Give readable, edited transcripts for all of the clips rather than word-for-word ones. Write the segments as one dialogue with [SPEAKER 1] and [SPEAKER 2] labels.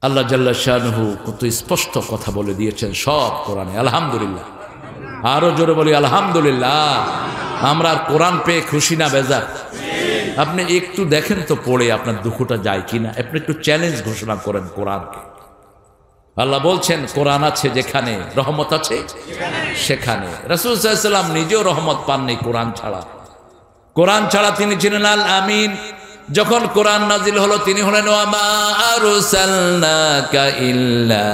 [SPEAKER 1] আল্লাহ জাল্লা শানুহু কত স্পষ্ট কথা বলে দিয়েছেন সব কোরআনে। আলহামদুলিল্লাহ, আরো জোরে বলি আলহামদুলিল্লাহ। আমরা কোরআন পেয়ে খুশি না বেজার? আপনি একটু দেখেন তো পড়ে আপনার দুঃখটা যায় কিনা, আপনি একটু চ্যালেঞ্জ ঘোষণা করেন কোরআনকে। আল্লাহ বলছেন কোরআন আছে যেখানে, রহমত আছে সেখানে। রাসূল সাল্লাল্লাহু আলাইহি ওয়াসাল্লাম নিজেও রহমত পাননি কোরআন ছাড়া। কোরআন ছাড়া তিনি ছিলেন আল আমিন। যখন কোরআন নাজিল হলো তিনি হলেন ওয়া মা আরসালনাকা ইল্লা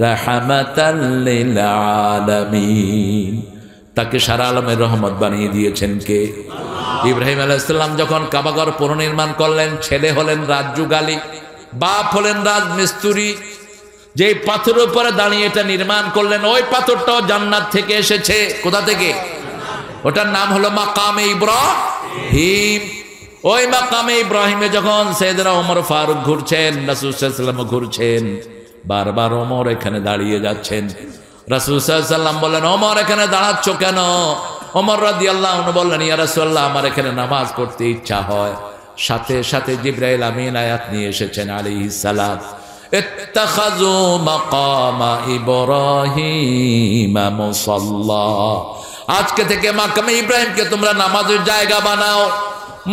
[SPEAKER 1] রাহমাতাল লিল আলামিন। তাকে সারা আলমের রহমত বানিয়ে দিয়েছেন কে? ইব্রাহিম আলাইহিস সালাম যখন কাবাঘর পুনর্নির্মাণ করলেন, ছেলে হলেন রাজযুগালী, বাপ হলেন রাজমিস্ত্রি। যে পাথরের উপরে দাঁড়িয়ে এটা নির্মাণ করলেন, ওই পাথরটাও জান্নাত থেকে এসেছে। কোথা থেকে? ওটার নাম হলো মাকামে ইব্রাহিম। ওই মাকামে ইব্রাহিমে যখন সাইয়েদনা ওমর ফারুক ঘুরছেন, রাসূল সাল্লাল্লাহু আলাইহি ওয়াসাল্লাম ঘুরছেন, বারবার ওমর এখানে দাঁড়িয়ে যাচ্ছেন। রাসূল সাল্লাল্লাহু আলাইহি ওয়াসাল্লাম বললেন, ওমর এখানে দাঁড়াচ্ছ কেন? ওমর রাদিয়াল্লাহু আনহু বললেন, ইয়া রাসূলুল্লাহ, আমার এখানে নামাজ পড়তে ইচ্ছা হয়। সাথে সাথে জিবরাইল আমিন আয়াত নিয়ে এসেছেন আলাইহিস সালাম, ইত্তাখাযু মাকামা ইব্রাহিম মুসাল্লা। আজকে থেকে মাকামে ইব্রাহিমকে তোমরা নামাজের জায়গা বানাও।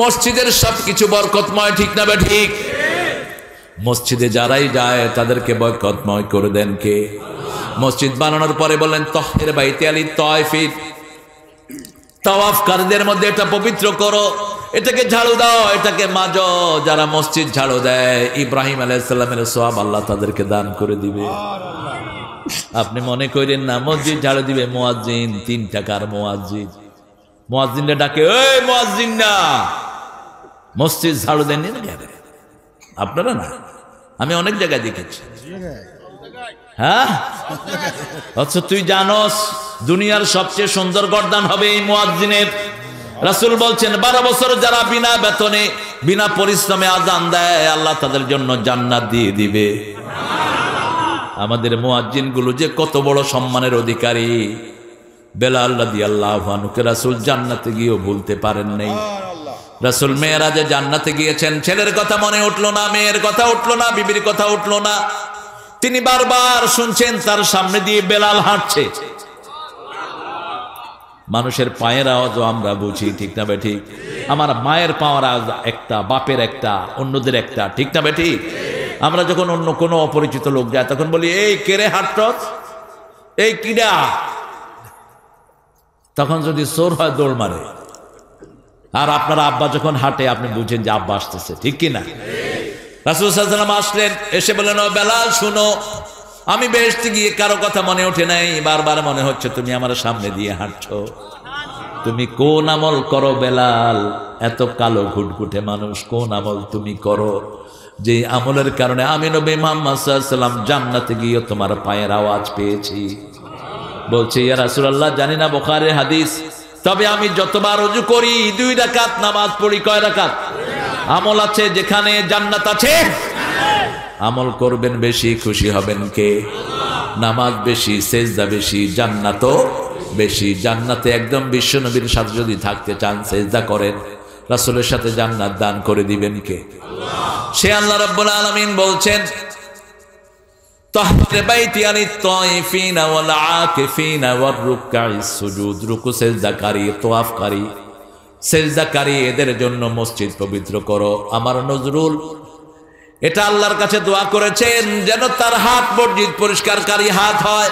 [SPEAKER 1] মসজিদের সবকিছু বরকতময়, ঠিক না ঠিক? মসজিদে যারাই যায় তাদেরকে বরকতময় করে দেন কে? মসজিদ বানানোর পরে বলেন তাহহির বাইতি আলি তাওয়াফিন, তাওয়াফকারীদের মধ্যে এটা পবিত্র করো, এটাকে ঝাড়ু দাও, এটাকে মাজো। যারা মসজিদ ঝাড়ু দেয় ইব্রাহিম আলাইহিস সালামের সওয়াব আল্লাহ তাদেরকে দান করে দিবে। আপনি মনে করেন না মসজিদ ঝাড়ু দিবে মুয়াজ্জিন, 3 টাকার মুয়াজ্জিন। মুয়াজ্জিনটা ডাকে, এই মুয়াজ্জিন না, মসজিদ ঝাড়ু দেননি না আপনারা? না, আমি অনেক জায়গায় দেখেছি। হ্যাঁ, আচ্ছা তুই জানোস দুনিয়ার সবচেয়ে সুন্দর গর্দান হবে এই মুয়াজ্জিনের। রাসূল বলছেন 12 বছর যারা বিনা বেতনে বিনা পরিশ্রমে আযান দেয় আল্লাহ তাদের জন্য জান্নাত দিয়ে দিবে। আমাদের মুয়াজ্জিন গুলো যে কত বড় সম্মানের অধিকারী। বেলাল রাদিয়াল্লাহু আনহুকে রাসূল জান্নাতে গিয়েও ভুলতে পারেন নাই। রাসূল মেরাজে জান্নাতে গিয়েছেন, ছেলের কথা মনে উঠলো না, মেয়ের কথা উঠলো না, বিবির কথা উঠলো না। তিনি বারবার শুনছেন তার সামনে দিয়ে বেলাল হাঁটছে। মানুষের পায়ের আওয়াজও আমরা বুঝি, ঠিক না বেঠিক? আমার মায়ের পাওয়ার আওয়াজ একটা, বাপের একটা, অন্যদের একটা, ঠিক না বেঠিক? আমরা যখন অন্য কোনো অপরিচিত লোক যায় তখন বলি, এই কেরে হাঁটছ, এই কিডা? তখন যদি চোর হয় দৌড় মারে। আর আপনার আব্বা যখন হাঁটে আপনি বুঝেন যে আব্বা আসতেছে, ঠিক কিনা? রাসূল সাল্লাল্লাহু আলাইহি ওয়াসাল্লাম আসলেন, এসে বললেন, ও বেলাল শুনো, আমি বেহেশতে গিয়ে কারো কথা মনে ওঠে নাই, বারবার মনে হচ্ছে তুমি আমার সামনে দিয়ে হাঁটছো। তুমি কোন আমল করো বেলাল? এত কালো ঘুটঘুটে মানুষ, কোন আমল তুমি করো যে আমলের কারণে আমি নবী মুহাম্মদ সাল্লাল্লাহু আলাইহি ওয়াসাল্লাম জান্নাতে গিয়ে তোমার পায়ের আওয়াজ পেয়েছি? বলছে, ইয়া রাসূলুল্লাহ, জানি না বুখারীর হাদিস, তবে আমি যতবার ওযু করি 2 রাকাত নামাজ পড়ি। কয় রাকাত? আমল আছে যেখানে জান্নাত আছে। আমল করবেন বেশি, খুশি হবেন কে? নামাজ বেশি, সেজদা বেশি, জান্নাতও বেশি। জান্নাতে একদম বিশ্ব নবীর সাথে যদি থাকতে চান সেজদা করেন, রাসূলের সাথে জান্নাত দান করে দিবেন কে? সে আল্লাহ রাব্বুল আলামিন বলছেন, তাহহির বাইতি আলিত তাইফিনা ওয়াল আকিফিনা ওয়ার রুকআইস সুজুদ। রুকু সেজদাকারী, তাওয়াফকারী, সেজদাকারী এদের জন্য মসজিদ পবিত্র করো। আমার নজরুল এটা আল্লাহর কাছে দোয়া করেছেন যেন তার হাত মসজিদ পরিষ্কারকারী হাত হয়।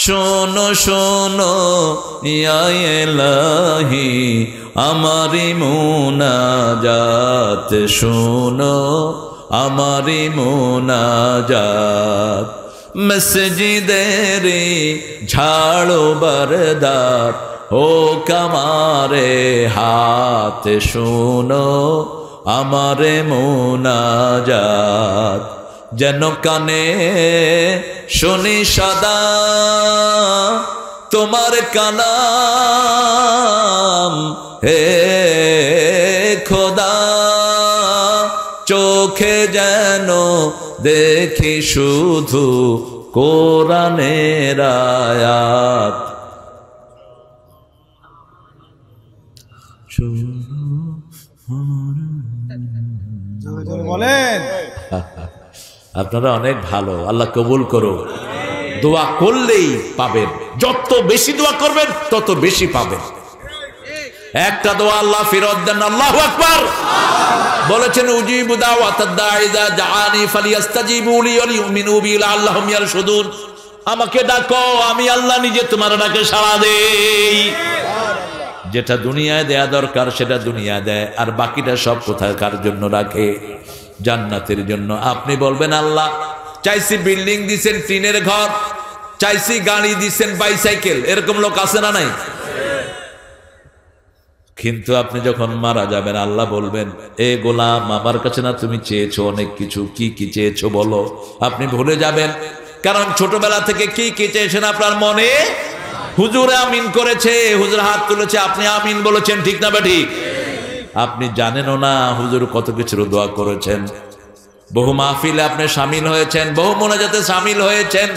[SPEAKER 1] শোনো শোনো ইয়া ইলাহি আমারি মুনাজাত, শোনো আমারি মুনাজাত। মসজিদের ঝাড়ো বরদার ও কামারে হাত, শোনো আমারে মুনাজাত। যেন কানে শুনি সদা তোমার কালাম, হে খোদা চোখে যেন দেখি শুধু কোরআনের আয়াত। বলেন আপনারা অনেক ভালো, আল্লাহ কবুল করো। দোয়া করলেই পাবেন, যত বেশি দোয়া করবেন তত বেশি পাবেন। একটা দোয়া আল্লাহ ফেরত দেন। আল্লাহু আকবার। বলেছেন উজিবু দাওয়াতাদ দাঈ ইযা দাআনি ফালিয়াস্তাজিবু লি ওয়া লিউমিনু বি লাআল্লাহুম ইয়ারশুদুন। আমাকে ডাকো, আমি আল্লাহ নিজে তোমার ডাকে সাড়া দেই। যেটা দুনিয়ায় দেয়া দরকার সেটা দুনিয়া দেয়, আর বাকিটা সব কোথায় কার জন্য রাখে? জান্নাতের জন্য। আপনি বলবেন আল্লাহ চাইছি বিল্ডিং দিছেন, টিনের ঘর, চাইছি গাড়ি দিছেন, বাইসাইকেল, এরকম লোক আছে না নাই? কিন্তু আপনি যখন মারা যাবেন আল্লাহ বলবেন, এ গোলাম আমার কাছে না তুমি চেয়েছো অনেক কিছু, কি কি চেয়েছো বলো? আপনি ভুলে যাবেন, কারণ ছোটবেলা থেকে কি কি চেয়েছেন আপনার মনে। হুজুর আমিন করেছে, হুজুর হাত তুলেছে, আপনি আমিন বলেছেন, ঠিক না ঠিক? আপনি জানেনও না হুজুর কত কিছুর দোয়া করেছেন। বহু মাহফিলে আপনি শামিল হয়েছেন, বহু মোনাজাতে শামিল হয়েছেন।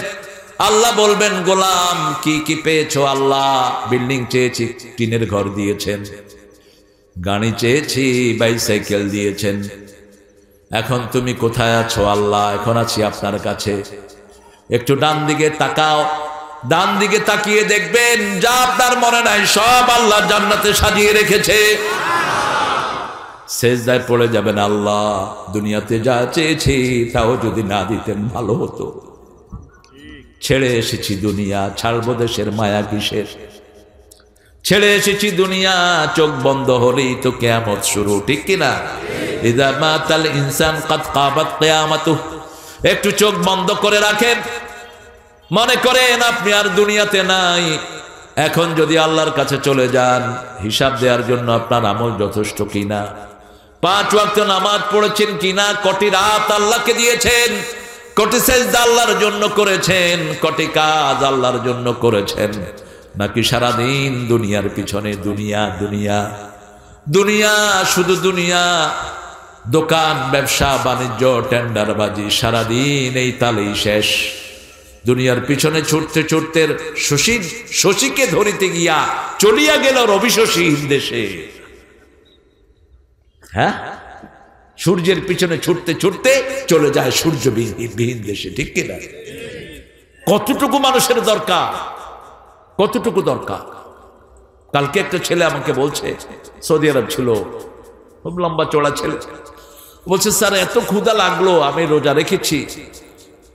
[SPEAKER 1] আল্লাহ বলবেন গোলাম কি কি পেয়েছো? আল্লাহ বিল্ডিং চেয়েছি, টিনের ঘর দিয়েছেন, গাড়ি চেয়েছি, বাইসাইকেল দিয়েছেন। এখন তুমি কোথায় আছো? আল্লাহ এখন আছি আপনার কাছে। একটু ডান দিকে তাকাও, ডান দিকে তাকিয়ে দেখবেন যা আপনার মনে নাই সব আল্লাহ জান্নাতে সাজিয়ে রেখেছে। সেজদায় পড়ে যাবেন, আল্লাহ দুনিয়াতে যা চেয়েছি তাও যদি না দিতেন ভালো হতো। ছেড়ে এসেছি দুনিয়া, ছাড়বো দেশের মায়া কিসের? ছেড়ে এসেছি দুনিয়া, চোখ বন্ধ হলেই তো কিয়ামত শুরু, ঠিক কিনা? ইযা মাতাল ইনসান কাদ কাবাত কিয়ামাতুহু। একটু চোখ বন্ধ করে রাখেন, মনে করেন আপনি আর দুনিয়াতে নাই। এখন যদি আল্লাহর কাছে চলে যান, হিসাব দেওয়ার জন্য আপনার আমল যথেষ্ট কিনা, 5 ওয়াক্ত নামাজ পড়েছেন কিনা, কটি রাত আল্লাহকে দিয়েছেন, কটি সেজদা আল্লাহর জন্য করেছেন, কটি কাজ আল্লাহর জন্য করেছেন, নাকি সারাদিন দুনিয়ার পিছনে দুনিয়া দুনিয়া দুনিয়া, শুধু দুনিয়া, দোকান ব্যবসা বাণিজ্য টেন্ডারবাজি, সারাদিন এই তালেই শেষ। দুনিয়ার পিছনে ছুটতে ছুটতে শশীকে ধরিতে গিয়া চলিয়া গেল রবি শশীর দেশে। হ্যাঁ, সূর্যের পিছনে ছুটতে ছুটতে চলে যায় সূর্যবিহীন দেশে, ঠিক কিনা? কতটুকু মানুষের দরকার, কতটুকু দরকার। কালকে একটা ছেলে আমাকে বলছে, সৌদি আরব ছিল, খুব লম্বা চড়া ছেলে, বলছে স্যার এত ক্ষুধা লাগলো, আমি রোজা রেখেছি,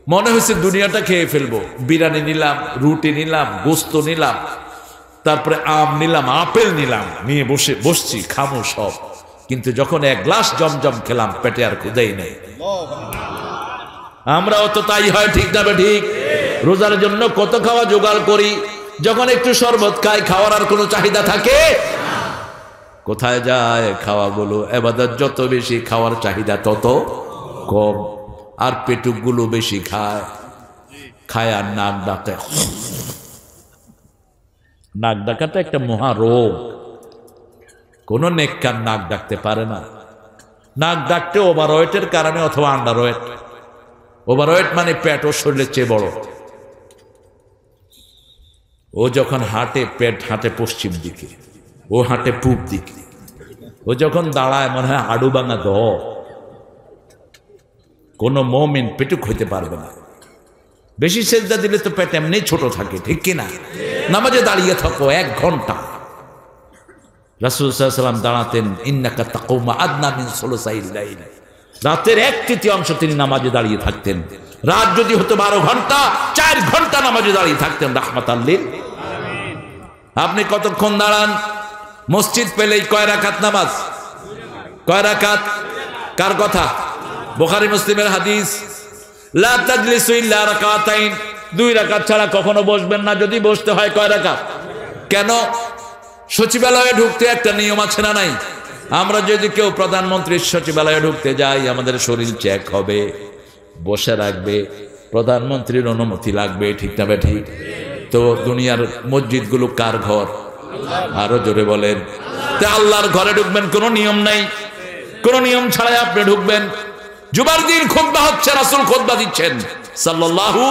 [SPEAKER 1] মনে হয়েছে দুনিয়াটা খেয়ে ফেলবো। বিরিয়ানি নিলাম, রুটি নিলাম, গোস্ত নিলাম, তারপরে আম নিলাম, আপেল নিলাম, নিয়ে বসছি খামো সব, কিন্তু যখন 1 গ্লাস জমজম খেলাম পেটে আর ক্ষুধাই নেই। আমরাও তো তাই হয়, ঠিক না ঠিক? রোজার জন্য কত খাওয়া জোগাড় করি, যখন একটু শরবত খাই খাওয়ার আর কোনো চাহিদা থাকে? কোথায় যায় খাওয়াগুলো? ইবাদত যত বেশি খাওয়ার চাহিদা তত কম, আর পেটুকগুলো বেশি খায়, খায় আর নাক ডাকে। নাক ডাকাটা একটা মহা রোগ, কোন নেককার নাক ডাকতে পারে না। নাক ডাকতে ওভারওয়েটের কারণে অথবা আন্ডারওয়েট। ওভারওয়েট মানে পেট ও শরীরের চেয়ে বড়। ও যখন হাঁটে পেট হাঁটে পশ্চিম দিকে, ও হাঁটে পূব দিকে। ও যখন দাঁড়ায় মনে হয় আড়ু ভাঙা দ। কোন মুমিন পেটুক হইতে পারবে না। বেশি সেজদা দিলে তো পেট এমনি ছোট থাকে, ঠিক কিনা? নামাজে দাঁড়িয়ে থাকো 1 ঘন্টা। রাসূল সাল্লাল্লাহু আলাইহি ওয়াসাল্লাম দাঁড়াতেন, ইন্নাকা তাকুমু আদনা মিন সুলুসাইল লাইল। রাতের 1/3 তিনি নামাজে দাঁড়িয়ে থাকতেন। রাত যদি হতো 12 ঘন্টা, 4 ঘন্টা নামাজে দাঁড়িয়ে থাকতেন রাহমাতাল লিল আলামিন। আপনি কতক্ষণ দাঁড়ান? মসজিদ পেলেই কয় রাকাত নামাজ? কয় রাকাত? কার কথা? বুখারী মুসলিমের হাদিস, লা তাজলিসু ইল্লা রাকাতাইন। 2 রাকাত ছাড়া কখনো বসবেন না, যদি বসতে হয় কয় রাকাত? কেন? সচিবালয়ে ঢুকতে একটা নিয়ম আছে না নাই? আমরা যদি কেউ প্রধানমন্ত্রীর সচিবালয়ে ঢুকতে যাই, আমাদের শরীর চেক হবে, বসে রাখবে, প্রধানমন্ত্রীর অনুমতি লাগবে, ঠিক না ঠিক? তো দুনিয়ার মসজিদগুলো কার ঘর? আরো জোরে বলেন। তা আল্লাহর ঘরে ঢুকবেন, কোনো নিয়ম নাই, কোনো নিয়ম ছাড়াই আপনি ঢুকবেন। জুমার দিন খুতবা হচ্ছে, রাসূল খুতবা দিচ্ছেন সাল্লাল্লাহু।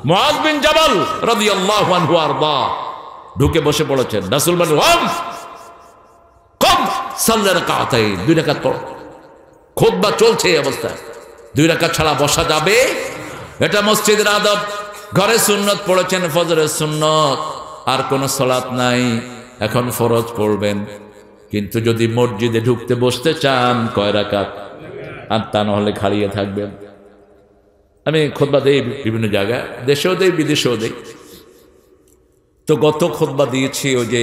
[SPEAKER 1] মুআয বিন জাবাল রাদিয়াল্লাহু আনহু আরদা ঢুকে বসে পড়েছেন। রাসূল বলেন, কম সাল্লা রাকাতাইন, 2 রাকাত পড়ো। খুতবা চলছে এই অবস্থায় 2 রাকাত ছাড়া বসা যাবে? এটা মসজিদের আদব। ঘরে সুন্নত পড়েছেন, ফজরের সুন্নত, আর কোনো সালাত নাই, এখন ফরজ পড়বেন। কিন্তু যদি মসজিদে ঢুকতে বসতে চান, কয় রাকাত? আর তা না হলে খাড়িয়ে থাকবেন। আমি খুতবা দেই বিভিন্ন জায়গায়, দেশেও দেই বিদেশেও দেই। তো গত খুতবা দিয়েছি ওই যে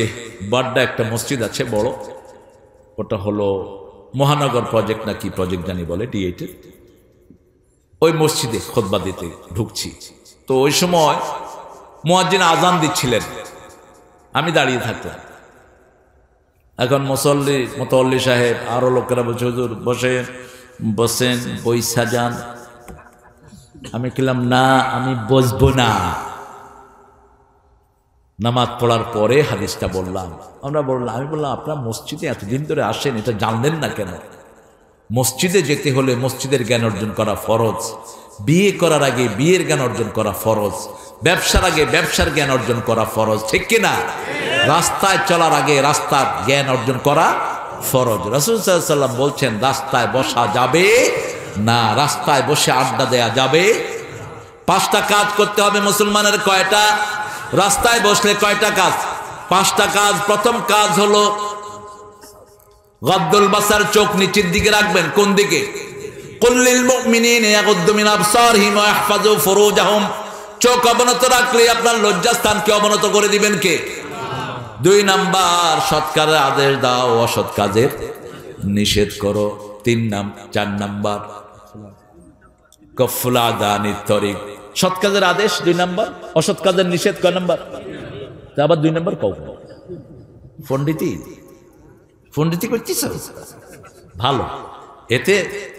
[SPEAKER 1] বাড্ডা একটা মসজিদ আছে বড়, ওটা হলো মহানগর প্রজেক্ট না কি প্রজেক্ট জানি বলে, D8 এর। ওই মসজিদে খুতবা দিতে ঢুকছি। তো ওই সময় মুয়াজ্জিন আজান দিচ্ছিলেন, আমি দাঁড়িয়ে থাকলাম। এখন মুতওয়াল্লি সাহেব আরো লোকেরা বলছে, হুজুর বসেন, বইসা যান। আমি বললাম না, আমি বসবো না। নামাজ পড়ার পরে হাদিসটা বললাম। আমি বললাম আপনারা মসজিদে এতদিন ধরে আসেন, এটা জানলেন না কেন? মসজিদে যেতে হলে মসজিদের জ্ঞান অর্জন করা ফরজ, বিয়ে করার আগে বিয়ের জ্ঞান অর্জন করা ফরজ, ব্যবসার আগে ব্যবসার জ্ঞান অর্জন করা ফরজ, ঠিক কিনা? রাস্তায় চলার আগে রাস্তার জ্ঞান অর্জন করা ফরজ। রাসূল সাল্লাল্লাহু আলাইহি ওয়াসাল্লাম বলছেন রাস্তায় বসা যাবে না, রাস্তায় বসে আড্ডা দেয়া যাবে। 5টা কাজ করতে হবে মুসলমানের। কয়টা? রাস্তায় বসলে কয়টা কাজ? 5টা কাজ। প্রথম কাজ হলো গাদ্দুল বাসার, চোখ নিচের দিকে রাখবেন। কোন দিকে? কুল্লিল মুমিনিনা ইয়াগুদ্দু মিন আবসারিহিম ওয়া ইয়াহফাযু ফুরুজাহুম। চোখ অবনত রাখলে আপনার লজ্জাস্থানকে অবনত করে দিবেন কে? 2 নাম্বার, সৎ কাজের আদেশ দাও, অসৎ কাজের নিষেধ করো। 4 নাম্বার কফুল আদানিত তরিক। সৎ কাজের আদেশ 2 নাম্বার, অসৎ কাজের নিষেধ কয় নাম্বার? আবার 2 নাম্বার কও। পণ্ডিতি করছিস ভালো, এতে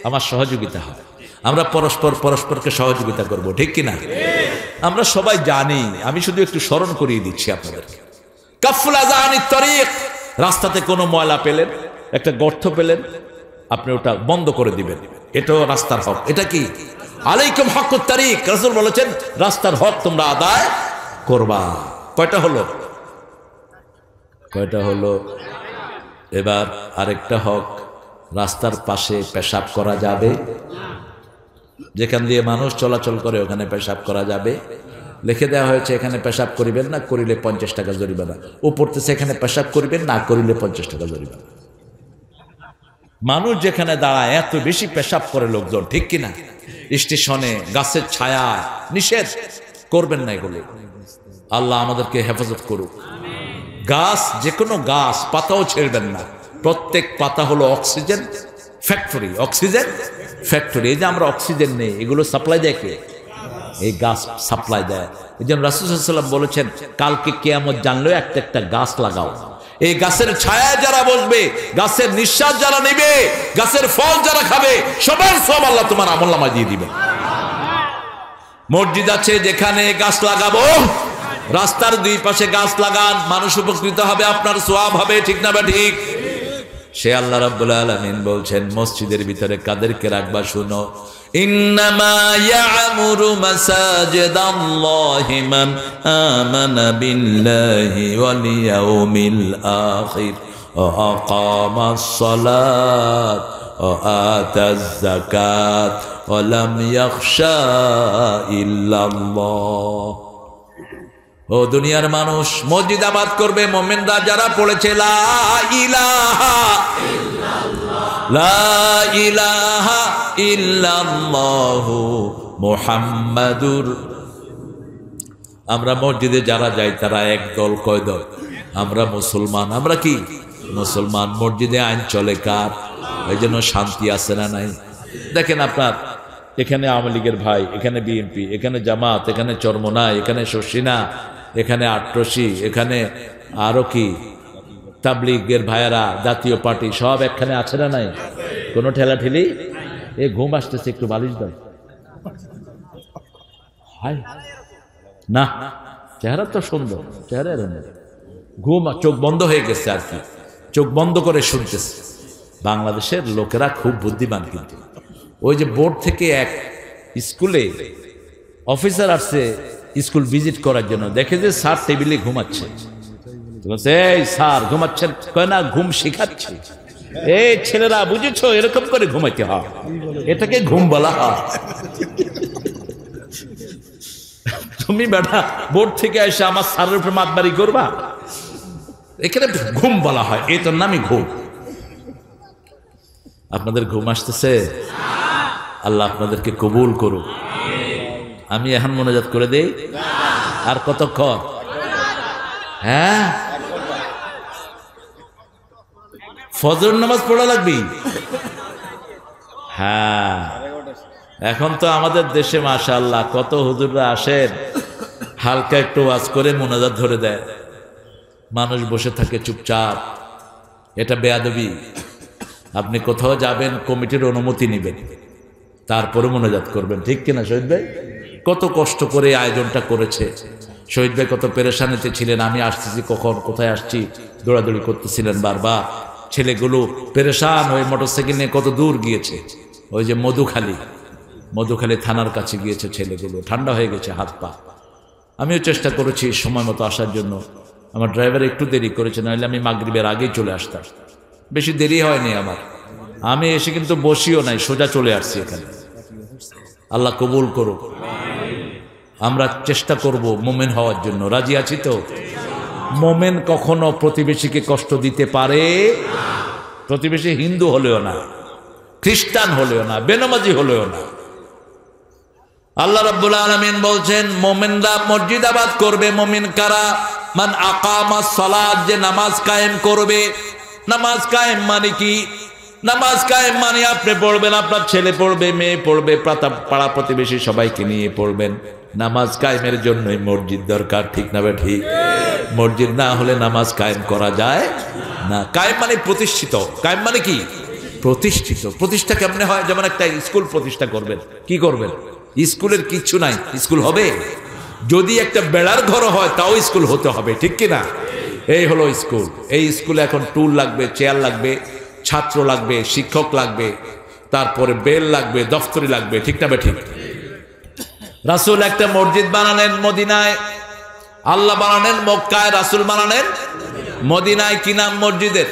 [SPEAKER 1] আমার সহযোগিতা হয়। আমরা পরস্পরকে সহযোগিতা করব, ঠিক কিনা? আমরা সবাই জানি, আমি শুধু একটু স্মরণ করিয়ে দিচ্ছি আপনাদেরকে। কাফুল আযানিত তরিক, রাস্তাতে কোনো ময়লা পেলেন, একটা গর্ত পেলেন, আপনি ওটা বন্ধ করে দিবেন। এটাও রাস্তার হক। এটা কি? আলাইকুম হকুত তারিক। রাসূল বলেছেন রাস্তার হক তোমরা আদায় করবা। কয়টা হলো? এবার আরেকটা হক, রাস্তার পাশে পেশাব করা যাবে? যেখান দিয়ে মানুষ চলাচল করে ওখানে পেশাব করা যাবে? লিখে দেওয়া হয়েছে এখানে পেশাব করিবেন না, করিলে 50 টাকা জরিমানা। ও পড়তেছে এখানে পেশাব করিবেন না, করিলে 50 টাকা জরিমানা। মানুষ যেখানে দাঁড়ায় এত বেশি পেশাব করে লোকজন, ঠিক কিনা? স্টেশনে, গাছের ছায়ায়, নিষেধ করবেন না এগুলো। আল্লাহ আমাদেরকে হেফাজত করুক। গাছ, যে কোনো গাছ, পাতাও ছেড়বেন না। প্রত্যেক পাতা হলো অক্সিজেন ফ্যাক্টরি। Oxygen factory. এই যে আমরা অক্সিজেন নেই, এগুলো সাপ্লাই দেয় কে? এই গাছ সাপ্লাই দেয়। এই জন্য রাসূল সাল্লাল্লাহু আলাইহি ওয়াসাল্লাম বলেছেন কালকে কিয়ামত জানলেও একটা গাছ লাগাও। এই গাছের ছায়ায় যারা বসবে, গাছের নিঃশ্বাস যারা নেবে, গাছের ফল যারা খাবে, সবার সব আল্লাহ তোমার আমলনামায় দিয়ে দিবে। মসজিদ আছে যেখানে গাছ লাগাবো, রাস্তার 2 পাশে গাছ লাগান, মানুষ উপকৃত হবে, আপনার সওয়াব হবে, ঠিক না বা ঠিক? সে আল্লাহ রাব্বুল আলামিন বলছেন মসজিদের ভিতরে কাদেরকে রাখবা শুনো। ইন্নামা ইয়া'মুরু মাসাজিদাল্লাহি মান আমানা বিল্লাহি ওয়াল ইয়াউমিল আখির ওয়া আকামাস সালাত ওয়া আতাজ যাকাত ওয়া লাম ইয়াখশা ইল্লাল্লাহ। ও দুনিয়ার মানুষ, মসজিদ আবাদ করবে মুমিনরা যারা পড়েছে লা ইলাহা ইল্লাল্লাহু মুহাম্মাদুর। আমরা মসজিদে যারা যাই তারা এক দল, কয় দল? আমরা মুসলমান। আমরা কি মুসলমান? মসজিদে আইন চলে কার? এই জন্য শান্তি আছে না নাই? দেখেন আপনার এখানে আওয়ামী লীগের ভাই, এখানে বিএনপি, এখানে জামাত, এখানে চরমোনাই, এখানে শর্ষিনা, এখানে আট্রসি, এখানে আরো কি তাবলীগের ভাইয়েরা, জাতীয় পার্টি, সব একখানে আছে না নাই? কোনো ঠেলাঠেলি? এ ঘুম আসতেছে, একটু বালিশ দাও। হাই না, চেহারা তো সুন্দর, চেহারা ঘুম, চোখ বন্ধ হয়ে গেছে আর কি, চোখ বন্ধ করে শুনতেছে। বাংলাদেশের লোকেরা খুব বুদ্ধিমান। কিন্তু ওই যে বোর্ড থেকে এক স্কুলে অফিসার আসছে স্কুল ভিজিট করার জন্য, দেখে যে স্যার টেবিলে ঘুমাচ্ছে। এই স্যার ঘুমাচ্ছেন? কয় না, ঘুম শিখাচ্ছে। এই ছেলেরা বুঝেছো, এরকম করে ঘুমাইতে হয়, এটাকে ঘুম বলা হয়। তুমি বেটা বোর্ড থেকে এসে আমার স্যারের উপরে মাতবাড়ি করবা, এখানে ঘুম বলা হয়, এই তোর নামই ঘুম। আপনাদের ঘুম আসতেছে? আল্লাহ আপনাদেরকে কবুল করুক। আমি এখন মোনাজাত করে দেই। আর কতক্ষণ? হ্যাঁ, ফজর নামাজ পড়া লাগবে। হ্যাঁ, এখন তো আমাদের দেশে মাশাআল্লাহ কত হুজুররা আসেন, হালকা একটু ওয়াজ করে মোনাজাত ধরে দেয়, মানুষ বসে থাকে চুপচাপ। এটা বেয়াদবি। আপনি কোথাও যাবেন, কমিটির অনুমতি নেবেন, তারপরে মোনাজাত করবেন, ঠিক কিনা শহীদ ভাই? কত কষ্ট করে আয়োজনটা করেছে শহীদ ভাই, কত পেরেশানিতে ছিলেন। আমি আসতেছি কখন, কোথায় আসছি, দৌড়াদৌড়ি করতেছিলেন বারবার। ছেলেগুলো পেরেশান হয়ে মোটরসাইকেল নিয়ে কত দূর গিয়েছে, ওই যে মধুখালী থানার কাছে গিয়েছে ছেলেগুলো, ঠান্ডা হয়ে গেছে হাত পা। আমিও চেষ্টা করেছি সময় মতো আসার জন্য, আমার ড্রাইভার একটু দেরি করেছে, নাহলে আমি মাগরিবের আগেই চলে আসতাম। বেশি দেরি হয়নি আমার, আমি এসে কিন্তু বসিও নাই, সোজা চলে আসছি এখানে। আল্লাহ কবুল করুক। আমরা চেষ্টা করব মোমেন হওয়ার জন্য, রাজি আছি তো? মোমেন কখনো প্রতিবেশীকে কষ্ট দিতে পারে? প্রতিবেশী হিন্দু হলেও না, খ্রিস্টান হলেও না, বেনামাজি হলেও না। আল্লাহ রাব্বুল আলামিন বলছেন মোমেনরা মসজিদ আবাদ করবে। মোমিন কারা? মান আকামাস সালাত, যে নামাজ কায়েম করবে। নামাজ কায়েম মানে কি? নামাজ কায়েম মানে আপনি পড়বেন, আপনার ছেলে পড়বে, মেয়ে পড়বে, পাড়া প্রতিবেশী সবাইকে নিয়ে পড়বেন। নামাজ কায়েমের জন্যই মসজিদ দরকার, ঠিক না বে ঠিক? মসজিদ না হলে নামাজ কায়েম করা যায় না। কায়েম মানে প্রতিষ্ঠিত। কায়েম মানে কি? প্রতিষ্ঠিত। প্রতিষ্ঠা কেমনে হয়? যেমন একটা স্কুল প্রতিষ্ঠা করবেন, কি করবেন? স্কুলের কিচ্ছু নাই, স্কুল হবে? যদি একটা বেড়ার ঘর হয় তাও স্কুল হতে হবে, ঠিক কিনা? এই হলো স্কুল। এই স্কুলে এখন টুল লাগবে, চেয়ার লাগবে, ছাত্র লাগবে, শিক্ষক লাগবে, তারপরে বেল লাগবে, দফতরি লাগবে, ঠিক না বে ঠিক? রাসূল একটা মসজিদ বানালেন মদিনায়, আল্লাহ বানালেন মক্কায়, রাসূল বানালেন মদিনায়। কি নাম মসজিদের?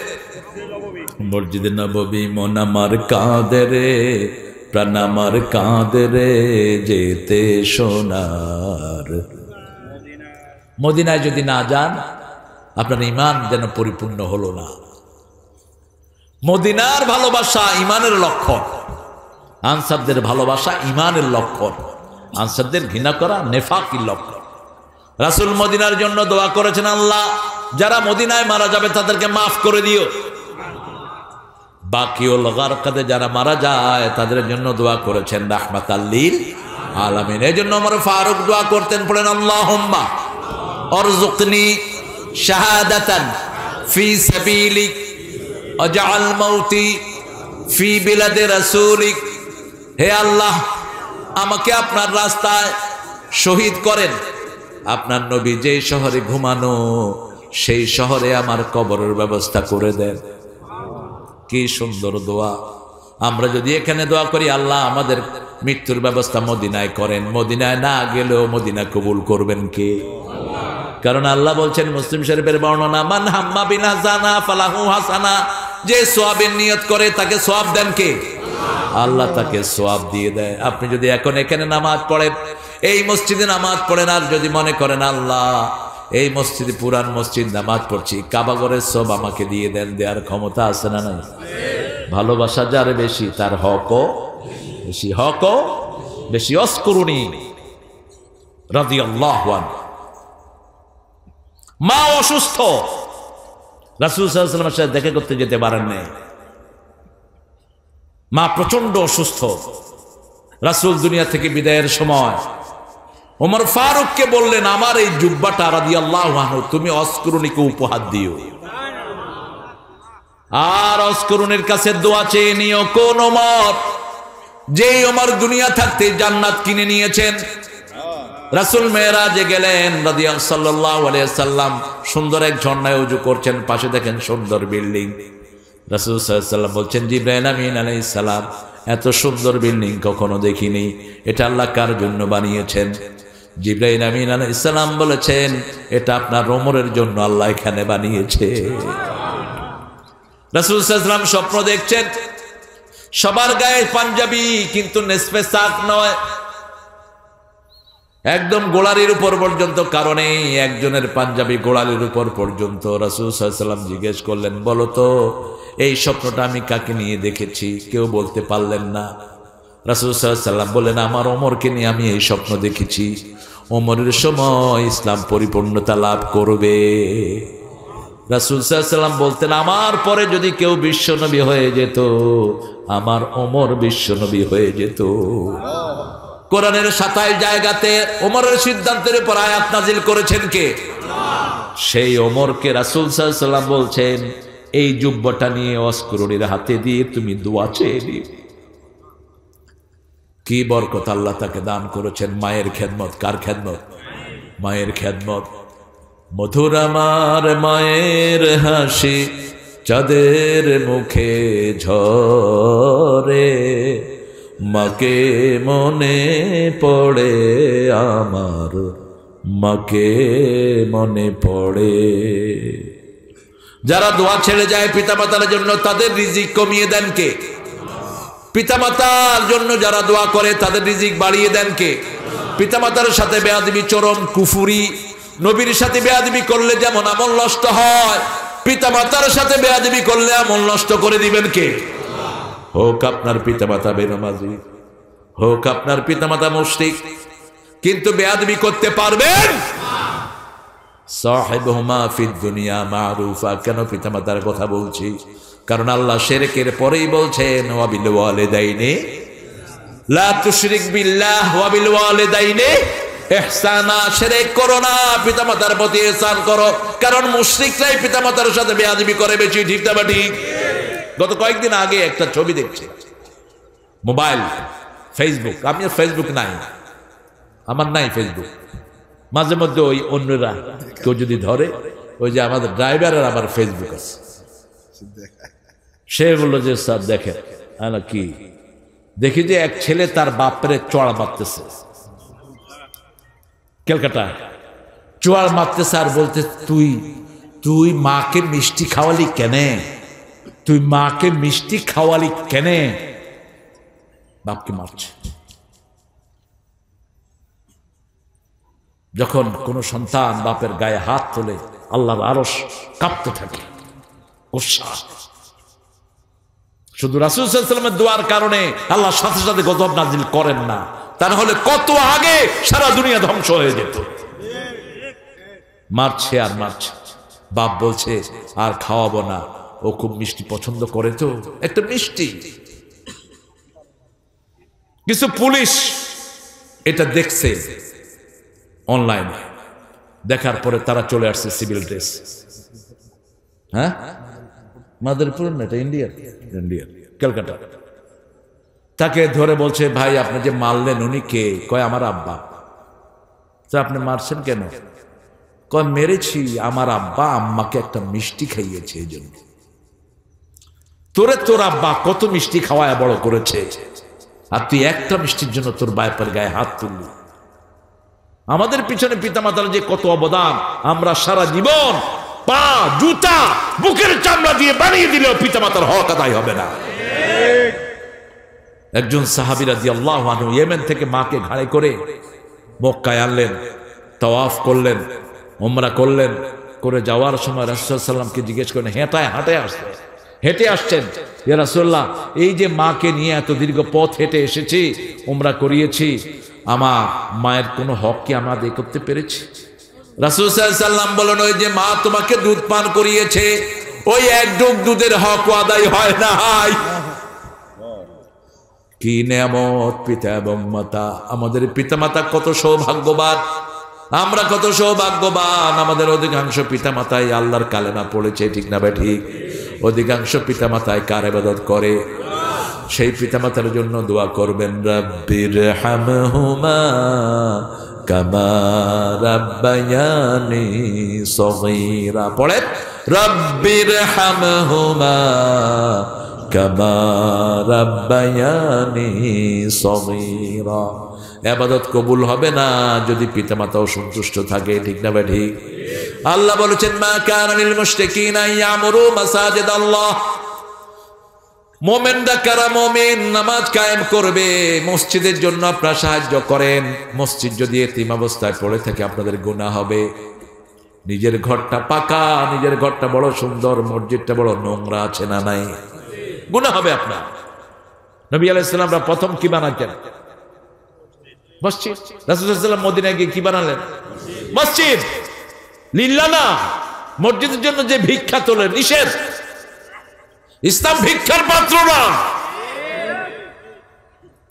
[SPEAKER 1] মসজিদে নববী। মন আমার কাঁদে রে, প্রাণ আমার কাঁদে রে, যেতে সোনার মদিনায় যদি না যান, আপনার ঈমান যেন পরিপূর্ণ হলো না। মদিনার ভালোবাসা ঈমানের লক্ষণ, আনসারদের ভালোবাসা ঈমানের লক্ষণ, আনসারদের ঘৃণা করা নেফাকির লক্ষণ। রাসূল মদিনার জন্য দোয়া করেছেন, আল্লাহ যারা মদিনায় মারা যাবে তাদেরকে মাফ করে দিও। বাকিউল গারকাদে যারা মারা যায় তাদের জন্য দোয়া করেছেন রাহমাতাল লিল আলামিন। এই জন্য ওমর ফারুক দোয়া করতেন, পড়েন আল্লাহুম্মা আরযুকনি শাহাদাতান ফি সাবিলিক ওয়াজআল মাউতি ফি বিলাদি রাসূলিক। হে আল্লাহ, আমাকে আপনার রাস্তায় শহীদ করেন। আপনার নবী যেই শহরে ঘুমানো সেই শহরে আমার কবরের ব্যবস্থা করে দেন। কি সুন্দর দোয়া! আমরা যদি এখানে দোয়া করি, আল্লাহ আমাদের মৃত্যুর ব্যবস্থা মদিনায় করেন, মদিনায় না গেলেও মদিনা কবুল করবেন কে? কারণ আল্লাহ বলছেন মুসলিম শরীফের বর্ণনা, মান হাম্মা বিনা জানা ফালাহু হাসানা, যে সওয়াবের নিয়ত করে তাকে সওয়াব দেন কে? আল্লাহ তাকে সওয়াব দিয়ে দেয়। আপনি যদি এখন এখানে নামাজ পড়েন, এই মসজিদে নামাজ পড়েন, আর যদি মনে করেন আল্লাহ এই মসজিদে, পুরান মসজিদ নামাজ পড়ছি, কাবাগরের সব আমাকে দিয়ে দেন, দেওয়ার ক্ষমতা আছে না নাই? ভালোবাসা যার বেশি তার হকও বেশি, হকও বেশি। অস্করুনি রাদিয়াল্লাহু আনহু। মা অসুস্থ, রাসূল সাল্লাল্লাহু আলাইহি ওয়াসাল্লামের সাথে দেখা করতে যেতে পারেন নাই। মা প্রচন্ড অসুস্থ। রাসূল দুনিয়া থেকে বিদায়ের সময় ওমর ফারুককে বললেন, আমার এই জুব্বাটা রাদিয়াল্লাহু আনহু তুমি অস্করুনিকে উপহার দিও। আর অস্করুনির কাছে দোয়া চেয়ে নিও। কোন ওমর? যেই ওমর দুনিয়া থাকতে জান্নাত কিনে নিয়েছেন। রাসূল মেরাজে গেলেন সাল্লাল্লাহু আলাইহি ওয়াসাল্লাম, সুন্দর এক ঝর্ণায় ওযু করছেন, পাশে দেখেন সুন্দর বিল্ডিং। রাসূল সাল্লাল্লাহু আলাইহি ওয়াসাল্লাম বলছেন, জিবরাইল আমিন আলাইহিস সালাম, এত সুন্দর বিল্ডিং কখনো দেখিনি, এটা আল্লাহ কার জন্য বানিয়েছেন? জিবরাইল আমিন আলাইহিস সালাম বলেছেন, এটা আপনার ওমরের জন্য আল্লাহ এখানে বানিয়েছে। রাসূল সাল্লাল্লাহু আলাইহি ওয়াসাল্লাম স্বপ্ন দেখছেন, সবার গায়ে পাঞ্জাবি, কিন্তু নেসফে সাক নয়, একদম গোড়ালির উপর পর্যন্ত। কারণে একজনের পাঞ্জাবি গোড়ালির উপর পর্যন্ত। রাসূল সাল্লাল্লাহু আলাইহি ওয়াসাল্লাম জিজ্ঞেস করলেন, বলো তো এই স্বপ্নটা আমি কাকে নিয়ে দেখেছি? কেউ বলতে পারলেন না। রাসূল সাল্লাল্লাহু আলাইহি ওয়াসাল্লাম বললেন, আমার ওমরকে নিয়ে আমি এই স্বপ্ন দেখেছি। ওমরের সময় ইসলাম পরিপূর্ণতা লাভ করবে। রাসূল সাল্লাল্লাহু আলাইহি ওয়াসাল্লাম বলতেন, আমার পরে যদি কেউ বিশ্বনবী হয়ে যেত, আমার ওমর বিশ্বনবী হয়ে যেত। কোরআনের 27 জায়গাতে ওমরের সিদ্ধান্তের উপর আয়াত নাজিল করেছেন কে? সেই ওমরকে রাসূল সাল্লাল্লাহু আলাইহি ওয়াসাল্লাম বলছেন, এই জুব্বাটা নিয়ে অস্করণীর হাতে দিয়ে তুমি দোয়া চেয়ে দিও। কি বরকত আল্লাহ তাকে দান করেছেন। মায়ের খেদমত। কার খেদমত? মায়ের খেদমত। মধুর আমার মায়ের হাসি চাঁদের মুখে ঝরে, মাকে মনে পড়ে আমার, মাকে মনে পড়ে। যারা দোয়া ছেড়ে যায় পিতামাতার জন্য, তাদের রিজিক কমিয়ে দেন কে? পিতামাতার জন্য যারা দোয়া করে তাদের রিজিক বাড়িয়ে দেন কে? পিতামাতার সাথে বেয়াদবি চরম কুফুরি। নবীর সাথে বেয়াদবি করলে যেমন আমল নষ্ট হয়, পিতামাতার সাথে বেয়াদবি করলে আমল নষ্ট করে দিবেন কে? হোক আপনার পিতামাতা বেনামাজি, হোক আপনার পিতামাতা মুশরিক, কিন্তু বেয়াদবি করতে পারবেন? সাহিবহুমা ফিদ দুনিয়া মারুফা। কেন পিতামাতার কথা বলছি? কারণ আল্লাহ শিরকের পরেই বলছেন, ওয়া বিল ওয়ালিদাইনি লা তুশরিক বিল্লাহ ওয়া বিল ওয়ালিদাইনি ইহসানা। শিরক করো না, পিতামাতার প্রতি ইহসান করো। কারণ মুশরিকরাই পিতামাতার সাথে বেয়াদবি করে বেশি। ঠিক না ঠিক? গত কয়েকদিন আগে একটা ছবি দেখছি, মোবাইল, ফেসবুক। আমি ফেসবুক নাই, আমার নাই ফেসবুক। মাঝে মধ্যে ওই অন্যরা কেউ যদি ধরে, ওই যে আমাদের ড্রাইভারের আবার ফেসবুক আছে, সে বললো যে স্যার দেখেন কি দেখি যে এক ছেলে তার বাপরে চড়া মারতেছে, ক্যালকাটা চড় মারতেছে, আর বলতে তুই তুই মাকে মিষ্টি খাওয়ালি কেনে? তুই মাকে মিষ্টি খাওয়ালি কেনে? বাপকে মারছে। যখন কোন সন্তান বাপের গায়ে হাত তোলে, আল্লাহর আরশ কাঁপতে থাকে। শুধু রাসূল সাল্লাল্লাহু আলাইহি ওয়াসাল্লামের দোয়ার কারণে আল্লাহ সাথে সাথে গজব নাজিল করেন না, তা না হলে কত আগে সারা দুনিয়া ধ্বংস হয়ে যেত। মারছে আর মারছে। বাপ বলছে আর খাওয়াবো না, ও খুব মিষ্টি পছন্দ করে, তো একটা মিষ্টি। কিছু পুলিশ এটা দেখছে অনলাইনে, দেখার পরে তারা চলে আসছে সিভিল ড্রেস। হ্যাঁ, মাদারীপুর না, এটা ইন্ডিয়ার ক্যালকাটা। তাকে ধরে বলছে, ভাই আপনি যে মারলেন উনি কে? কয় আমার আব্বা। তো আপনি মারছেন কেন? কয় মেরেছি, আমার আব্বা আম্মাকে একটা মিষ্টি খাইয়েছে এই জন্য। তোরে তোর আব্বা কত মিষ্টি খাওয়ায় বড় করেছে, আর তুই একটা মিষ্টির জন্য তোর বাপের গায়ে হাত তুললি। আমাদের পিছনে পিতামাতার যে কত অবদান, আমরা সারা জীবন পা, জুতা, বুকের চামড়া দিয়ে বানিয়ে দিলেও পিতামাতার হক আদায় হবে না। একজন সাহাবী রাদিয়াল্লাহু আনহু ইয়েমেন থেকে মাকে ঘাড়ে করে মক্কায় আনলেন, তাওয়াফ করলেন, উমরা করলেন। করে যাওয়ার সময় রাসূল সাল্লাল্লাহু আলাইহি ওয়াসাল্লামকে জিজ্ঞেস করেন, হেঁটে আসছেন ইয়া রাসূলুল্লাহ, এই যে মাকে নিয়ে এত দীর্ঘ পথ হেঁটে এসেছি, উমরা করিয়েছি, আমার মায়ের কোনো হক কি আমরা আদায় করতে পেরেছি? রাসূল সাল্লাল্লাহু আলাইহি ওয়াসাল্লাম বলেন, ওই যে মা তোমাকে দুধ পান করিয়েছে, ওই এক ঢোক দুধের হক আদায় হয় না। কি নেয়ামত পিতা এবং মাতা! আমাদের পিতামাতা কত সৌভাগ্যবান, আমরা কত সৌভাগ্যবান। আমাদের অধিকাংশ পিতামাতাই আল্লাহর কালেমা পড়েছে, ঠিক না ভাই? ঠিক। অধিকাংশ পিতামাতাই কার ইবাদত করে? সেই পিতামাতার জন্য দোয়া করবেন, রাব্বির হামহুমা কামা রাব্বায়ানি সগীরা। পড়েন, রাব্বির হামহুমা কামা রাব্বায়ানি সগীরা। ইবাদত কবুল হবে না যদি পিতামাতাও সন্তুষ্ট থাকে, ঠিক না ভাই? ঠিক। আল্লাহ বলেছেন, মা কানা লিল মুশরিকিনা ইয়ামুরু মাসাজিদাল্লাহ মোমেনরা কারা? মোমেন নামাজ কায়েম করবে, মসজিদের জন্য আপনারা সাহায্য করেন। মসজিদ যদি এতিম অবস্থায় পড়ে থাকে আপনাদের গুনাহ হবে। নিজের ঘরটা পাকা, নিজের ঘরটা বড় সুন্দর, মসজিদটা বড় নোংরা আছে না নাই, গুনাহ হবে আপনার। নবী আলাইহিস সালামরা প্রথম কি বানাতেন? মসজিদ। রাসূলুল্লাহ সাল্লাল্লাহু আলাইহি ওয়াসাল্লাম মদিনায় গিয়ে কি বানালেন? মসজিদ। লিল্লাহ না, মসজিদের জন্য যে ভিক্ষা তোলে নিষেধ। ইসলাম ভিক্ষার পাত্র না।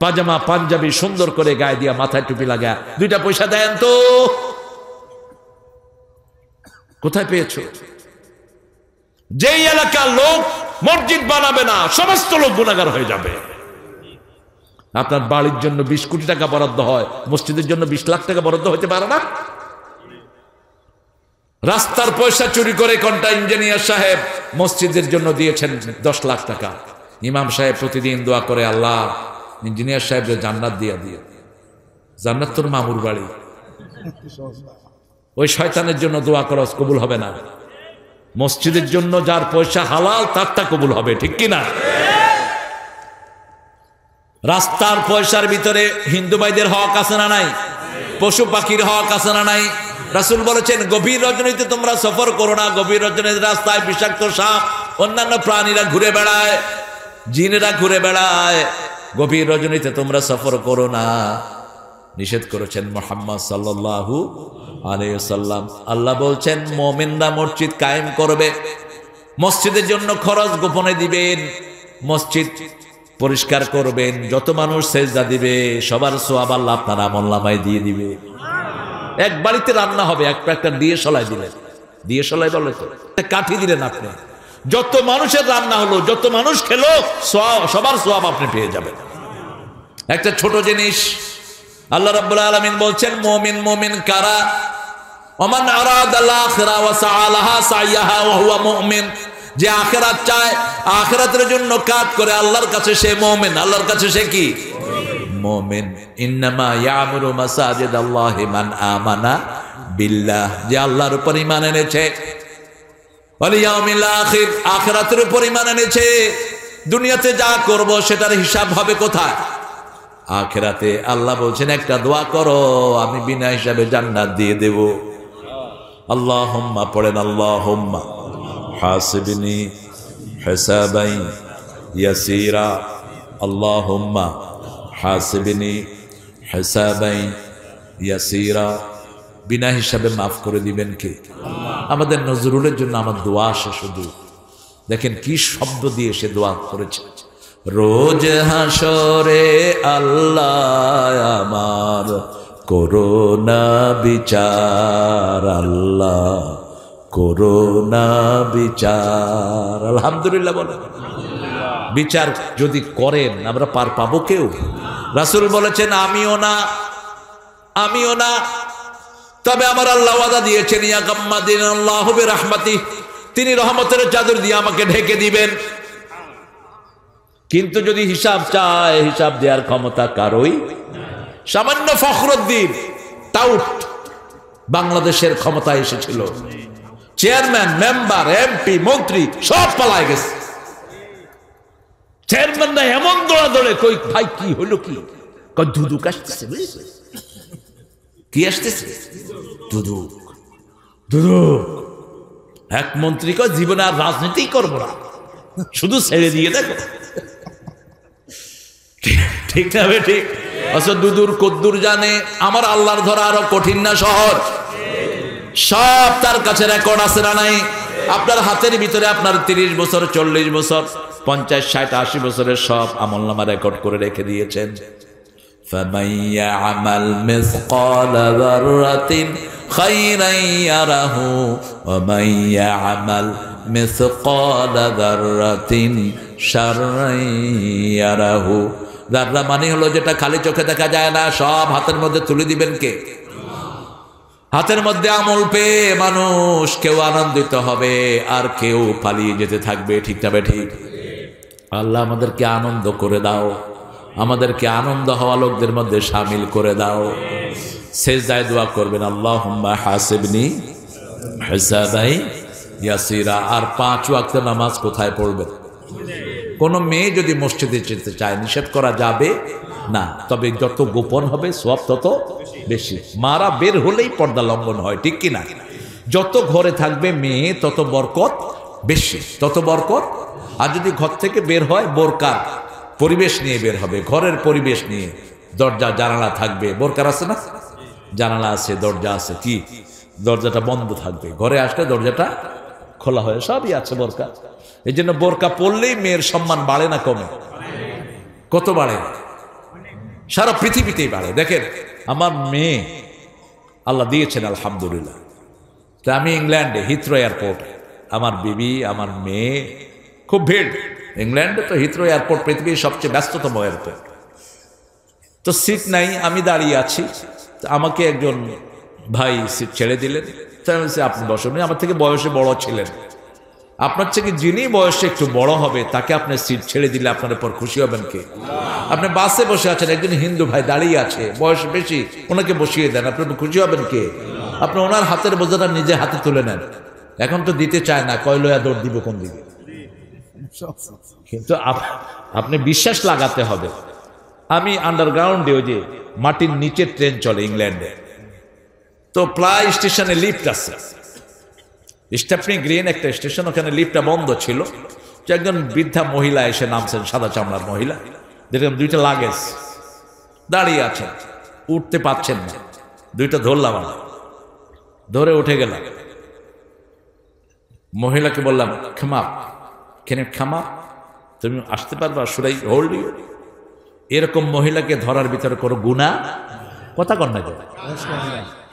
[SPEAKER 1] পাজামা পাঞ্জাবি সুন্দর করে গায়ে দিয়া, মাথায় টুপি লাগা, 2টা পয়সা দেন তো। কোথায় পেয়েছো? যেই এলাকার লোক মসজিদ বানাবে না, সমস্ত লোক গুনাহগার হয়ে যাবে। আপনার বাড়ির জন্য 20 কোটি টাকা বরাদ্দ হয়, মসজিদের জন্য 20 লাখ টাকা বরাদ্দ হতে পারে না? রাস্তার পয়সা চুরি করে কোনটা ইঞ্জিনিয়ার সাহেব মসজিদের জন্য দিয়েছেন 10 লাখ টাকা। ইমাম সাহেব প্রতিদিন দোয়া করে, আল্লাহ ইঞ্জিনিয়ার সাহেবদের জান্নাত দিয়া দিয়ে। জান্নাত তোর মামুর বাড়ি, ওই শয়তানের জন্য দোয়া করস, কবুল হবে না। মসজিদের জন্য যার পয়সা হালাল তারটা কবুল হবে, ঠিক কিনা? রাস্তার পয়সার ভিতরে হিন্দু ভাইদের হক আছে না নাই? পশু পাখির হক আছে না নাই? রাসূল বলেছেন, গভীর রজনীতে তোমরা সফর করো না। গভীর রজনীতে রাস্তায় বিষাক্ত সাপ, অন্যান্য প্রাণীরা ঘুরে বেড়ায়, জিনেরা ঘুরে বেড়ায়। গভীর রজনীতে তোমরা সফর করো না, নিষেধ করেছেন মুহাম্মদ সাল্লাল্লাহু আলাইহি ওয়াসাল্লাম। আল্লাহ বলছেন, মুমিনরা মসজিদ কায়েম করবে, মসজিদের জন্য খরচ গোপনে দিবেন, মসজিদ পরিষ্কার করবেন। যত মানুষ সেজদা দিবে সবার সওয়াব আল্লাহ আপনার আমলনামায় দিয়ে দিবে। এক বাড়িতে রান্না হবে, একটা দিয়ে সলাই দিলেন, দিয়ে সলাই বলে তো কাঠি দিলেন আপনি, যত মানুষের রান্না হলো, যত মানুষ খেলো, সবার সওয়াব আপনি পেয়ে যাবেন। একটা ছোট জিনিস আল্লাহ রাব্বুল আলামিন বলছেন, মুমিন কারা? ওমান আরাদাল আখিরা ওয়া সাআলাহা সাইয়াহা ওয়া হুয়া মুমিন। যে আখিরাত চায়, আখিরাতের জন্য কাজ করে, আল্লাহর কাছে সে মুমিন। আল্লাহর কাছে সে কি? মুমিন। ইন্নামা ইয়ামুরু মাসাজিদাল্লাহি মান আমানা বিল্লাহ। যে আল্লাহর উপর ঈমান এনেছে, ওয়াল ইয়াউমিল আখির, আখিরাতের উপর ঈমান এনেছে। দুনিয়াতে যা করব সেটার হিসাব হবে কোথায়? আখিরাতে। আল্লাহ বলছেন, একটা দোয়া করো, আমি বিনা হিসাবে জান্নাত দিয়ে দেব। আল্লাহুম্মা পড়েন, আল্লাহুম্মা হাসিবনি হিসাবাই ইয়াসিরা। আল্লাহুম্মা হাসিবনি হিসাবাই ইয়াসিরা। বিনা হিসাবে মাফ করে দিবেন কে? আমাদের নজরুলের জন্য আমার দোয়া আসে শুধু। দেখেন কি শব্দ দিয়ে সে দোয়া করেছে। রোজ হাসরে আল্লাহ আমার করোনা বিচার, আল্লাহ করোনা বিচার। আলহামদুলিল্লাহ বলেন। বিচার যদি করেন আমরা পার পাবো কেউ? রাসূল বলেছেন, আমিও না, তবে আমার আল্লাহ ওয়াদা দিয়েছেন, ইয়া গাম্মাদিন আল্লাহু বিরহমাতিহি, তিনি রহমতের চাদর দিয়ে আমাকে ঢেকে দিবেন। কিন্তু যদি হিসাব চায়, হিসাব দেওয়ার ক্ষমতা কারোই। সামান্য ফখরুদ্দিন টাউট বাংলাদেশের ক্ষমতায় এসেছিল, চেয়ারম্যান, মেম্বার, এমপি, মন্ত্রী সব পালায় গেছে। চেয়ারম্যান না এমন দৌড়াদৌড়ে, কই ভাই কি হলো, কি কই দুদুক আসতেছে, কি আসতেছে, দুদুক। এক মন্ত্রী কয়, জীবনে আর রাজনীতি করবো না, শুধু ছেড়ে দিয়ে দেখো। ঠিক না ঠিক? আচ্ছা, দুদুর কদ্দুর জানে আমার আল্লাহর ধরা আরো কঠিন না সহজ? সব তার কাছে রেকর্ড আছে না নাই? আপনার হাতের ভিতরে আপনার 30 বছর, 40 বছর, 50, 60, 80 বছরের সব আমলনামা রেকর্ড করে রেখে দিয়েছেন। فَمَن يَعْمَلْ مِثْقَالَ ذَرَّةٍ خَيْرًا يَرَهُ وَمَن يَعْمَلْ مِثْقَالَ ذَرَّةٍ شَرًّا يَرَهُ। যারা মানে হলো যেটা খালি চোখে দেখা যায় না, সব হাতের মধ্যে তুলে দিবেন কে? হাতের মধ্যে আমল পেয়ে মানুষ কেউ আনন্দিত হবে আর কেউ পালিয়ে যেতে থাকবে। ঠিক না ঠিক? আল্লাহ আমাদেরকে আনন্দ করে দাও, আমাদেরকে আনন্দ হওয়া লোকদের মধ্যে শামিল করে দাও। সেজদায় দোয়া করবেন, আল্লাহুম্মা হাসিবনি হিসাবাই ইয়াসিরা। আর 5 ওয়াক্ত নামাজ কোথায় পড়বেন? কোনো মেয়ে যদি মসজিদে যেতে চায় নিষেধ করা যাবে না, তবে যত গোপন হবে সওয়াব তত বেশি। মারা বের হলেই পর্দা লঙ্ঘন হয়, ঠিক কিনা? যত ঘরে থাকবে মেয়ে তত বরকত বেশি, তত বরকত। আর যদি ঘর থেকে বের হয় বোরকার পরিবেশ নিয়ে বের হবে, ঘরের পরিবেশ নিয়ে, দরজা জানালা থাকবে, বোরকার আছে না, জানালা আছে, দরজা আছে, কি দরজাটা বন্ধ থাকবে, ঘরে আসলে দরজাটা খোলা হয়, সবই আছে বোরকা। এই জন্য বোরকা পরলেই মেয়ের সম্মান বাড়ে না কমে? কত বাড়ে? সারা পৃথিবীতেই বাড়ে। দেখেন আমার মেয়ে আল্লাহ দিয়েছেন আলহামদুলিল্লাহ। তা আমি ইংল্যান্ডে হিথ্রো এয়ারপোর্টে, আমার বিবি, আমার মেয়ে, খুব ভিড় ইংল্যান্ডে। তো হিথ্রো এয়ারপোর্ট পৃথিবীর সবচেয়ে ব্যস্ততম এয়ারপোর্ট। তো সিট নাই, আমি দাঁড়িয়ে আছি, আমাকে একজন ভাই সিট ছেড়ে দিলেন। আপনি বসুন, আমার থেকে বয়সে বড় ছিলেন, আপনার থেকে যিনি বয়সে একটু বড় হবে তাকে আপনি সিট ছেড়ে দিলে আপনার উপর খুশি হবেন কে? আপনি বাসে বসে আছেন, একজন হিন্দু ভাই দাঁড়িয়ে আছে, বয়স বেশি, ওনাকে বসিয়ে দেন, আপনার খুশি হবেন কে? আপনি ওনার হাতের বোঝাটা নিজে হাতে তুলে নেন। এখন তো দিতে চায় না, কয়লয়া দৌড় দিব কোন দিকে? কিন্তু আপনি বিশ্বাস লাগাতে হবে। আমি আন্ডারগ্রাউন্ডে, ওই যে মাটির নিচে ট্রেন চলে ইংল্যান্ডে, তো প্রায় স্টেশনে লিফট আছে, স্টেপনি গ্রিন একটা স্টেশন, ওখানে লিফটটা বন্ধ ছিল। একজন বৃদ্ধা মহিলা এসে নামছেন, সাদা চামড়ার মহিলা, দেখলাম দুইটা লাগেজ দাঁড়িয়ে আছেন, উঠতে পারছেন না, দুইটা ধরলাম, ধরে উঠে গেলাম। মহিলাকে বললাম ক্ষমা, ক্ষমা, তুমি আসতে পারবা, শুরাই হোল্ড ইউ। এরকম মহিলাকে ধরার ভিতরে কোনো গুনাহ, কথা কন না?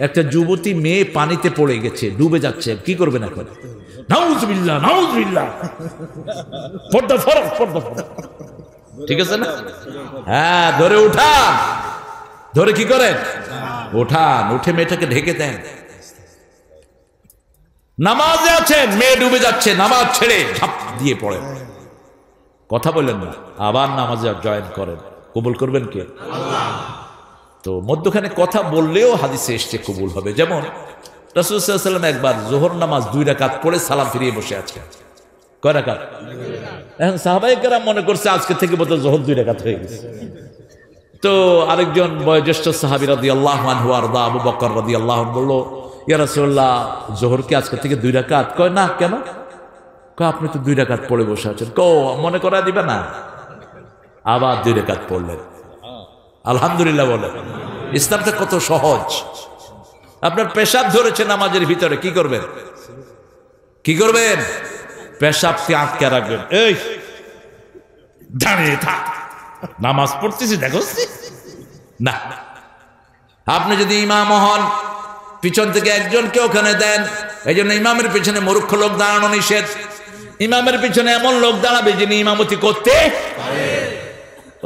[SPEAKER 1] একটা যুবতী মেয়ে পানিতে পড়ে গেছে, ডুবে যাচ্ছে, কি করবেন এখন? নাউজুবিল্লাহ, নাউজুবিল্লাহ, পর্দা ফরক, পর্দা ফরক, ঠিক আছে না? হ্যাঁ, ধরে উঠান, ধরে কি করেন? উঠান, উঠে মেয়েটাকে ঢেকে দেন। নামাজে আছেন, মেয়ে ডুবে যাচ্ছে, নামাজ ছেড়ে ঝাঁপ দিয়ে পড়েন, কথা বললেন না, আবার নামাজে জয়েন করেন, কবুল করবেন কে? আল্লাহ। তো মধ্যখানে কথা বললেও হাদিসে এসছে কবুল হবে। যেমন রাসূল সাল্লাল্লাহু আলাইহি ওয়াসাল্লাম একবার যোহর নামাজ 2 রাকাত পড়ে সালাম ফিরিয়ে বসে আছে, কয় রাকাত? এখন সাহাবায়ে কেরাম মনে করছে আজকে থেকে বোধহয় যোহর 2 রাকাত হয়ে গেছে। তো আরেকজন বয়োজ্যেষ্ঠ সাহাবী রাদিয়াল্লাহু আনহু আরদা আবু বকর রাদিয়াল্লাহু আনহু বলল, ইয়া রাসূলুল্লাহ, যোহর কি আজকে থেকে 2 রাকাত? কয় না, কেন? কয় আপনি তো 2 রাকাত পড়ে বসে আছেন। মনে করা দিবে না? আবার 2 রাকাত পড়লেন। আলহামদুলিল্লাহ বলেন। ইসলামটা কত সহজ। আপনার পেশাব ধরেছে নামাজের ভিতরে, কি করবেন? কি করবেন? পেশাবকে আটকে রাখবেন, এই দাঁড়িয়ে থাক, নামাজ পড়তেছি দেখো না। আপনি যদি ইমাম হন, পিছন থেকে একজনকে ওখানে দেন, এই জন্য ইমামের পিছনে মূর্খ লোক দাঁড়ানো নিষেধ। ইমামের পিছনে এমন লোক দাঁড়াবে যিনি ইমামতি করতে পারে,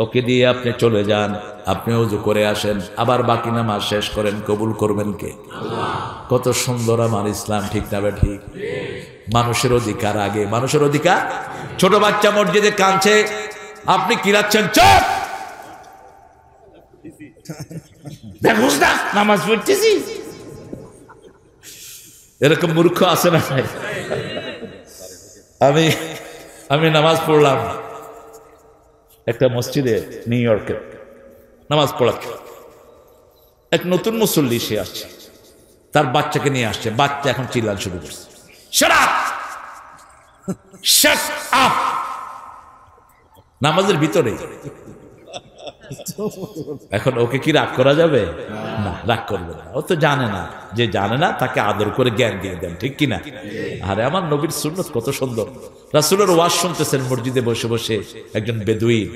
[SPEAKER 1] ওকে দিয়ে আপনি চলে যান, আপনি ওযু করে আসেন, আবার বাকি নামাজ শেষ করেন, কবুল করবেন কে? আল্লাহ। কত সুন্দর আমার ইসলাম, ঠিক না বে ঠিক? মানুষের অধিকার আগে, মানুষের অধিকার। ছোট বাচ্চা মসজিদে কাঁদছে, আপনি কিরাচ্ছেন, চুপ, দেখোস না নামাজ পড়তেছি। এরকম মূর্খ আছে না? আমি নামাজ পড়লাম একটা মসজিদে, নিউ ইয়র্কে নামাজ পড়াচ্ছে, এক নতুন মুসল্লি সে আসছে, তার বাচ্চাকে নিয়ে আসছে, বাচ্চা এখন চিল্লান শুরু করছে, শাট আপ, শাট আপ, নামাজের ভিতরে। এখন ওকে কি রাগ করা যাবে? না, রাগ করবে না, ও তো জানে না, যে জানে না তাকে আদর করে জ্ঞান দিয়ে দেন, ঠিক কিনা? আরে আমার নবীর সুন্নত কত সুন্দর। রাসূলের ওয়াজ শুনতেছেন মসজিদে বসে বসে, একজন বেদুইন,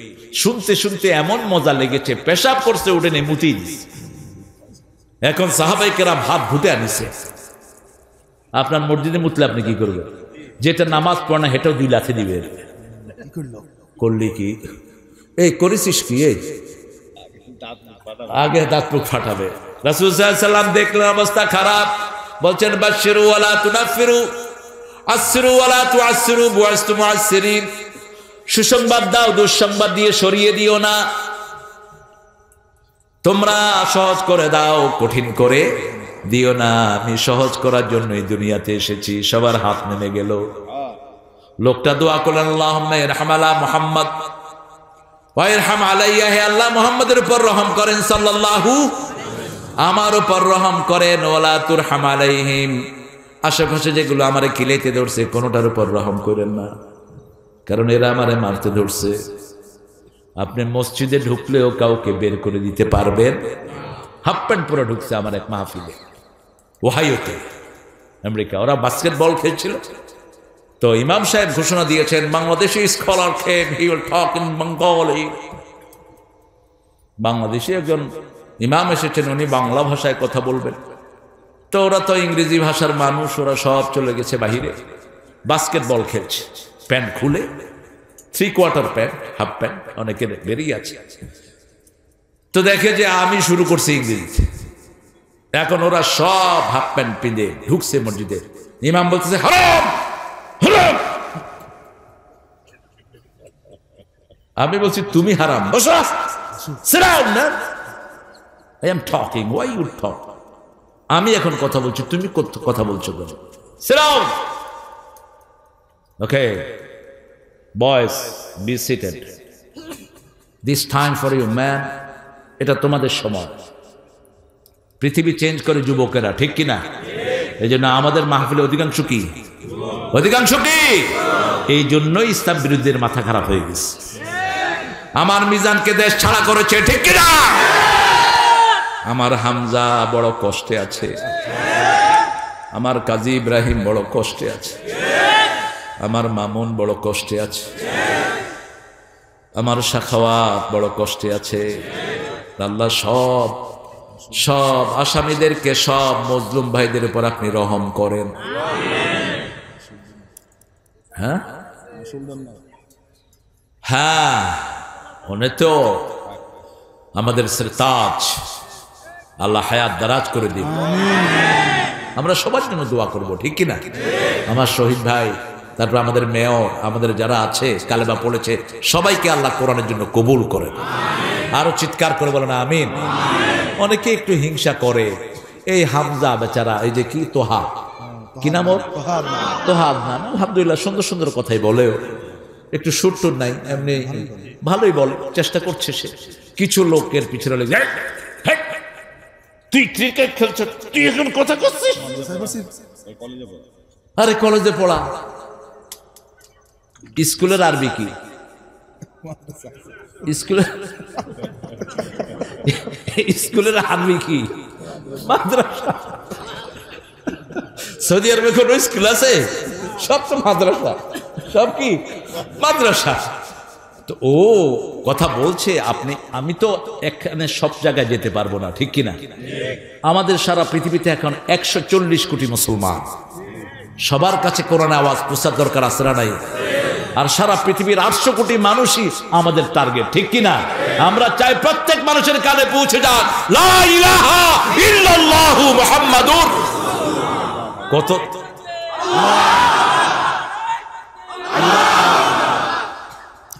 [SPEAKER 1] শুনতে শুনতে এমন মজা লেগেছে, পেশাব করছে, উঠে নেই মুতি দিছে। এখন সাহাবায়ে কেরাম হাত ধুতে আনিছে। আপনার মসজিদে মুতলে আপনি কি করবেন? যেটা নামাজ পড়ে না হেটাও 2 লাথি দিবে। করলি কি? এই করেছিস কি? এই আগে দাঁত মুখ ফাটাবে। রাসূল সাল্লাল্লাহু আলাইহি ওয়াসাল্লাম দেখলেন অবস্থা খারাপ, বলছেন বাশশিরু ওয়ালা তুনাফিরু, আসসিরু ওয়ালা তুআসসিরু, বুআসতু মুআসসিরিন, সুসংবাদ দাও, দুঃসংবাদ দিয়ে সরিয়ে দিও না, তোমরা সহজ করে দাও, কঠিন করে দিও না। আমি সহজ করার জন্যই দুনিয়াতে এসেছি। সবার হাত নেমে গেল। লোকটা দোয়া করলেন, আল্লাহুম্মা ইরহাম আলা মুহাম্মদ ওয়া ইরহাম আলাইয়া, হে আল্লাহ মুহাম্মাদের উপর রহম করেন সাল্লাল্লাহু, আমার উপর রহম করেন, ওয়ালা তুরহাম আলাইহিম, আশেপাশে যেগুলো আমারে কিলাইতে ধরছে কোনোটার উপর রহম করেন না, কারণ এরা আমারে মারতে ধরছে। আপনি মসজিদে ঢুকলেও কাউকে বের করে দিতে পারবেন। হাফ প্যান্ট পরে ঢুকছে আমার এক মাহফিলে, ওহাইওতে, আমেরিকা। ওরা বাস্কেটবল খেলছিল, তো ইমাম সাহেব ঘোষণা দিয়েছেন, Bangladeshi scholar came, he will talk in Bengali. Bangladeshi একজন ইমাম এসেছেন, উনি বাংলা ভাষায় কথা বলবেন। তো ওরা তো ইংরেজি ভাষার মানুষ, ওরা সব চলে গেছে বাহিরে, বাস্কেটবল খেলছে, প্যান্ট খুলে, 3/4 প্যান্ট, হাফ প্যান্ট অনেকের বেরিয়ে আছে। তো দেখে যে আমি শুরু করছি ইংরেজিতে, এখন ওরা সব হাফ প্যান্ট পিঁধে ঢুকছে মসজিদে। ইমাম বলতেছে, হারাম হারাম। আমি বলছি, তুমি হারাম, বসো, sit down man, I am talking, why you talk? আমি এখন কথা বলছি, তুমি কথা বলছো কেন? sit down. Okay, boys, be seated. This time for you man, এটা তোমাদের সময়। পৃথিবী চেঞ্জ করে যুবকেরা, ঠিক কিনা? এই জন্য আমাদের মাহফিলে অধিকাংশ কি? অধিকাংশ কি? এই জন্যই ইসলাম বিরোধীদের মাথা খারাপ হয়ে গেছে। আমার মিজানকে দেশ ছাড়া করেছে, ঠিক কিনা? আমার হামজা বড় কষ্টে আছে, আমার কাজী ইব্রাহিম বড় কষ্টে আছে, আমার মামুন বড় কষ্টে আছে, আমার সাখাওয়াত বড় কষ্টে আছে। আল্লাহ সব সব আসামিদেরকে, সব মজলুম ভাইদের উপর আপনি রহম করেন। হ্যাঁ হ্যাঁ, মনে তো আমাদের সিরতাজ, আল্লাহ হায়াত দারাজ করে দিন। আমরা সবার জন্য দোয়া করব, ঠিক কিনা? আমার শহীদ ভাই, তারপর আমাদের মেয়র, আমাদের যারা আছে কালেমা পড়েছে, সবাইকে আল্লাহ কোরআনের জন্য কবুল করেন। আরো চিৎকার করে বলেন আমিন। অনেকে একটু হিংসা করে, এই হামজা বেচারা, এই যে কি তোহা, কি নাম ওর? তোহাদ না, আলহামদুলিল্লাহ সুন্দর সুন্দর কথাই বলে, একটু সুর টুর নাই, এমনি ভালোই বলে, চেষ্টা করছে সে। কিছু লোকের পিছনে লেগে, তুই ক্রিকেট খেলছ, তুই এখন কথা করছিস? আরে কলেজে পড়া, স্কুলের আরবি কি? স্কুলের আরবি কি? মাদ্রাসা। সৌদি আরবে কোন স্কুল আছে? সব তো মাদ্রাসা, সব কি মাদ্রাসা। তো ও কথা বলছে আপনি, আমি তো এখানে সব জায়গায় যেতে পারবো না, ঠিক কিনা? আমাদের সারা পৃথিবীতে এখন 140 কোটি মুসলমান, সবার কাছে কোরআন আওয়াজ প্রচার দরকার আছে না নাই? আর সারা পৃথিবীর 800 কোটি মানুষই আমাদের টার্গেট, ঠিক কিনা? আমরা চাই প্রত্যেক মানুষের কানে পৌঁছে যাক লা ইলাহা ইল্লাল্লাহু মুহাম্মাদুর।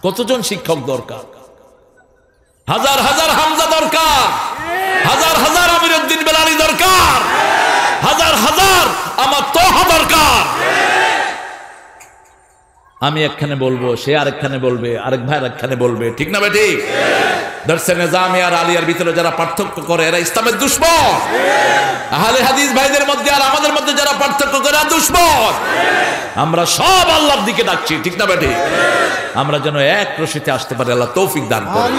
[SPEAKER 1] কতজন শিক্ষক দরকার? হাজার হাজার হামজা দরকার, হাজার হাজার আমিরউদ্দিন বেলালী দরকার, হাজার হাজার আমার তোহা দরকার। আমি একখানে বলবো, সে আরেকখানে বলবে, আরেক ভাই আরেকখানে বলবে, ঠিক না বেটি? দর্শে নিজামে আর আলিয়ার ভিতরে যারা পার্থক্য করে এরা ইসলামের দুশমন। আহলে হাদিস ভাইদের মধ্যে আর আমাদের মধ্যে যারা পার্থক্য করে এরা দুশমন। আমরা সব আল্লাহর দিকে ডাকছি, ঠিক না বেটি? আমরা যেন এক রশিতে আসতে পারি, আল্লাহ তৌফিক দান করেন।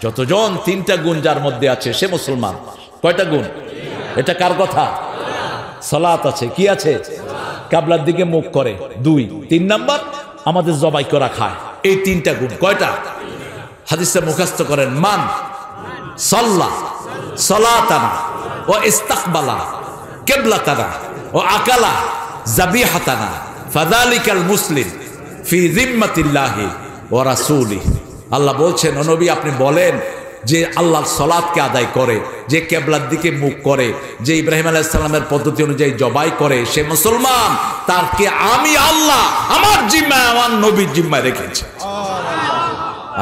[SPEAKER 1] যতজন 3টা গুণ যার মধ্যে আছে সে মুসলমান। কয়টা গুণ? এটা কার কথা? সালাত আছে, কি আছে? কাবলার দিকে মুখ করে, 2। 3 নাম্বার আমাদের জবাই করা খায়। এই 3টা গুণ কয়টা? হাদিসে মুখস্থ করেন, মান সাল্লা সালাতানা ওয়া ইস্তাকবালা কিবলাতানা ওয়া আকালা যাবিহাতানা ফাযালিকাল মুসলিম ফি যিম্মাতিল্লাহি ওয়া রাসূলিহি। আল্লাহ বলছেন, ও নবী আপনি বলেন, যে আল্লাহর সালাতকে আদায় করে, যে কিবলার দিকে মুখ করে, যে ইব্রাহিম আলাইহিস সালামের পদ্ধতি অনুযায়ী জবাই করে, সে মুসলমান। তারকে আমি আল্লাহ আমার জিম্মায়, আমার নবীর জিম্মায় রেখেছি।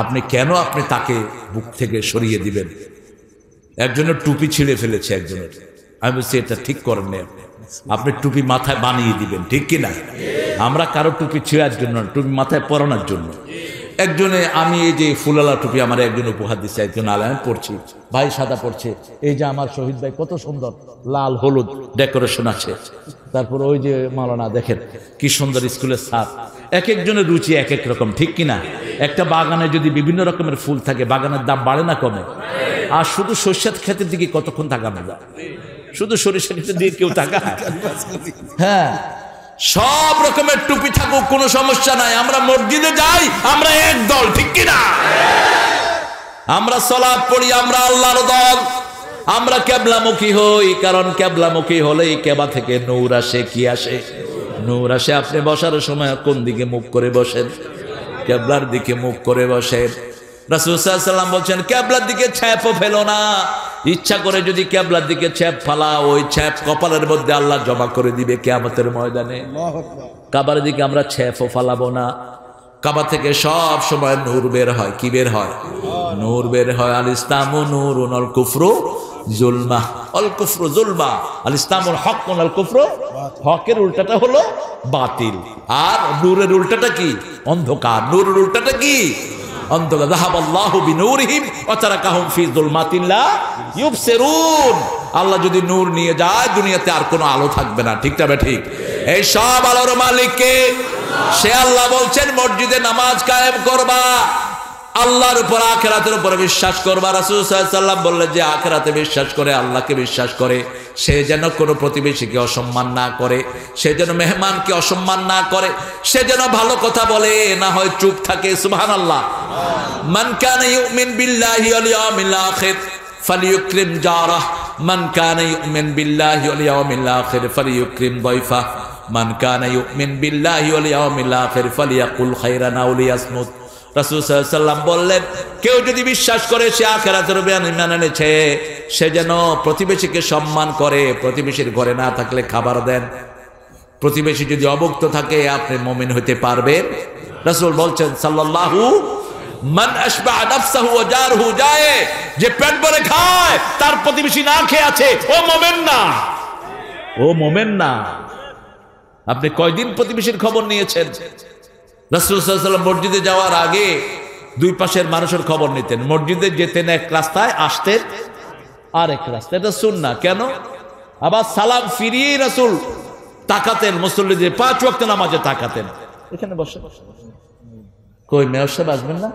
[SPEAKER 1] আপনি কেন আপনি তাকে বুক থেকে সরিয়ে দিবেন? একজনের টুপি ছিঁড়ে ফেলেছে একজনের, আমি বলছি এটা ঠিক করেন না, আপনি টুপি মাথায় বানিয়ে দিবেন, ঠিক কিনা? আমরা কারো টুপি ছিঁড়ার জন্য, টুপি মাথায় পরানোর জন্য। একজনে, আমি এই যে ফুলালা টুপি আমার একজন উপহার দিচ্ছে, একজন আলেম পড়ছি, ভাই সাদা পড়ছে, এই যে আমার শহীদ ভাই কত সুন্দর লাল হলুদ ডেকোরেশন আছে, তারপর ওই যে মাওলানা দেখেন কি সুন্দর স্কুলের ছাদ। এক একজনের রুচি এক এক রকম, ঠিক কিনা? একটা বাগানে যদি বিভিন্ন রকমের ফুল থাকে, বাগানের দাম বাড়ে না কমে? আর শুধু সরিষার ক্ষেতের দিকে কতক্ষণ তাকানো যায়? শুধু সরিষার ক্ষেতের দিকে কেউ তাকায়? হ্যাঁ, সব রকমের টুপি থাকুক, কোনো সমস্যা নাই। আমরা মসজিদে যাই, আমরা এক দল, ঠিক কিনা? আমরা সালাত পড়ি, আমরা আল্লাহর দল। আমরা কিবলামুখী হই, কারণ কিবলামুখী হলেই কিবলা থেকে নূর আসে। কি আসে? নূর আসে। আপনি বসার সময় কোন দিকে মুখ করে বসেন? কিবলার দিকে মুখ করে বসেন। রাসূল সাল্লাল্লাহু আলাইহি ওয়াসাল্লাম বলছেন, কিবলার দিকে ছ্যাপও ফেলো না। ইচ্ছা করে যদি কিবলার দিকে ছ্যাপ ফালা, ওই ছ্যাপ কপালের মধ্যে আল্লাহ জমা করে দিবে কিয়ামতের ময়দানে। কাবার দিকে আমরা ছ্যাপও ফালাবো না। কাবা থেকে সব সময় নূর বের হয়। কি বের হয়? নূর বের হয়। আল ইসলামু নূরুন আল কুফরু জুলমা, আল কুফরু জুলমা, আল ইসলামুল হকুন আল কুফরু, হকের উল্টাটা হলো বাতিল, আর নূরের উল্টাটা কি? অন্ধকার। নূরের উল্টাটা কি? অন্ধকার। যাহাবাল্লাহু বিনূরিহিম ওয়া তারাকাহুম ফি যুলমাতিন লা ইউবসিরুন। আল্লাহ যদি নূর নিয়ে যায়, দুনিয়াতে আর কোনো আলো থাকবে না। ঠিক না? ঠিক। এই সব আলোর মালিক কে? সে আল্লাহ বলছেন, মসজিদে নামাজ কায়েম করবা, আল্লাহর উপর আখিরাতের উপর বিশ্বাস করবা। রাসূল সাল্লাল্লাহু আলাইহি ওয়াসাল্লাম বললেন যে আখিরাতে বিশ্বাস করে, আল্লাহকে বিশ্বাস করে, সে যেন কোনো প্রতিবেশীকে অসম্মান না করে, সে যেন মেহমানকে অসম্মান না করে, সে যেন ভালো কথা বলে, না হয় চুপ থাকে। সুবহানাল্লাহ। মান কানা ইউমিন বিল্লাহি ওয়াল ইয়াউমিল আখির ফালিয়ুকরিম জারাহ, মান কানা ইউমিন বিল্লাহি ওয়াল ইয়াউমিল আখির ফালিয়ুকরিম দাইফাহ, মান কানা ইউমিন বিল্লাহি ওয়াল ইয়াউমিল আখির ফালিয়াকুল খায়রান আও লিয়াসমুত। রাসূল সাল্লাল্লাহু আলাইহি ওয়াসাল্লাম বললেন, কেউ যদি বিশ্বাস করে সে আখিরাতের উপর ঈমান এনেছে, সে যেন প্রতিবেশীকে সম্মান করে, প্রতিবেশীর ঘরে না থাকলে খাবার দেন। প্রতিবেশী যদি অভুক্ত থাকে, আপনি মুমিন হতে পারবেন। রাসূল বলছেন সাল্লাল্লাহু, মান আশবা নাফসাহু ওয়া জারহু জায়ে, যে পেট ভরে খায় তার প্রতিবেশী না খেয়ে আছে, ও মুমিন না, ও মুমিন না। আপনি কয়দিন প্রতিবেশীর খবর নিয়েছেন? রাসূল সাল্লাল্লাহু আলাইহি ওয়াসাল্লাম মসজিদে যাওয়ার আগে দুই পাশের মানুষের খবর নিতেন। মসজিদে যেতেন এক রাস্তায়, আসতেন আরেক রাস্তায়। এটা সুন্নাহ। কেন? আবার সালাম ফিরিয়েই রাসূল তাকাতেন, মুসল্লিদের 5 ওয়াক্ত নামাজে তাকাতেন। এখানে বসে কই মেয়র সাহেব আসবেন না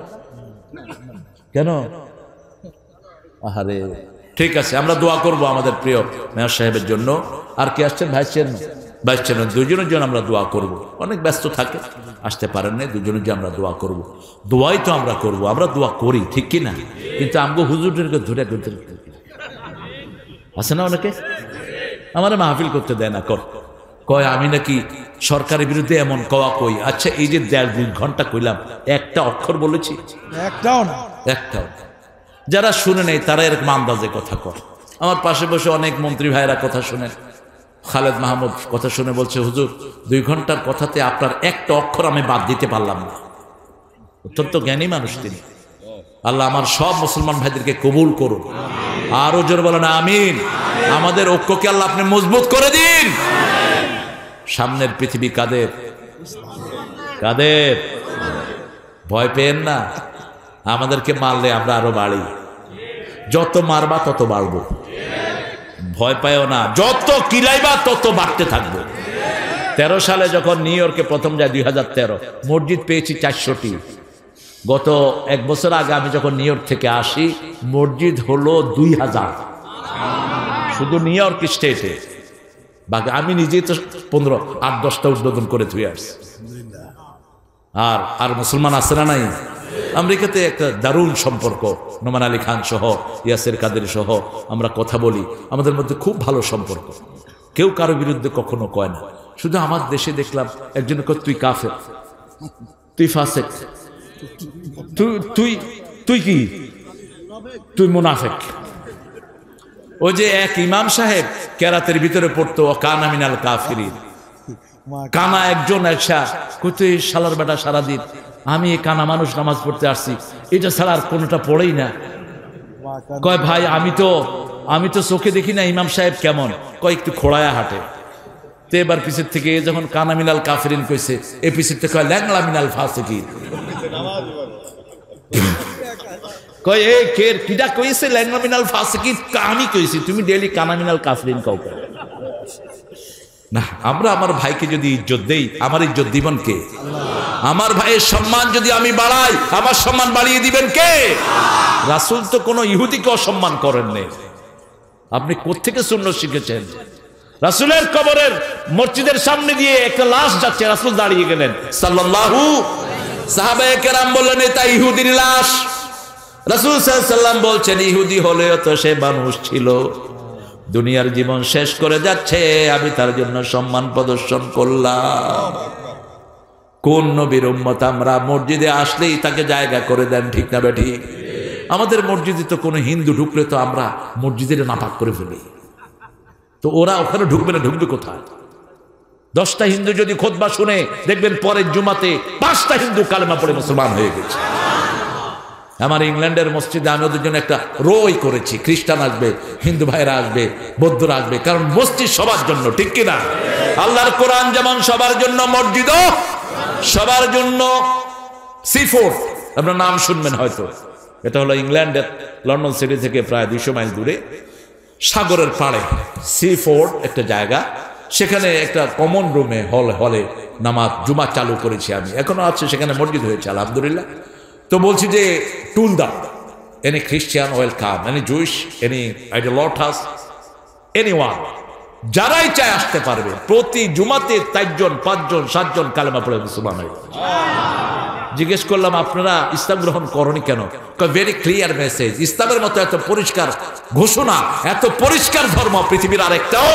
[SPEAKER 1] কেন? আহারে, ঠিক আছে, আমরা দোয়া করব আমাদের প্রিয় মেয়র সাহেবের জন্য। আর কি আসছেন? ভাইস চেয়ারম্যান, দুজনের জন্য আমরা দোয়া করব। অনেক ব্যস্ত থাকে, আসতে পারেন না, দুজনের জন্য আমরা দোয়া করব। দোয়াই তো আমরা করব, আমরা দোয়া করি, ঠিক কি না? কিন্তু আমগো হুজুরদেরকে ধরে আছে না, অনেকে আমার মাহফিল করতে দেয় না, কয় আমি নাকি সরকারের বিরুদ্ধে এমন কওয়া কই। আচ্ছা, এই যে 1.5 ঘন্টা কইলাম, একটা অক্ষর বলেছি? একটাও না। যারা শুনে নেই তারা এরকম আন্দাজে কথা কয়। আমার পাশে বসে অনেক মন্ত্রী ভাইরা কথা শুনেন। খালেদ মাহমুদ কথা শুনে বলছে, হুজুর 2 ঘন্টার কথাতে আপনার একটা অক্ষর আমি বাদ দিতে পারলাম না। অত্যন্ত জ্ঞানী মানুষ তিনি। আল্লাহ আমার সব মুসলমান ভাইদেরকে কবুল করুন। আরো জোর বলেন আমিন। আমাদের ঐক্যকে আল্লাহ আপনি মজবুত করে দিন। সামনের পৃথিবী কাদের? কাদের? ভয় পেয়েন না। আমাদেরকে মারলে আমরা আরো বাড়ি, যত মারবা তত বাড়বো। ভয় পায়ও না, যত কিলাইবা তত বাড়তে থাকবো। 13 সালে যখন নিউ ইয়র্কে প্রথম যায়, 2013, মসজিদ পেয়েছি 400টি। গত 1 বছর আগে আমি যখন নিউ ইয়র্ক থেকে আসি, মসজিদ হলো 2000 শুধু নিউ ইয়র্ক স্টেটে। বাকি আমি নিজেই তো 8-10টা উদ্বোধন করে ধুয়ে আসছি। আর মুসলমান আছে না নাই? আমেরিকাতে একটা দারুণ সম্পর্ক। নোমান আলী খান সহ, ইয়াসের কাদের সহ আমরা কথা বলি, আমাদের মধ্যে খুব ভালো সম্পর্ক। কেউ কারো বিরুদ্ধে কখনো কয় না। শুধু আমার দেশে দেখলাম একজন কয়, তুই কাফের, তুই ফাসেক, তুই কি, তুই মুনাফেক। ওই যে এক ইমাম সাহেব কেরাতের ভিতরে পড়তো, কানা মিনাল কাফিরিন। কানা একজন এসা কইতে, শালার বেটা সারাদিন আমি এই কানা মানুষ নামাজ পড়তে আসছি, এটা ছাড়া আর কোনোটা পড়েই না। কয় ভাই আমি তো চোখে দেখি না ইমাম সাহেব কেমন। কয় একটু খোড়ায়া হাঁটে। তো এবার পিছের থেকে যখন কানা মিনাল কাফিরিন কইছে, এ পিছের থেকে কয় ল্যাংলা মিনাল ফাসিকিন। কয় এ কে কিডা কইছে ল্যাংলা মিনাল ফাসিকিন? আমি কইছি, তুমি ডেইলি কানা মিনাল কাফিরিন কও কেন? না, আমরা আমার ভাইকে যদি ইজ্জত দেই, আমার ইজ্জত দিবেন কে? আমার ভাইয়ের সম্মান যদি আমি বাড়াই, আমার সম্মান বাড়িয়ে দিবেন কে? রাসূল তো কোনো ইহুদিকে অসম্মান করেন নাই। আপনি কোত্থেকে সুন্নাত শিখেছেন? রাসূলের কবরের মসজিদের সামনে দিয়ে একটা লাশ যাচ্ছে, রাসূল দাঁড়িয়ে গেলেন সাল্লাল্লাহু। সাহাবায়ে কেরাম বললেন এটা ইহুদির লাশ। রাসূল সাল্লাল্লাহু আলাইহি ওয়াসাল্লাম বলছেন ইহুদি হলেও তো সে মানুষ ছিল, দুনিয়ার জীবন শেষ করে যাচ্ছে, আমি তার জন্য সম্মান প্রদর্শন করলাম। কোন নবীর উম্মত আমরা? মসজিদে আসলেই তাকে জায়গা করে দেন, ঠিক না বেঠিক? আমাদের মসজিদে তো কোনো হিন্দু ঢুকলে তো আমরা মসজিদের নাপাক করে ফেলি, তো ওরা ওখানে ঢুকবে না, ঢুকবে কোথায়? 10টা হিন্দু যদি খুতবা শুনে, দেখবেন পরের জুমাতে 5টা হিন্দু কালেমা পড়ে মুসলমান হয়ে গেছে। আমার ইংল্যান্ডের মসজিদে আমি ওদের জন্য একটা রোই করেছি, খ্রিস্টান আসবে, হিন্দু ভাইরা আসবে, বৌদ্ধরা আসবে, কারণ মসজিদ সবার জন্য, ঠিক কিনা? আল্লাহর কোরআন যেমন সবার জন্য, মসজিদও সবার জন্য। সি-4 আপনার নাম শুনবেন হয়তো, এটা হলো ইংল্যান্ডের লন্ডন সিটি থেকে প্রায় 200 মাইল দূরে, সাগরের পাড়ে সি-4 একটা জায়গা। সেখানে একটা কমন রুমে হলে নামাজ জুমা চালু করেছি আমি, এখনো আছে, সেখানে মসজিদ হয়েছে আলহামদুলিল্লাহ। তো বলছি যে টুল দা any Christian welcome, any Jewish, any idolaters, anyone, যারাই চায় আসতে পারবে। প্রতি জুমাতে 4 জন 5 জন 7 জন কালেমা পড়ে মুসলমান হয়ে। জিজ্ঞেস করলাম আপনারা ইসলাম গ্রহণ করনি কেন? Very clear message. ইসলামের মতো এত পরিষ্কার ঘোষণা, এত পরিষ্কার ধর্ম পৃথিবীর আরেকটাও।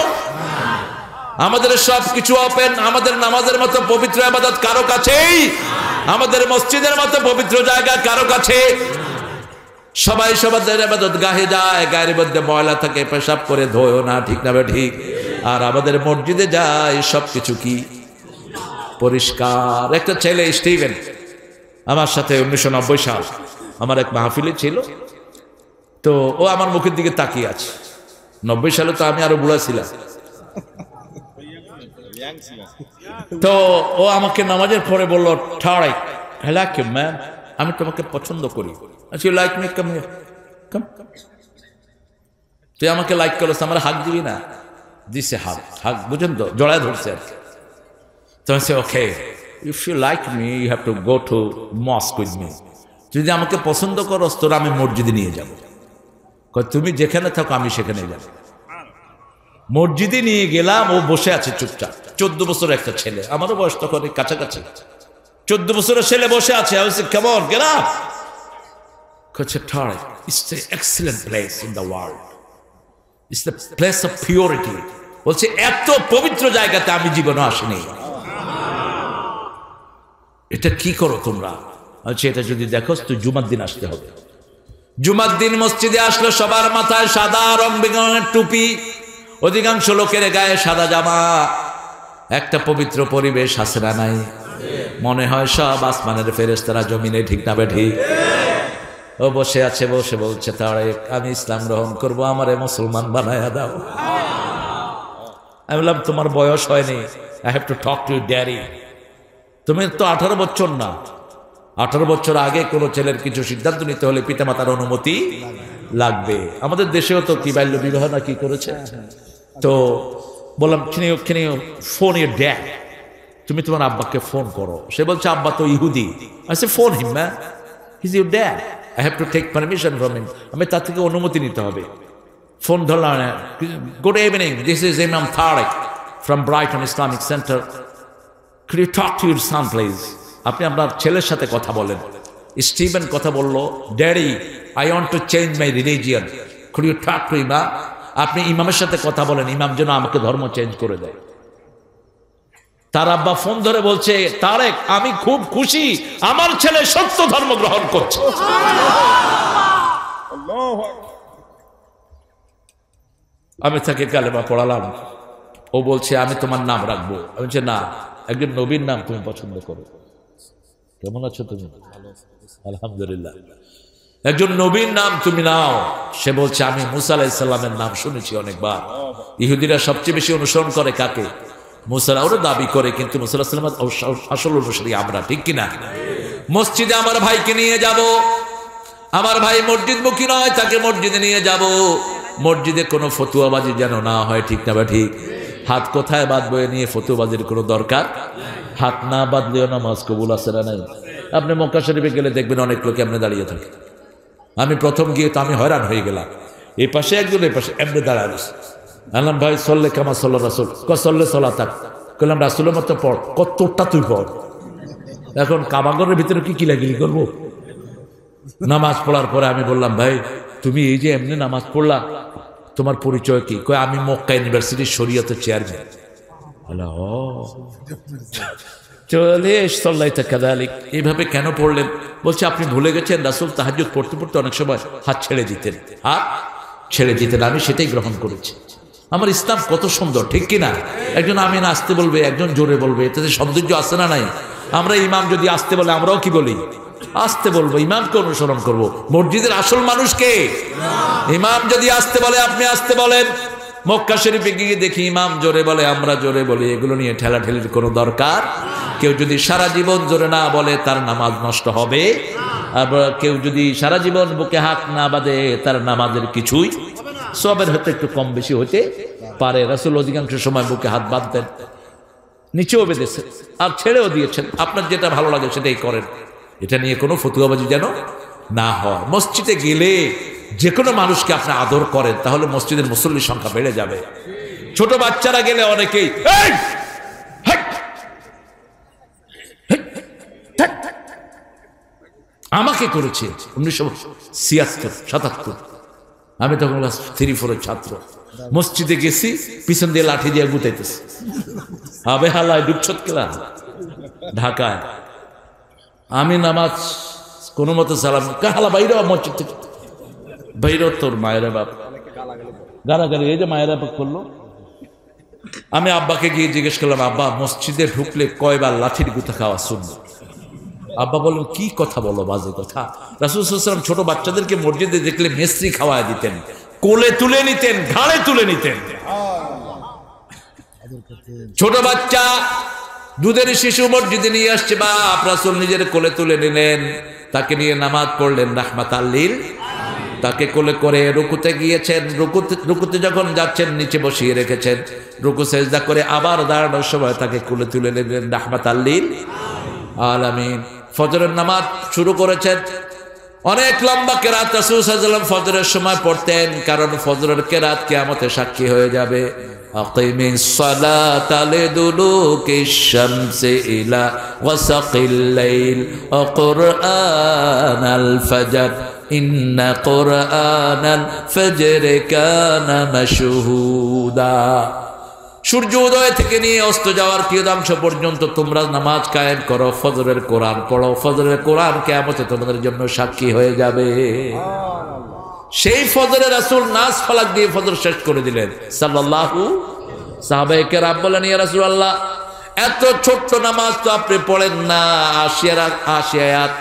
[SPEAKER 1] আমাদের সব কিছু ওপেন, আমাদের নামাজের মতো পবিত্র ইবাদত কারো কাছেই, আমাদের মসজিদের মতো পবিত্র জায়গা কারো কাছে। সবাই সবার ইবাদত গাহে যায়, গায়ের মধ্যে ময়লা থাকে, পেশাব করে ধোয় না, ঠিক না ঠিক? আর আমাদের মসজিদে যায় সবকিছু কি পরিষ্কার। একটা ছেলে স্টিভেন আমার সাথে 1990 সাল আমার এক মাহফিলে ছিল, তো ও আমার মুখের দিকে তাকিয়ে আছে। 90 সালে তো আমি আরো বুড়া ছিলাম। তো ও আমাকে নামাজের পরে বলল, ঠাড়াই হ্যালো ম্যান, আমি তোমাকে পছন্দ করি। আচ্ছা লাইক মি, কাম হিয়ার, কাম। তুই আমাকে লাইক করছ, আমার হাক দিবি না? দিছে হাক, বুঝেন তো, জড়ায় ধরছে আর কি। তো আমি okay, if you like me you have to go to mosque with me. যদি আমাকে পছন্দ করো তোরা আমি মসজিদে নিয়ে যাবো। তুমি যেখানে থাকো আমি সেখানে যাব। মসজিদে নিয়ে গেলাম, ও বসে আছে চুপচাপ। 14 বছরের একটা ছেলে, আমারও বয়স তখন কাছাকাছি। 14 বছরের ছেলে বসে আছে। I was like, come on, get up. It's the excellent place in the world. It's the place of purity. বলছে এত পবিত্র জায়গাতে আমি জীবনে আসিনি। এটা কি করো তোমরা? বলছে এটা যদি দেখো তুই জুমার দিন আসতে হবে। জুমার দিন মসজিদে আসলো, সবার মাথায় সাদা রং বেরঙের টুপি, অধিকাংশ লোকের গায়ে সাদা জামা। একটা পবিত্র পরিবেশ আছে না নাই? মনে হয় সব আসমানের ফেরেশতারা জমিনে, ঠিক না ঠিক? ও বসে আছে, বসে বলছে তারেক আমি ইসলাম গ্রহণ করব, আমারে মুসলমান বানায়া দাও। আমি বললাম তোমার বয়স হয়নি, I have to talk to your daddy. তুমি তো 18 বছর না। 18 বছর আগে কোনো ছেলের কিছু সিদ্ধান্ত নিতে হলে পিতামাতার অনুমতি লাগবে। আমাদের দেশেও তো কি বাল্য বিবাহ না কি করেছে। তো বললাম can you phone your dad? তুমি তোমার আব্বাকে ফোন করো। সে বলছে আব্বা তো ইহুদি। I said phone him man, he's your dad, I have to take permission from him. আমি তার থেকে অনুমতি নিতে হবে। ফোন ধরলাম, good evening, this is Imam Tariq from Brighton Islamic Center, could you talk to your son please? আপনি আপনার ছেলের সাথে কথা বলেন। স্টিভেন কথা বলল, daddy I want to change my religion, could you talk to Imam? আপনি ইমামের সাথে কথা বলেন, ইমাম যেন আমাকে ধর্ম চেঞ্জ করে দেয়। তার আব্বা ফোন ধরে বলছে তারেক আমি খুব খুশি, আমার ছেলে সত্য ধর্ম গ্রহণ করছে। আমি তাকে কালেমা পড়ালাম। ও বলছে আমি তোমার নাম রাখবো। আমি বলছি না, একজন নবীর নাম তুমি পছন্দ করো। কেমন আছো তুমি? আলহামদুলিল্লাহ। একজন নবীর নাম তুমি নাও। সে বলছে আমি মুসা আলাইহিস সালামের নাম শুনেছি অনেকবার। ইহুদিরা সবচেয়ে বেশি অনুসরণ করে কাকে? মুসারা ওরা দাবি করে, কিন্তু মুসা আলাইহিস সালাম আসল অনুসারী আমরা, ঠিক কিনা? মসজিদে আমার ভাইকে নিয়ে যাব, আমার ভাই মসজিদমুখী নয়, তাকে মসজিদে নিয়ে যাব। মসজিদে কোনো ফতুয়াবাজি যেন না হয়, ঠিক না? বা ঠিক। হাত কোথায় বাঁধবো নিয়ে ফতুয়াবাজির কোনো দরকার, হাত না বাঁধলেও নামাজ কবুল আছে না নাই? আপনি মক্কা শরীফে গেলে দেখবেন অনেক লোকে এমনি দাঁড়িয়ে থাকে। আমি প্রথম গিয়ে তো আমি হয়রান হয়ে গেলাম, এই পাশে একজন, এই পাশে এমনি দাঁড়ায় গেছে। আল্লাহ ভাই সল্লে কামা সল্লা রাসুল, সল্লে সলা থাক, বললাম রাসুলের মতো পড়, কতটা তুই পড়। এখন কাবাগরের ভিতরে কি লাগিলি করবো? নামাজ পড়ার পরে আমি বললাম, ভাই তুমি এই যে এমনি নামাজ পড়লা, তোমার পরিচয় কি? কয় আমি মক্কা ইউনিভার্সিটির শরীয়তের চেয়ারম্যান। চলে সল্লাইতা কাযালিক, এইভাবে কেন পড়লেন? বলছে আপনি ভুলে গেছেন রাসূল তাহাজ্জুদ পড়তে পড়তে অনেক সময় হাত ছেড়ে দিতেন, হাত ছেড়ে দিতেন, আমি সেটাই গ্রহণ করেছি। আমার ইসলাম কত সুন্দর, ঠিক কিনা? একজন আমিন আসতে বলবে, একজন জোরে বলবে, এতে সৌন্দর্য আছে না নাই? আমরা ইমাম যদি আসতে বলে আমরাও কি বলি? আসতে বলবো, ইমামকে অনুসরণ করব। মসজিদের আসল মানুষকে ইমাম যদি আসতে বলে আপনি আসতে বলেন। মক্কা শরীফে গিয়ে দেখি ইমাম জোরে বলে, আমরা জোরে বলি, এগুলো নিয়ে ঠেলাঠেলির কোনো দরকার। কেউ যদি সারা জীবন জোরে না বলে তার নামাজ নষ্ট হবে, আবার কেউ যদি সারা জীবন বুকে হাত না বাঁধে তার নামাজের কিছুই সবের হতে একটু কম বেশি হতে পারে। রাসূল অধিকাংশ সময় বুকে হাত বাঁধতেন, নিচেও বেঁধেছেন আর ছেড়েও দিয়েছেন। আপনার যেটা ভালো লাগে সেটাই করেন, এটা নিয়ে কোনো ফতুয়াবাজি যেন না হয়। মসজিদে গেলে যে কোনো মানুষকে আপনি আদর করেন, তাহলে মসজিদের মুসল্লির সংখ্যা বেড়ে যাবে। ছোট বাচ্চারা গেলে অনেকেই আমাকে করেছে 1976-77, আমি তখন ক্লাস 3-4 ছাত্র। মসজিদে গেছি, পিছন দিয়ে লাঠি দিয়ে গুতাইতেছে, আবে হালায় ডুবছত কেলা ঢাকায়। আমি নামাজ কোনো মতো সালাম, কাহালা বাইরে মসজিদ থেকে বাইরে, তোর মায়েরা বাপ গালাগালি, এই যে মায়েরা বাপ করলো। আমি আব্বাকে গিয়ে জিজ্ঞেস করলাম, আব্বা মসজিদে ঢুকলে কয়বার লাঠির গুতা খাওয়া শুনবো? আব্বা বললেন, কি কথা বলো, বাজে কথা। রাসূল সাল্লাল্লাহু আলাইহি ওয়াসাল্লাম ছোট বাচ্চাদেরকে মসজিদে দেখলে মেসরি খাওয়ায় দিতেন, কোলে তুলে নিতেন, ঘাড়ে তুলে নিতেন। ছোট বাচ্চা দুধের শিশু মসজিদে নিয়ে আসছে, বাপ রাসূল নিজের কোলে তুলে নিলেন, তাকে নিয়ে নামাজ পড়লেন রাহমাতাল লিল। তাকে কোলে করে রুকুতে গিয়েছেন, রুকুতে যখন যাচ্ছেন নিচে বসিয়ে রেখেছেন, রুকু সেজদা করে আবার দাঁড়ানোর সময় তাকে কোলে তুলে নিলেন রাহমাতাল লিল আলামিন। ফজরের নামাজ শুরু করেছেন, অনেক লম্বা কেরাত রাসূল সাল্লাল্লাহু আলাইহি ওয়াসাল্লাম ফজরের সময় পড়তেন, কারণ ফজরের কেরাত কিয়ামতে সাক্ষী হয়ে যাবে। আকিমিস সালাতা লিদুলুকিশ শামসি ইলা ওয়াসাকিল লাইল ওয়া কুরআনাল ফাজর ইন্না কুরআনাল ফাজরি কানা মাশহুদা। সূর্য উদয় থেকে নিয়ে অস্ত যাওয়ার কিয়দাংশ পর্যন্ত তোমরা নামাজ কায়েম করো, ফজরের কোরআন পড়ো, ফজরের কোরআন কিয়ামতে তোমাদের জন্য সাক্ষী হয়ে যাবে। সেই ফজরে রাসূল নাস ফালাক দিয়ে ফজর শেষ করে দিলেন সাল্লাল্লাহু। সাহাবায়ে কেরাম বলেন, ইয়া রাসূলুল্লাহ এত ছোট্ট নামাজ তো আপনি পড়েন না, 80 আয়াত,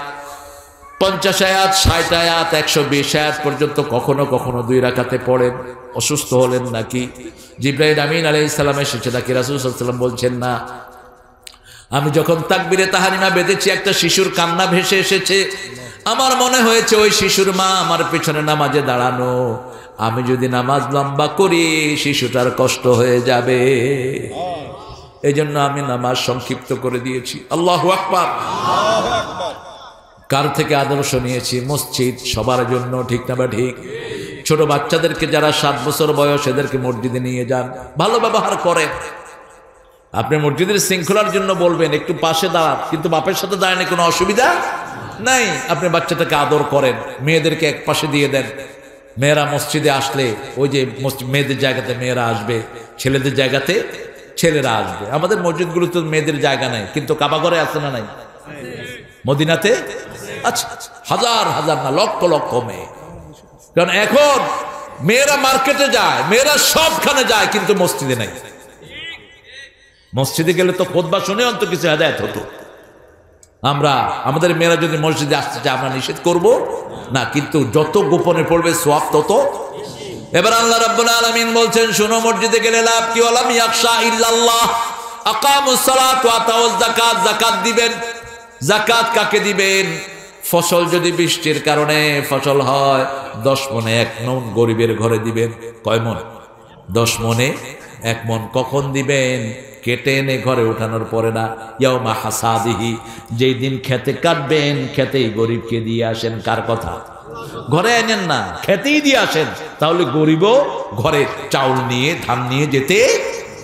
[SPEAKER 1] 50 আয়াত, 60 আয়াত, 120 আয়াত পর্যন্ত কখনো কখনো 2 রাকাতে পড়েন, অসুস্থ হলেন নাকি? জিবরাইল আমিন আলাইহিস সালাম এসেছে নাকি? রাসূল সাল্লাল্লাহু আলাইহি ওয়াসাল্লাম বলছেন না। আমি যখন তাকবীরে তাহরিমা বেঁধেছি, একটা শিশুর কান্না ভেসে এসেছে, আমার মনে হয়েছে ওই শিশুর মা আমার পেছনে নামাজে দাঁড়ানো, আমি যদি নামাজ লম্বা করি শিশুটার কষ্ট হয়ে যাবে, এই জন্য আমি নামাজ সংক্ষিপ্ত করে দিয়েছি। আল্লাহু আকবার। কার থেকে আদর্শ নিয়েছি? মসজিদ সবার জন্য, ঠিক না বা ঠিক? ছোট বাচ্চাদেরকে যারা 7 বছর বয়স, এদেরকে মসজিদে নিয়ে যান, ভালো ব্যবহার করেন। আপনি মসজিদের শৃঙ্খলার জন্য বলবেন একটু পাশে দাঁড়ান, কিন্তু বাপের সাথে দাঁড়ানো কোনো অসুবিধা নাই। আপনি বাচ্চাটাকে আদর করেন, মেয়েদেরকে এক পাশে দিয়ে দেন। মেয়েরা মসজিদে আসলে ওই যে মেয়েদের জায়গাতে মেয়েরা আসবে, ছেলেদের জায়গাতে ছেলেরা আসবে। আমাদের মসজিদগুলোতে মেয়েদের জায়গা নাই, কিন্তু কাবাঘরে আছে না নাই? মদিনাতে আচ্ছা, হাজার হাজার না লক্ষ লক্ষ মেয়ে। কারণ এখন মেয়েরা মার্কেটে যায়, মেয়েরা সবখানে যায়, কিন্তু মসজিদে নাই। মসজিদে গেলে তো খুতবা শুনে অন্তত কিছু হেদায়েত হতো। আমরা আমাদের মেয়েরা যদি মসজিদে আসতে চায় আমরা নিষেধ করব না, কিন্তু যত গোপনে পড়বে সওয়াব তত। এবার আল্লাহ রাব্বুল আলামিন বলছেন, শুনো মসজিদে গেলে লাভ কি? ওয়ালাম ইয়াখশা ইল্লাল্লাহ, আকামুস সালাত ওয়া আতাউজ যাকাত, যাকাত দিবেন। যাকাত কাকে দিবেন? ফসল যদি বৃষ্টির কারণে ফসল হয় 10 মনে 1 মণ গরিবের ঘরে দিবেন। কয় মণ? 10 মনে 1 মণ। কখন দিবেন? কেটে এনে ঘরে উঠানোর পরে না, ইয়াউমা হাসাদিহি, যেই দিন খেতে কাটবেন খেতেই গরিবকে দিয়ে আসেন। কার কথা? ঘরে আনেন না, খেতেই দিয়ে আসেন। তাহলে গরিবও ঘরে চাউল নিয়ে ধান নিয়ে যেতে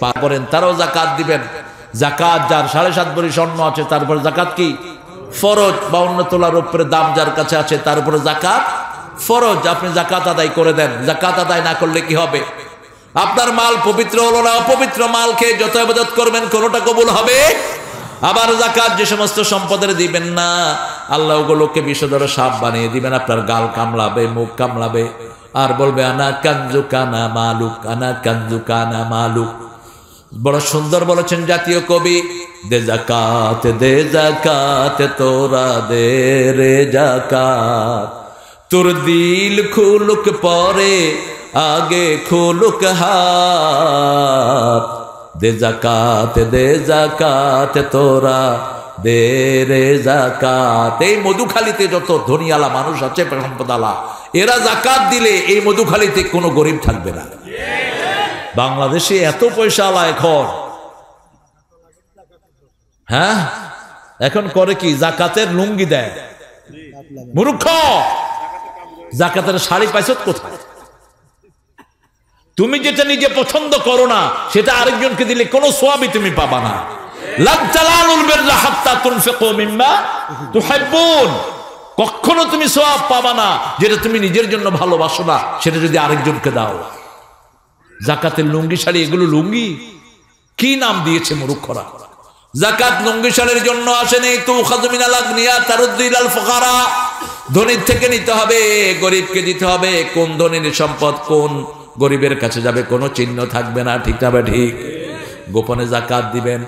[SPEAKER 1] পারেন। তারাও যাকাত দিবেন। যাকাত যার 7.5 ভরি স্বর্ণ আছে তারপরে যাকাত কি ফরজ। 52 তোলার উপরে দাম যার কাছে আছে তার উপরে যাকাত ফরজ। আপনি যাকাত আদায় করে দেন। যাকাত আদায় না করলে কি হবে? আপনার মাল পবিত্র হলো না, অপবিত্র মাল খেয়ে যত ইবাদত করবেন কোনটা কবুল হবে? আবার যাকাত যে সমস্ত সম্পদের দিবেন না, আল্লাহ ওগুলোকে বিষধর সাপ বানিয়ে দিবেন। আপনার গাল কামড়াবে, মুখ কামড়াবে, আর বলবে আনা কানজুকানা মালুক, আনা কানজুকানা মালুক। বড় সুন্দর বলেছেন জাতীয় কবি, দে জাকাত তোরা দে রে জাকাত, তোর দিল খুলুক পরে আগে খুলুক হাত, দে জাকাত তোরা দে রে জাকাত। এই মধুখালীতে যত ধনিয়ালা মানুষ আছে, সম্পদালা, এরা জাকাত দিলে এই মধুখালীতে কোনো গরিব থাকবে না। বাংলাদেশে এত পয়সা আলা এখন, হ্যাঁ, এখন করে কি? জাকাতের লুঙ্গি দেয়। মূর্খ, জাকাতের শাড়ি পাইছ কোথায়? তুমি যেটা নিজে পছন্দ করো না সেটা আরেকজনকে দিলে কোনো সওয়াবই তুমি পাবা না। লান তানালুল বিররা হাত্তা তুনফিকু মিম্মা তুহিব্বুন। কখনো তুমি সওয়াব পাবা না যেটা তুমি নিজের জন্য ভালোবাসো না, সেটা যদি আরেকজনকে দাও। যাকাতের লুঙ্গি শাড়ি, এগুলো লুঙ্গি কি নাম দিয়েছে মূর্খরা। যাকাত লুঙ্গি শাড়ির জন্য আসেনি। তো খাযু মিনাল আগনিয়া তারুদ্দু ইলাল ফুকারা, ধনীর থেকে নিতে হবে, গরিবকে দিতে হবে। কোন ধনীর সম্পদ কোন গরিবের কাছে যাবে কোনো চিহ্ন থাকবে না। ঠিক না? ঠিক। গোপনে যাকাত দিবেন।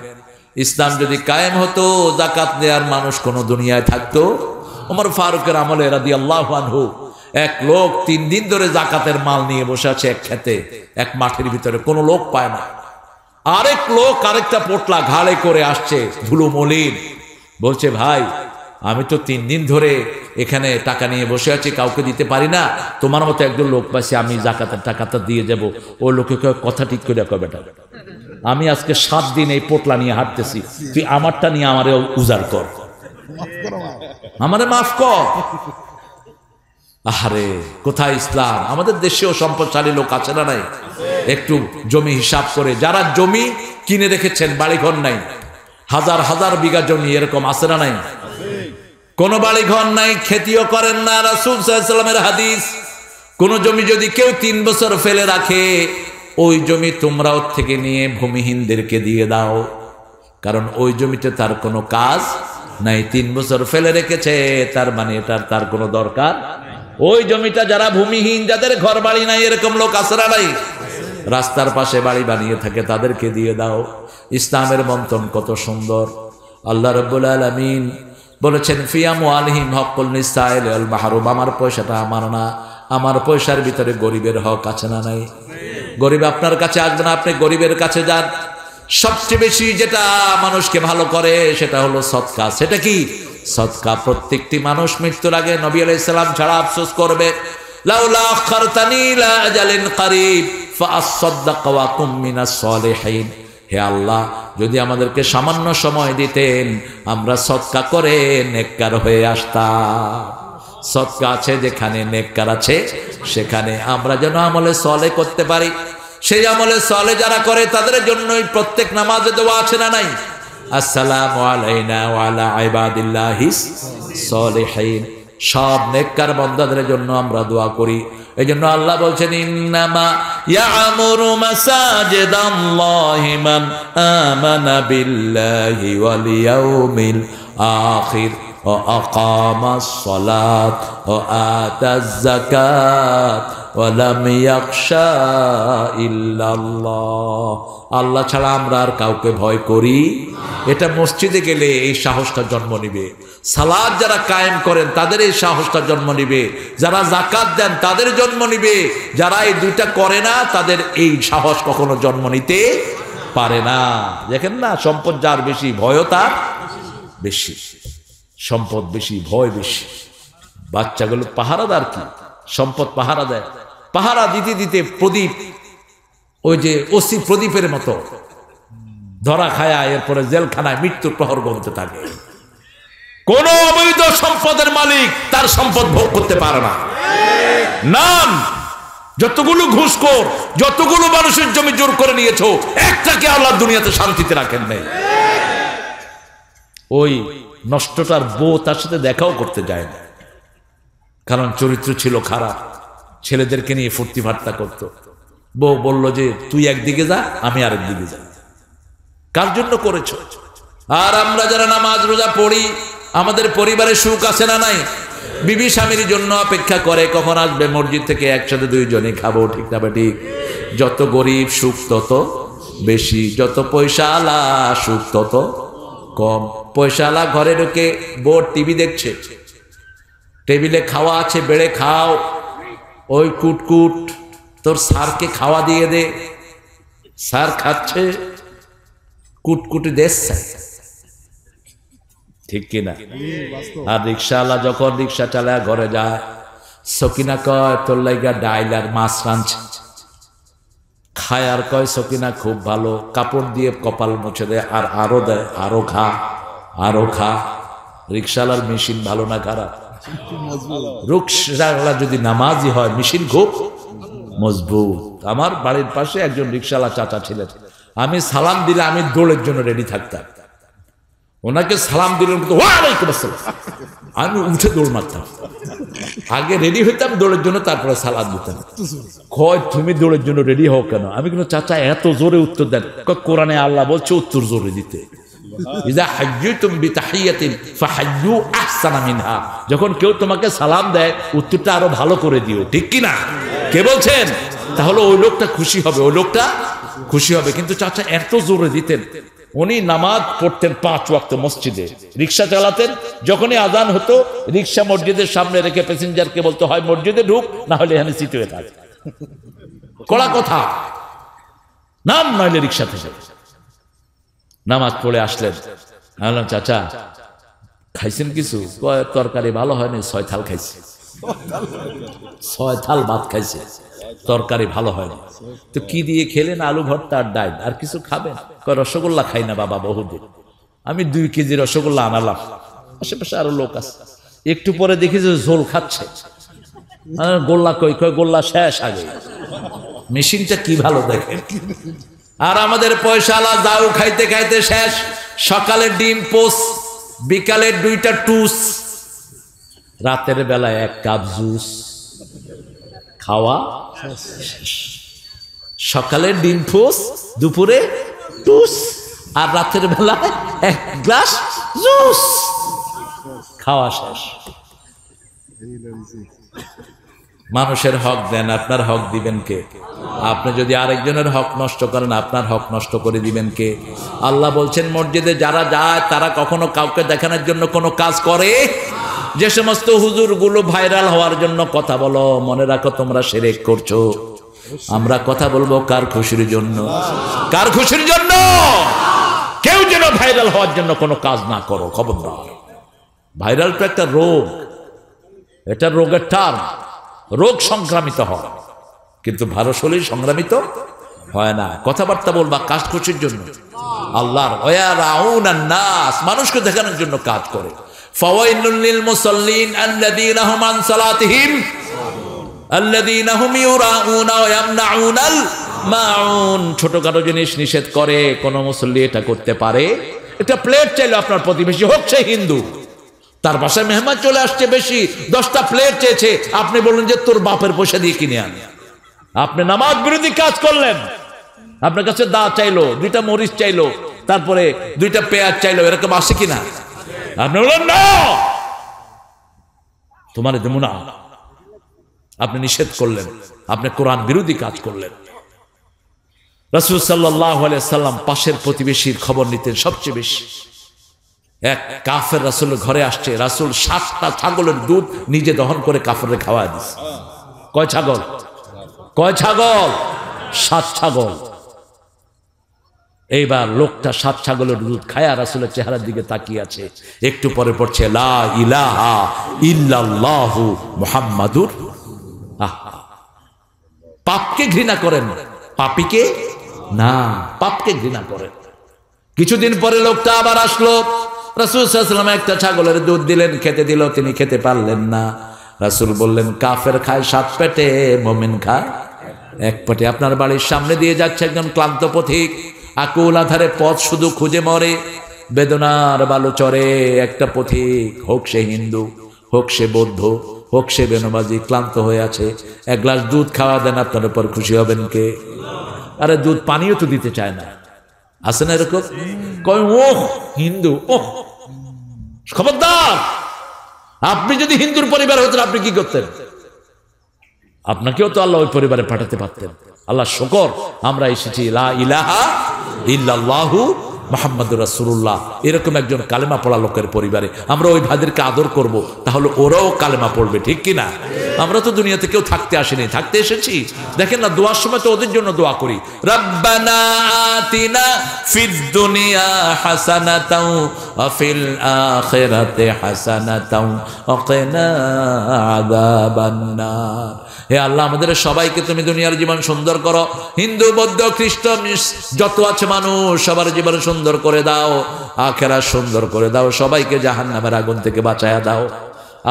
[SPEAKER 1] ইসলাম যদি কায়েম হতো, যাকাত দেওয়ার মানুষ কোন দুনিয়ায় থাকতো? ওমর ফারুকের আমলে রাদিয়াল্লাহু আনহু এক লোক 3 দিন ধরে যাকাতের মাল নিয়ে বসে আছে এক খেতে, এক মাঠের ভিতরে, কোনো লোক পায় না। আরেক লোক আরেকটা পোটলা ঘাড়ে করে আসছে, ধুলো মলিন, বলছে ভাই আমি তো 3 দিন ধরে এখানে টাকা নিয়ে বসে আছি, কাউকে দিতে পারি না, তোমার মতো একজন লোক পাইছি, আমি যাকাতের টাকাটা দিয়ে যাব। ও লোকে কথা ঠিক করে কবে, বেটা আমি আজকে 7 দিন এই পোটলা নিয়ে হাঁটতেছি, তুই আমারটা নিয়ে আমারে উজাড় কর, আমারে মাফ কর। আরে কোথায় ইসলাম? আমাদের দেশেও সম্পদশালী লোক আছে না নাই? একটু জমি হিসাব করে, যারা জমি কিনে রেখেছেন, বাড়িঘর নাই, হাজার হাজার বিঘা জমি এরকম আছে না নাই? কোন বাড়িঘর নাই, খেতিও করেন না। রাসূল সাল্লাল্লাহু আলাইহি ওয়াসাল্লামের হাদিস, কোন জমি যদি কেউ 3 বছর ফেলে রাখে, ওই জমি তোমরা ওর থেকে নিয়ে ভূমিহীনদেরকে দিয়ে দাও, কারণ ওই জমিতে তার কোনো কাজ নাই। 3 বছর ফেলে রেখেছে, তার মানে এটার তার কোনো দরকার। ওই জমিটা যারা ভূমিহীন, যাদের ঘর বাড়ি নাই, এরকম লোক আছে না নাই? রাস্তার পাশে বাড়ি বানিয়ে থাকে, তাদেরকে দিয়ে দাও। ইসলামের মন্ত্রণ কত সুন্দর। আল্লাহ রাব্বুল আলামিন বলেছেন ফি আমওয়ালিহিম হাক্কুল লিসাইল ওয়াল মাহরুম। আমার পয়সাটা আমার না, আমার পয়সার ভিতরে গরিবের হক আছে না নাই? গরিব আপনার কাছে আসবে না, আপনি গরিবের কাছে যান। সবচেয়ে বেশি যেটা মানুষকে ভালো করে সেটা হলো সদকা। সেটা কি? সদকা। প্রত্যেকটি মানুষ মৃত্যুর আগে নবী আলাইহিস সালাম ছাড়া আফসোস করবে, লাউলা আখারতানি ইলা আজালিন করিব ফাআসাদদাক ওয়া কুম মিনাস সলিহিন। হে আল্লাহ, যদি আমাদেরকে সামান্য সময় দিতেন, আমরা সদকা করে নেককার হয়ে আসতাম। সদকা আছে যেখানে, নেককার আছে সেখানে। আমরা যেন আমলে সলে করতে পারি। সেই আমলে সলে যারা করে তাদের জন্যই প্রত্যেক নামাজে দোয়া আছে না নাই? আসসালামু আলাইনা ওয়া আলা ইবাদিল্লাহিস সলিহিন। সব নেককার বান্দাদের জন্য আমরা দোয়া করি। এইজন্য আল্লাহ বলছেন ইন্নামা ইয়ামুরু মাসাজিদাল্লাহি মান আমানা বিল্লাহি ওয়াল ইয়াউমিল আখির ওয়া আকামাস সালাত ওয়া আতাজ যাকাত ওয়া লাম ইয়াখশা ইল্লাল্লাহ। আল্লাহ ছাড়া আমরা আর কাউকে ভয় করি। এটা মসজিদে গেলে এই সাহসটা জন্ম নিবে। সালাত যারা কায়েম করেন তাদের এই সাহসটা জন্ম নিবে। যারা যাকাত দেন তাদের জন্ম নিবে। যারা এই দুইটা করে না তাদের এই সাহস কখনো জন্ম নিতে পারে না। দেখেন না, সম্পদ যার বেশি ভয়ও তার বেশি, সম্পদ বেশি ভয় বেশি। বাচ্চাগুলো পাহারাদার কি, সম্পদ পাহারা দেয়, পাহারা দিতে দিতে প্রদীপ, ওই যে ওসি প্রদীপের মতো ধরা খায়া এরপরে জেলখানায় মৃত্যুর প্রহর গুনতে থাকে। কোন অবৈধ সম্পদের মালিক তার সম্পদ ভোগ করতে পারে না। নাম যতগুলো ঘুষখোর, যতগুলো মানুষের জমি জোর করে নিয়েছো, একটাকে আল্লাহ দুনিয়াতে শান্তিতে রাখেন নাই। ওই নষ্টটার বউ তার সাথে দেখাও করতে যায় না, কারণ চরিত্র ছিল খারাপ, ছেলেদেরকে নিয়ে ফুর্তি ফার্তা করতো। বউ বলল যে তুই একদিকে যা, আমি আরেক দিকে যা। কার জন্য করেছ? আর আমরা যারা নামাজ রোজা পড়ি, আমাদের পরিবারে সুখ আছে না নাই? বিবি স্বামীর জন্য অপেক্ষা করে কখন আসবে মসজিদ থেকে একসাথে দুইজনে খাবো, ঠিক না ঠিক? যত গরিব সুখ তত বেশি, যত পয়সাওয়ালা সুখ তত কম। পয়সাওয়ালা ঘরে ঢুকে বোর টিভি দেখছে, টেবিলে খাওয়া আছে, বেড়ে খাও, ওই কুটকুট তোর স্যারকে খাওয়া দিয়ে দে, স্যার খাচ্ছে, কুটকুটি দেখছে, ঠিক কিনা? আর রিক্সাওয়ালা যখন রিক্সা চালায় ঘরে যায়, সকিনা কয় তোর লাইগা ডাইল আর মাছ রাঁধছে, খায় আর কয় সকিনা খুব ভালো, কাপড় দিয়ে কপাল মুছে দেয় আর আরো দেয়, আরো খা, আরো খা। রিক্সাওয়ালার মেশিন ভালো না খারাপ? রিক্সাওয়ালা যদি নামাজি হয় মেশিন খুব মজবুত। আমার বাড়ির পাশে একজন রিক্সাওয়ালা চাচা ছিলেন, আমি সালাম দিলে আমি দৌড়ের জন্য রেডি থাকতাম। ওনাকে সালাম দিলেন, আমি উঠে দৌড় মারতাম, আগে রেডি হইতাম দৌড়ের জন্য, তারপরে সালাম দিতাম। কয় তুমি দৌড়ের জন্য রেডি হও কেন? আমি কিন্তু চাচা এত জোরে উত্তর দেন, কোরআনে আল্লাহ বলছে উত্তর জোরে দিতে। যখন কেউ তোমাকে সালাম দেয় উত্তরটা আরো ভালো করে দিও, ঠিক কিনা? কে বলছেন? তাহলে ওই লোকটা খুশি হবে, ওই লোকটা খুশি হবে। কিন্তু চাচা এত জোরে দিতেন, উনি নামাজ পড়তেন 5 ওয়াক্ত মসজিদে, রিক্সা চালাতেন, যখনই আজান হতো রিক্সা মসজিদের সামনে রেখে প্যাসেঞ্জারকে বলতো হয় মসজিদে ঢুক, না হলে এখানে সিট হয়ে থাকে। কড়া কথা, নাম নইলে রিক্সা থেকে। নামাজ পড়ে আসলেন, বললাম চাচা খাইছেন কিছু? তরকারি ভালো হয়নি, 6 থাল খাইছে, 6 থাল ভাত খাইছে, তরকারি ভালো হয়নি। তো কি দিয়ে খেলেন? আলু ভর্তা আর ডাল, আর কিছু খাবেন? কয় রসগোল্লা খাই না বাবা বহুদিন। আমি 2 কেজি রসগোল্লা আনালাম, আশেপাশে আরো লোক আছে। একটু পরে দেখি যে ঝোল খাচ্ছে, গোল্লা কই? কয় গোল্লা শেষ আগে। মেশিনটা কি ভালো দেখেন। আর আমাদের পয়সাওয়ালা যাও খাইতে খাইতে শেষ। সকালে ডিম পোস্ট, বিকালে 2টা টুস, রাতের বেলায় 1 কাপ জুস, খাওয়া সকালে ডিম পোস্ট, দুপুরে টুস, আর রাতের বেলায় 1 গ্লাস জুস, খাওয়া শেষ। মানুষের হক দেন, আপনার হক দিবেন কে? আপনি যদি আরেকজনের হক নষ্ট করেন, আপনার হক নষ্ট করে দিবেন কে? আল্লাহ বলছেন মসজিদে যারা যায় তারা কখনো কাউকে দেখানোর জন্য কোনো কাজ করে? যে সমস্ত হুজুরগুলো ভাইরাল হওয়ার জন্য কথা বলো, মনে রাখো তোমরা শিরক করছো। আমরা কথা বলবো কার খুশির জন্য? কার খুশির জন্য? কেউ যেন ভাইরাল হওয়ার জন্য কোনো কাজ না করো, খবরদার। ভাইরাল তো একটা রোগ, এটা রোগের টার্ম, রোগ সংক্রামিত হয়, কিন্তু ভালো শরীর সংক্রামিত হয় না। কথাবার্তা বলবা কাজ খুশির জন্য, আল্লাহর ওয়ারাউনান নাস, মানুষকে দেখানোর জন্য কাজ করে। ফাওয়াইলুল লিল মুসাল্লিন আল্লাযীনা হুম আন সালাতিহিম আল্লাযীনা হুম ইউরাউনা ওয়া ইয়ামনাউনাল মাউন। ছোটখাটো জিনিস নিষেধ করে, কোন মুসল্লি এটা করতে পারে? এটা প্লেট চাইলো আপনার প্রতিবেশী হোক সে হিন্দু, তার বাসায় মেহমান চলে আসছে বেশি, 10টা প্লেট চেয়েছে, আপনি বললেন যে তোর বাপের পয়সা দিয়ে কিনে আনি। আপনি নামাজ বিরোধী কাজ করলেন। আপনার কাছে দা চাইলো, 2টা মরিচ চাইলো, তারপরে 2টা পেঁয়াজ চাইলো, এরকম আসে কিনা? আপনি বললেন না, তোমার দেবো না। আপনি নিষেধ করলেন, আপনি কোরআন বিরোধী কাজ করলেন। রাসূল সাল্লাল্লাহু আলাইহি সাল্লাম পাশের প্রতিবেশীর খবর নিতেন সবচেয়ে বেশি। এক কাফের রাসূলের ঘরে আসছে, রাসূল 7টা ছাগলের দুধ নিজে দহন করে কাফেরকে খাওয়ায় দিছে। কয় ছাগল? কয় ছাগল? 7 ছাগল। এইবার লোকটা 7 ছাগলের দুধ খায়া রাসূলের চেহারার দিকে তাকিয়ে আছে। একটু পরে পড়ছে লা ইলাহা ইল্লাল্লাহু মুহাম্মাদুর। পাপকে ঘৃণা করেন, পাপীকে না, পাপকে ঘৃণা করেন। কিছুদিন পরে লোকটা আবার আসলো, রাসূল সাল্লাল্লাহু আলাইহি ওয়াসাল্লাম একটা ছাগলের দুধ দিলেন, খেতে দিল, তিনি খেতে পারলেন না। রাসূল বললেন, কাফের খায় 7 পেটে, মুমিন খায় 1 পেটে। আপনার বাড়ির সামনে দিয়ে যাচ্ছে একজন ক্লান্ত পথিক, আকুল আধারে পথ শুধু খুঁজে মরে, বেদনার বালু চরে একটা পথিক, হোক সে হিন্দু, হোক সে বৌদ্ধ, হোক সে বেনমাজি, ক্লান্ত হয়ে আছে। 1 গ্লাস দুধ খাওয়া দেন, আপনার উপর খুশি হবেন কে? আরে দুধ পানিও তো দিতে চায় না, আছে না এরকম? কয় ওহ হিন্দু, ওহ খবরদার। আপনি যদি হিন্দুর পরিবার হতেন আপনি কি করতেন? আপনাকেও তো আল্লাহ ওই পরিবারে পাঠাতে পারতেন। আল্লাহ শুকর, আমরা এসেছি লা ইলাহা ইল্লাল্লাহু মুহাম্মাদুর রাসূলুল্লাহ, এরকম একজন কালেমা পড়া লোকের পরিবারে। আমরা ওই ভাইদেরকে আদর করব, তাহলে ওরাও কালেমা পড়বে, ঠিক কিনা? আমরা তো দুনিয়াতে কেউ থাকতে আসিনি, থাকতে এসেছি। দেখেন না, দোয়ার সময় তো ওদের জন্য দোয়া করি, রাব্বানা আতিনা ফিদ দুনিয়া হাসানাতাও ওয়া ফিল আখিরাতি হাসানাতাও ওয়া কিনা আযাবান নার। হে আল্লাহ, আমাদের সবাইকে তুমি দুনিয়ার জীবন সুন্দর করো। হিন্দু, বৌদ্ধ, খ্রিস্টান যত আছে মানুষ, সবার জীবন সুন্দর করে দাও, আখিরাত সুন্দর করে দাও, সবাইকে জাহান্নামের আগুন থেকে বাঁচায়া দাও।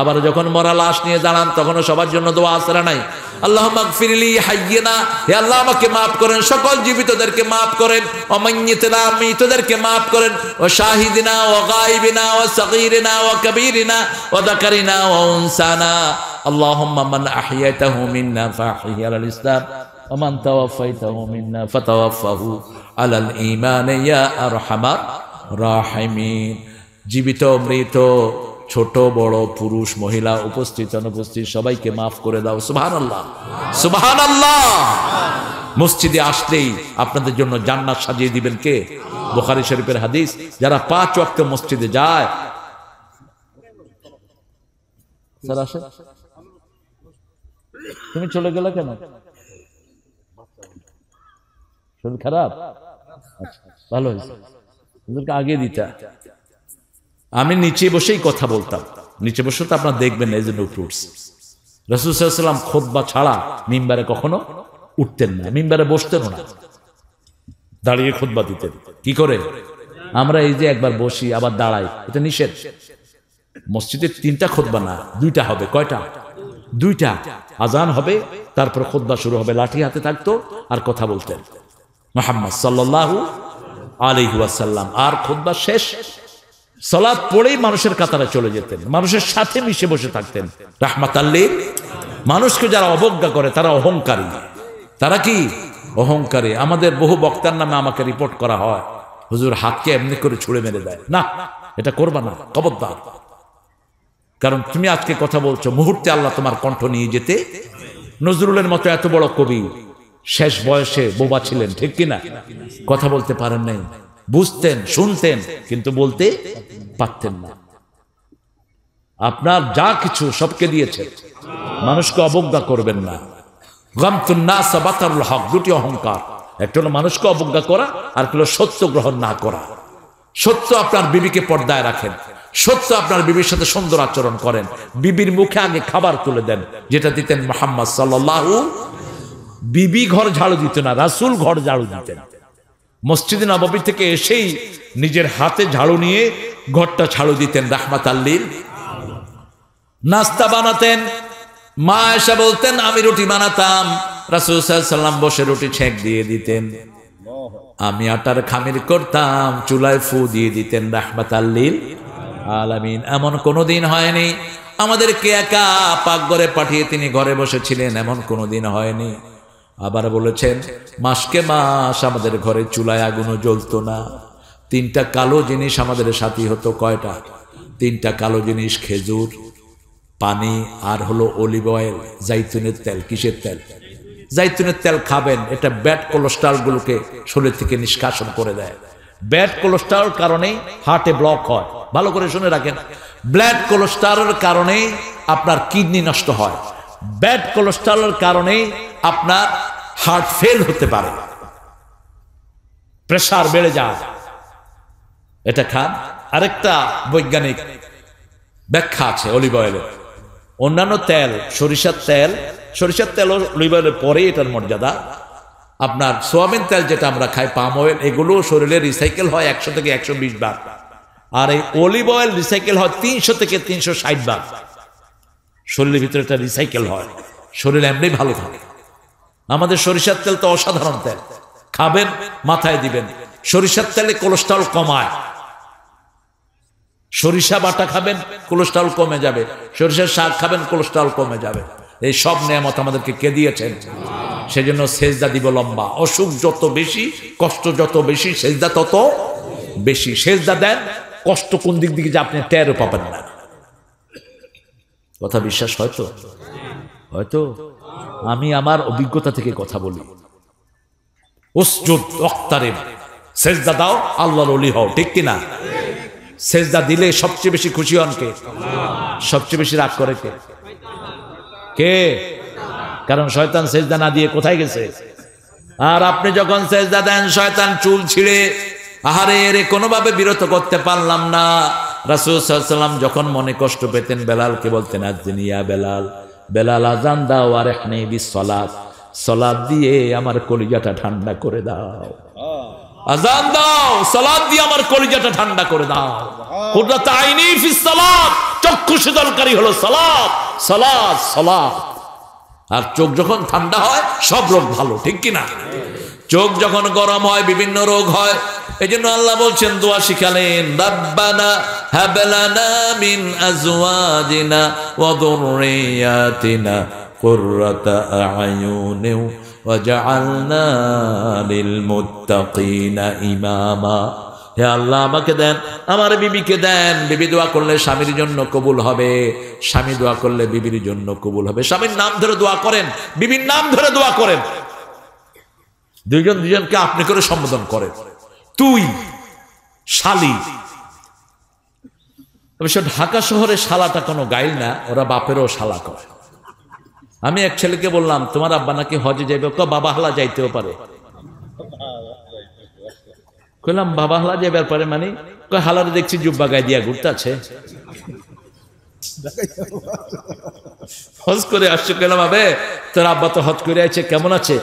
[SPEAKER 1] আবার যখন মরা লাশ নিয়ে দাঁড়ান, তখনও সবার জন্য দোয়া আসরা নাই, আল্লাহুম্মা গফিরলি হাইয়িনা, হে আল্লাহ আমাকে মাফ করেন, সকল জীবিতদেরকে মাফ করেন, ওয়া মাইয়িতিনা, মৃতদেরকে মাফ করেন, ওয়া শাহিদিনা ওয়া গায়বিনা ওয়া সগীরিনা ওয়া কবীরিনা ওয়া যাকারিনা ওয়া উনসানা। আল্লাহুম্মা মান আহইয়াতাহু মিন্না ফাহইহি আলাল ইসলাম ওয়া মান তাওয়াফাইতাহু মিন্না ফাতাওয়াফাহু আলাল ঈমান ইয়া আরহামার রাহিমিন। জীবিত, মৃত, ছোট বড়, পুরুষ মহিলা, উপস্থিত অনুপস্থিত, সবাইকে মাফ করে দাও। সুবহানাল্লাহ, সুবহানাল্লাহ। মসজিদে আসলেই আপনাদের জন্য জান্নাত সাজিয়ে দিবেন কে? বুখারী শরীফের হাদিস, যারা 5 ওয়াক্ত মসজিদে যায়। স্যার আসেন, তুমি চলে গেলে কেন? শরীর খারাপ? আচ্ছা, ভালো হয়েছে, ওদেরকে আগে দিতা। আমি নিচে বসেই কথা বলতাম, নিচে বসে তো আপনারা দেখবেন, এই জন্য উপরে উঠছি। রাসূল সাল্লাল্লাহু আলাইহি ওয়াসাল্লাম খুতবা ছাড়া মিম্বারে কখনো উঠতেন না, মিম্বারে বসতেন না, দাঁড়িয়ে খুতবা দিতেন। কি করে? আমরা এই যে একবার বসি আবার দাঁড়াই, এটা নিষেধ। মসজিদে 3টা খুতবা না, 2টা হবে। কয়টা? 2টা। আজান হবে, তারপর খুতবা শুরু হবে, লাঠি হাতে থাকতো আর কথা বলতেন মুহাম্মদ সাল্লাল্লাহু আলাইহি ওয়াসাল্লাম। আর খুতবা শেষ, সালাত পড়েই মানুষের কাতারে চলে যেতেন, মানুষের সাথে মিশে বসে থাকতেন রাহমাতাল লিল। মানুষকে যারা অবজ্ঞা করে তারা অহংকারী। তারা কি? অহংকারী। আমাদের বহু বক্তার নামে আমাকে রিপোর্ট করা হয়, হুজুর হাতকে এমনি করে ছুঁড়ে মেরে দেয়। না, এটা করবা না, খবরদার। কারণ তুমি আজকে কথা বলছো, মুহূর্তে আল্লাহ তোমার কণ্ঠ নিয়ে যেতে। নজরুলের মতো এত বড় কবি শেষ বয়সে বোবা ছিলেন, ঠিক কিনা? কথা বলতে পারেন নাই, বুঝতেন, শুনতেন, কিন্তু বলতে পারতেন না। আপনার যা কিছু সবকে দিয়েছেন, মানুষকে অবজ্ঞা করবেন না। গামতুন নাস বাতারুল হক, 2টি অহংকার। একটা হলো মানুষকে অবজ্ঞা করা, আর হলো সত্য গ্রহণ না করা। সত্য, আপনার বিবিকে পর্দায় রাখেন, সত্য আপনার বিবির সাথে সুন্দর আচরণ করেন, বিবির মুখে আগে খাবার তুলে দেন, যেটা দিতেন মুহাম্মদ সাল্লাল্লাহু। বিবি ঘর ঝাড়ু দিত না, রাসূল ঘর ঝাড়ু দিতেন। মসজিদে নববী থেকে এসেই নিজের হাতে ঝাড়ু নিয়ে ঘরটা ঝাড়ু দিতেন রাহমাতাল লিল। নাস্তা বানাতেন, মা এসে বলতেন আমি রুটি বানাতাম, রাসূল সাল্লাল্লাহু আলাইহি ওয়াসাল্লাম বসে রুটি ছেঁক দিয়ে দিতেন। আমি আটার খামির করতাম, চুলায় ফু দিয়ে দিতেন রাহমাতাল লিল আলামিন। এমন কোনোদিন হয়নি আমাদেরকে একা পাকঘরে পাঠিয়ে তিনি ঘরে বসেছিলেন, এমন কোনোদিন হয়নি। আবার বলেছেন মাসকে মাস আমাদের ঘরে চুলায় আগুনও জ্বলতো না। 3টা কালো জিনিস আমাদের সাথী হতো। কয়টা? 3টা কালো জিনিস, খেজুর, পানি, আর হলো অলিভ অয়েল, জাইতুনের তেল। কিসের তেল? জাইতুনের তেল খাবেন, এটা ব্যাড কোলেস্টেরল গুলোকে শরীর থেকে নিষ্কাশন করে দেয়। ব্যাড কোলেস্টেরল কারণে হার্টে ব্লক হয়। ভালো করে শুনে রাখেন, ব্যাড কোলেস্টেরলের কারণে আপনার কিডনি নষ্ট হয়, ব্যাড কোলেস্টেরলের কারণে আপনার হার্ট ফেল হতে পারে। প্রেসার বেড়ে যায়, এটা খান। আরেকটা বৈজ্ঞানিক ব্যাখ্যা আছে অলিভ অয়েলের। অন্যান্য তেল, সরিষার তেল অলিভ অয়েলের পরে এটার মর্যাদা। আপনার সোয়াবিন তেল যেটা আমরা খাই, পাম অয়েল, এগুলো শরীরে রিসাইকেল হয় 100 থেকে 120 বার, আর এই অলিভ অয়েল রিসাইকেল হয় 300 থেকে 360 বার। শরীরের ভিতরে এটা রিসাইকেল হয়, শরীর এমনি ভালো থাকে। আমাদের সরিষার তেল তো অসাধারণ তেল, খাবেন মাথায় দিবেন। সরিষার তেলে কোলেস্ট্রল কমায়, সরিষা বাটা খাবেন কোলেস্ট্রল কমে যাবে, সরিষার শাক খাবেন কোলেস্ট্রল কমে যাবে। এই সব নিয়ামত আমাদেরকে কে দিয়েছেন? সেজন্য সেজদা দিব লম্বা। অসুখ যত বেশি, কষ্ট যত বেশি, সেজদা তত বেশি। সেজদা দেন, কষ্ট কোন দিক দিকে যে আপনি টেরও পাবেন না। কথা বিশ্বাস হয়তো? হয়তো আমি আমার অভিজ্ঞতা থেকে কথা বলি। উসজুদ ওয়াক্তারিব, সেজদা দাও, আল্লাহর ওলি হও, ঠিক কিনা? সেজদা দিলে সবচেয়ে বেশি খুশি হন কে? সবচেয়ে বেশি রাগ করে কে? কে? কারণ শয়তান সেজদা না দিয়ে কোথায় গেছে? আর আপনি যখন সেজদা দেন, শয়তান চুল ছিঁড়ে, আহারে এরে কোনোভাবে বিরত করতে পারলাম না। রাসূল সাল্লাল্লাহু আলাইহি ওয়াসাল্লাম যখন মনে কষ্ট পেতেন, বেলালকে বলতেন, আযিনি ইয়া বেলাল, বেলাল আযান দাও, আর ইহনি বিসসালাত, সালাত দিয়ে আমার কলিজাটা ঠান্ডা করে দাও। আযান দাও, সালাত দিয়ে আমার কলিজাটা ঠান্ডা করে দাও। কুররাত আইনি ফিস সালাত, চক্ষু শীতলকারী হলো সালাত, সালাত, সালাত। আর চোখ যখন ঠান্ডা হয় সব রোগ ভালো, ঠিক কিনা? চোখ যখন গরম হয় বিভিন্ন রোগ হয়। এই জন্য আল্লাহ বলছেন, দোয়া শিখালেন, রাব্বানা হাব লানা মিন আজওয়াজিনা ওয়া যুররিয়াতিনা কুররাতা আ'য়ুনিন ওয়াজআলনা লিল মুত্তাকিনা ইমামা। হে আল্লাহ, আমাকে দেন, আমার বিবিকে দেন। বিবি দোয়া করলে স্বামীর জন্য কবুল হবে, স্বামী দোয়া করলে বিবির জন্য কবুল হবে। স্বামীর নাম ধরে দোয়া করেন, বিবির নাম ধরে দোয়া করেন। দুইজন দুজনকে আপনি করে সম্বোধন করেন, তুই, শালি। অবশ্য ঢাকা শহরে শালাটা কোনো গাইল না, ওরা বাপেরও শালা করে। আমি এক ছেলেকে বললাম, তোমার আব্বা নাকি হজে যাইবে। বাবা হালা যাইতেও পারে। কইলাম বাবা হালা যাইবার পারে মানে? হালারে দেখছি জুব্বা গায়ে দিয়া ঘুরতে আছে, হজ করে আসছে। কইলাম আবে, তোর আব্বা তো হজ করে আছে, কেমন আছে?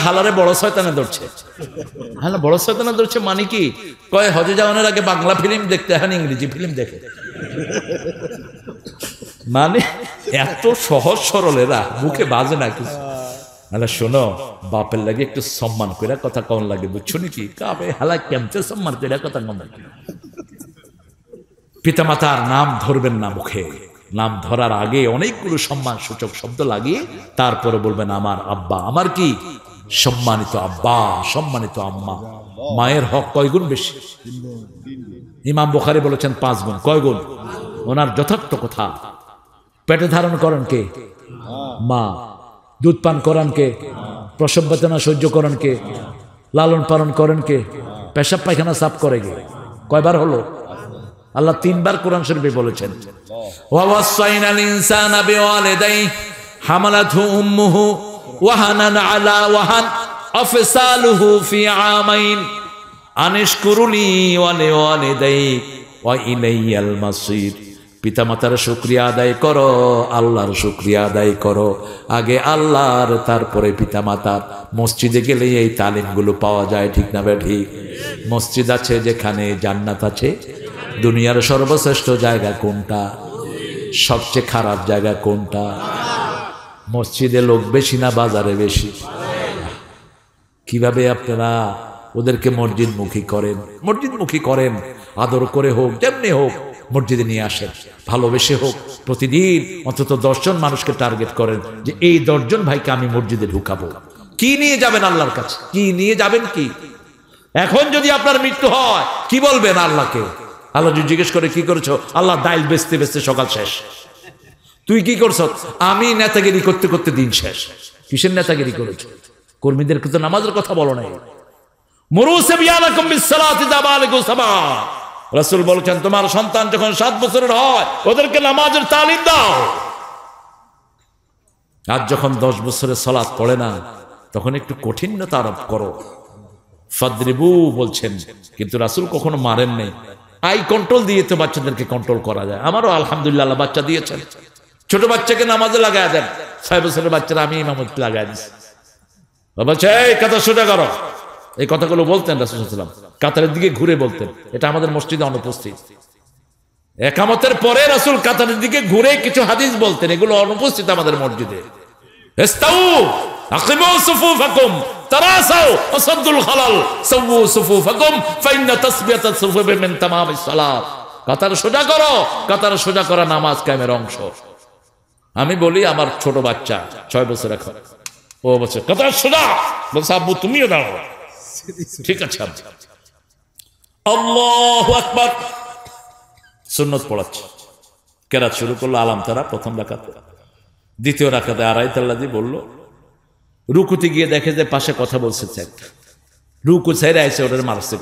[SPEAKER 1] হালারে বড় শয়তানে ধরছে। হালা বড় শয়তানে ধরছে মানে কি? কয় হজে যাওয়ানোর আগে বাংলা ফিল্ম দেখতে, এখন ইংরেজি ফিল্ম দেখে। মানে এত সহজ সরল, এরা মুখে বাজে না কিছু। আরে শোনো, বাপের লাগে একটু সম্মান করে কথা কম লাগে, বুঝছো নাকি? কাবে হালা কেমতে সম্মান করে কথা কম লাগে। পিতামাতার নাম ধরবেন না মুখে, নাম ধরার আগে অনেকগুলো সম্মান সূচক শব্দ লাগিয়ে তারপরে বলবেন আমার আব্বা। আমার কি? সম্মানিত আব্বা, সম্মানিত আম্মা। মায়ের হক কয় গুণ বেশি? ইমাম বুখারী বলেছেন 5 গুণ। কয় গুণ? ওনার যথার্থ কথা। পেটে ধারণ করেন কে? মা। দুধ পান করান কে? প্রসব বেদনা সহ্য করেন কে? লালন পালন করেন কে? পেশাব পায়খানা সাফ করে কে? কয়বার হলো? আল্লাহ 3 বার কোরআন শরীফে বলেছেন, ওয়াসাইনাল ইনসানা বিওয়ালিদাইহি হামালাতহু উম্মুহু ওয়াহানান আলা ওয়াহান আফসালুহু ফি আমাইন আনিশকুরুলি ওয়া লিওয়ালিদাইহি ওয়া ইলাইয়াল মাসির। পিতামাতার শুকরিয়া আদায় করো, আল্লাহর শুকরিয়া আদায় করো। আগে আল্লাহর, তারপরে পিতামাতার। মসজিদে গেলে এই তালিমগুলো পাওয়া যায়, ঠিক না বেঠি? মসজিদ আছে যেখানে জান্নাত আছে। দুনিয়ার সর্বশ্রেষ্ঠ জায়গা কোনটা? সবচেয়ে খারাপ জায়গা কোনটা? মসজিদে লোক বেশি না বাজারে বেশি? কিভাবে আপনারা ওদেরকে মসজিদমুখী করেন? মসজিদমুখী করেন, আদর করে হোক, যেমনি হোক মসজিদে নিয়ে আসেন, ভালোবেসে হোক। প্রতিদিন অন্তত 10 জন মানুষকে টার্গেট করেন যে এই 10 জন ভাইকে আমি মসজিদে ঢুকাবো। কি নিয়ে যাবেন আল্লাহর কাছে? কি নিয়ে যাবেন? কি এখন যদি আপনার মৃত্যু হয় কি বলবেন আল্লাহকে? আল্লাহ যদি জিজ্ঞেস করে কি করেছো? আল্লাহ ডাইল বেচতে বেচতে সকাল শেষ। তুই কি করছ? আমি নেতাগিরি করতে করতে দিন শেষ। কিসের নেতাগিরি করেছো? কর্মীদেরকে তো নামাজের কথা বলো নাই। মুরুসে বিয়ালাকুম বিসসালাতি দাবালিগু সাবা। রাসূল বলেছেন, তোমার সন্তান যখন 7 বছরের হয় ওদেরকে নামাজের তালিম দাও। আর যখন 10 বছরের সালাত পড়ে না তখন একটু কঠিনতা আরোপ করো। ফাদরিবু বলছেন, কিন্তু রাসূল কখনো মারেন নাই। আই কন্ট্রোল দিয়ে তো বাচ্চাদেরকে কন্ট্রোল করা যায়। আমারও আলহামদুলিল্লাহ আল্লাহ বাচ্চা দিয়েছেন। ছোট বাচ্চাকে নামাজে লাগায় দেন, 6 বছরের বাচ্চারা আমি ইমামতি লাগাই দিচ্ছি। বলছে এই কাতার সোজা করো, এই কথাগুলো বলতেন রাসূল সাল্লাল্লাহু আলাইহি ওয়াসাল্লাম, কাতারের দিকে ঘুরে বলতেন। এটা আমাদের মসজিদে অনুপস্থিত। একামতের পরে রাসূল কাতারের দিকে ঘুরে কিছু হাদিস বলতেন, এগুলো অনুপস্থিত আমাদের মসজিদে। ইস্তাউ আকিমু সুফুফাকুম তারাসাউ ওয়াসাদ্দুল খালাল সাওউ সুফুফাকুম ফাইন্না তাসবিয়াতাস সুফুফি মিন তামামিস সালাত। কাতার সোজা করো, কাতার সোজা করা নামাজ কায়েমের অংশ। আমি বলি আমার ছোট বাচ্চা 6 বছর এখন, ও বলছে কাতার সোজা, বলছে আব্বু তুমিও দাঁড়াও। ঠিক আছে আল্লাহু আকবার। সুন্নত পড়াচ্ছে, কেরাত শুরু করলো আলাম তারা প্রথম রাকাতে। দ্বিতীয় রাকাতে আড়াইতাল্লাজি বললো। রুকুতে গিয়ে দেখে যে পাশে কথা বলছে, রুকু ছেড়ে আইসে ওদের মারছে,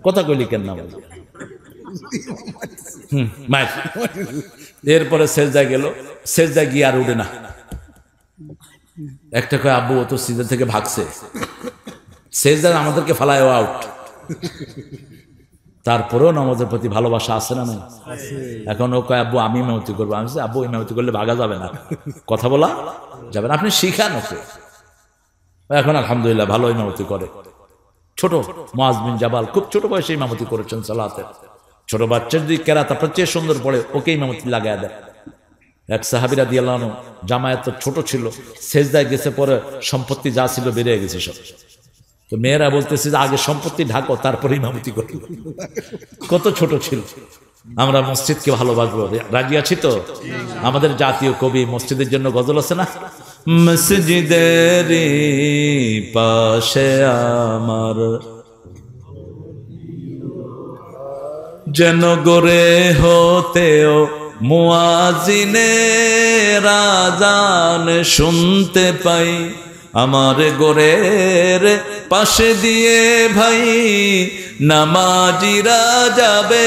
[SPEAKER 1] কথা কইলি কেন না বলে মাইক। এরপরে সেজদা গেল, সেজদা গিয়ে আর উঠে না। একটা কয় আব্বু ও তো সিজদা থেকে ভাগছে, সেজদা আমাদেরকে ফালায় আউট। তারপরেও নামাজের প্রতি ভালোবাসা আছে না নাই? এখন ও কয় আব্বু আমি ইমামতি করবো। আমি বলছি আব্বু ইমামতি করলে ভাগা যাবে না, কথা বলা যাবে না, আপনি শিখান ওকে। এখন আলহামদুলিল্লাহ ভালো ইমামতি করে। ছোট মুআজ বিন জাবাল খুব ছোট বয়সে ইমামতি করেছেন সালাতে। ছোট বাচ্চা যদি কেরাত আপনার চেয়ে সুন্দর পড়ে ওকে ইমামতি লাগায় দেয়। এক সাহাবী রাদিয়াল্লাহু আনহু জামায়াত তো ছোট ছিল, সেজদায় গেছে, পরে সম্পত্তি যা ছিল বেরিয়ে গেছে সব। তো মেয়েরা বলতেছে যে আগে সম্পত্তি ঢাকো তারপরে ইমামতি করো, কত ছোট ছিল। আমরা মসজিদকে ভালোবাসবো, রাজি আছি তো? আমাদের জাতীয় কবি মসজিদের জন্য গজল আছে না, মসজিদের পাশে আমার যেন গড়ে হতেও মুয়াজিনের আযান শুনতে পাই, আমার গোরের পাশে দিয়ে ভাই নামাজিরা যাবে,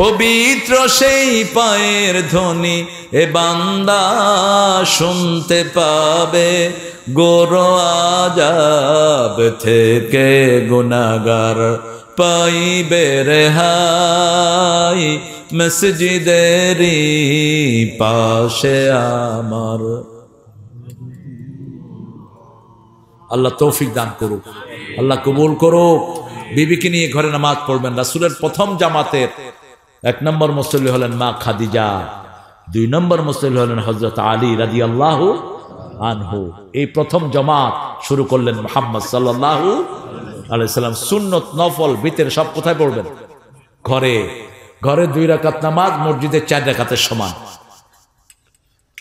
[SPEAKER 1] পবিত্র সেই পায়ের ধ্বনি এ বান্দা শুনতে পাবে, গোর আযাব থেকে গুনাহগার পাইবে রেহাই, মসজিদেরই পাশে আমার। আল্লাহ তৌফিক দান করুক, আল্লাহ কবুল করুক। বিবিকে নিয়ে ঘরে নামাজ পড়বেন। রাসূলের প্রথম জামাতের 1 নম্বর মুসল্লি হলেন মা খাদিজা, 2 নম্বর মুসল্লি হলেন হযরত আলী রাদিয়াল্লাহু আনহু। এই প্রথম জামাত শুরু করলেন মুহাম্মদ সাল্লাল্লাহু আলাইহি সাল্লাম। সুন্নত নফল ভিতর সব কোথায় পড়বেন? ঘরে। ঘরে 2 রাকাত নামাজ, মসজিদে 4 রাকাতের সমান।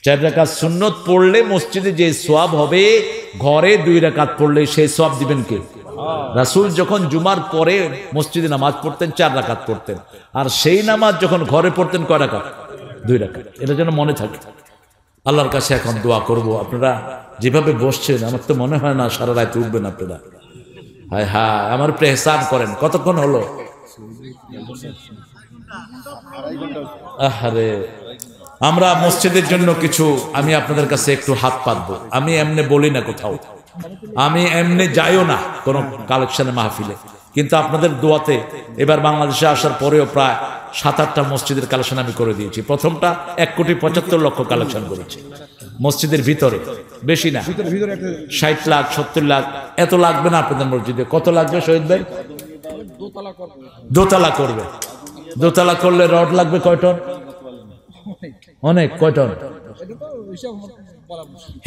[SPEAKER 1] 4 রাকাত সুন্নত পড়লে মসজিদে যে সওয়াব হবে, ঘরে 2 রাকাত পড়লে সেই সওয়াব দিবেন কে? রাসূল যখন জুমার পরে মসজিদে নামাজ পড়তেন 4 রাকাত পড়তেন, আর সেই নামাজ যখন ঘরে পড়তেন কয় রাকাত? 2 রাকাত। এটা যেন মনে থাকে। আল্লাহর কাছে এখন দোয়া করব। আপনারা যেভাবে বসছেন আমার তো মনে হয় না সারা রাত উঠবেন আপনারা। হায় হায়, আমার উপরে ইহসান করেন। কতক্ষণ হলো? আহারে, আমরা মসজিদের জন্য কিছু, আমি আপনাদের কাছে একটু হাত পাতবো। আমি এমনি বলি না কোথাও, আমি এমনি যাইও না কোনো কালেকশনে মাহফিলে, কিন্তু আপনাদের দোয়াতে এবার বাংলাদেশে আসার পরেও প্রায় 7-8টা মসজিদের কালেকশন আমি করে দিয়েছি। প্রথমটা 1,75,00,000 কালেকশন করেছি মসজিদের ভিতরে, বেশি না, 60 লাখ 70 লাখ এত লাগবে না আপনাদের মসজিদে। কত লাগবে শহীদ ভাই? দোতলা করবে। দোতলা করলে রড লাগবে কয় টন? অনেক। কয় টন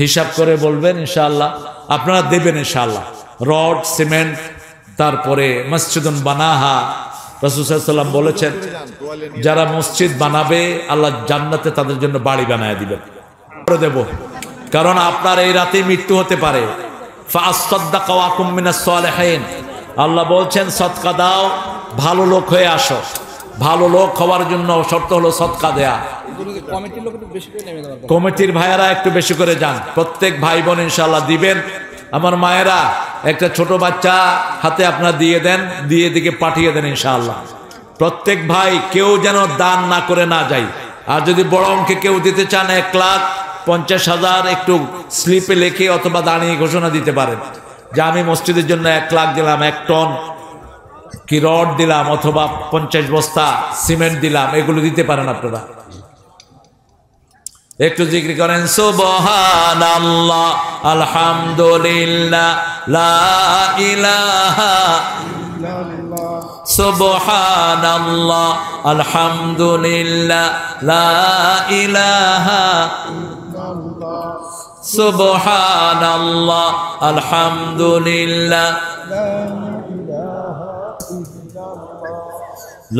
[SPEAKER 1] হিসাব করে বলবেন ইনশাআল্লাহ, আপনারা দেবেন ইনশাআল্লাহ। রড, সিমেন্ট, তারপরে মসজিদুন বানাহা। রাসূল সাল্লাল্লাহু আলাইহি ওয়াসাল্লাম বলেছেন যারা মসজিদ বানাবে আল্লাহ জান্নাতে তাদের জন্য বাড়ি বানায় দিবেন। দেব, কারণ আপনার এই রাতে মৃত্যু হতে পারে। ফাআসসাদদাকা ওয়া কুম মিনাস সালিহিন। আল্লাহ বলছেন সদকা দাও, ভালো লোক হয়ে আসো। ভালো লোক হওয়ার জন্য শর্ত হলো সদকা দেয়া। কমিটির ভাইয়েরা একটু বেশি করে যান, প্রত্যেক ভাই বোন ইনশাআল্লাহ দিবেন। আমার মায়েরা একটা ছোট বাচ্চা হাতে আপনারা দিয়ে দেন, দিয়ে দিকে পাঠিয়ে দেন ইনশাআল্লাহ। প্রত্যেক ভাই কেউ যেন দান না করে না যায়। আর যদি বড় অঙ্কে কেউ দিতে চান 1,50,000 একটু স্লিপে লিখে অথবা দাঁড়িয়ে ঘোষণা দিতে পারেন। যে আমি মসজিদের জন্য 1 লাখ দিলাম, 1 টন কি রড দিলাম, অথবা 50 বস্তা সিমেন্ট দিলাম, এগুলো দিতে পারেন আপনারা। একটু জিকির করেন সুবহানাল্লাহ আলহামদুলিল্লাহ লা ইলাহা সুবহানাল্লাহ আলহামদুলিল্লাহ লা ইলাহা সুবহানাল্লাহ আলহামদুলিল্লাহ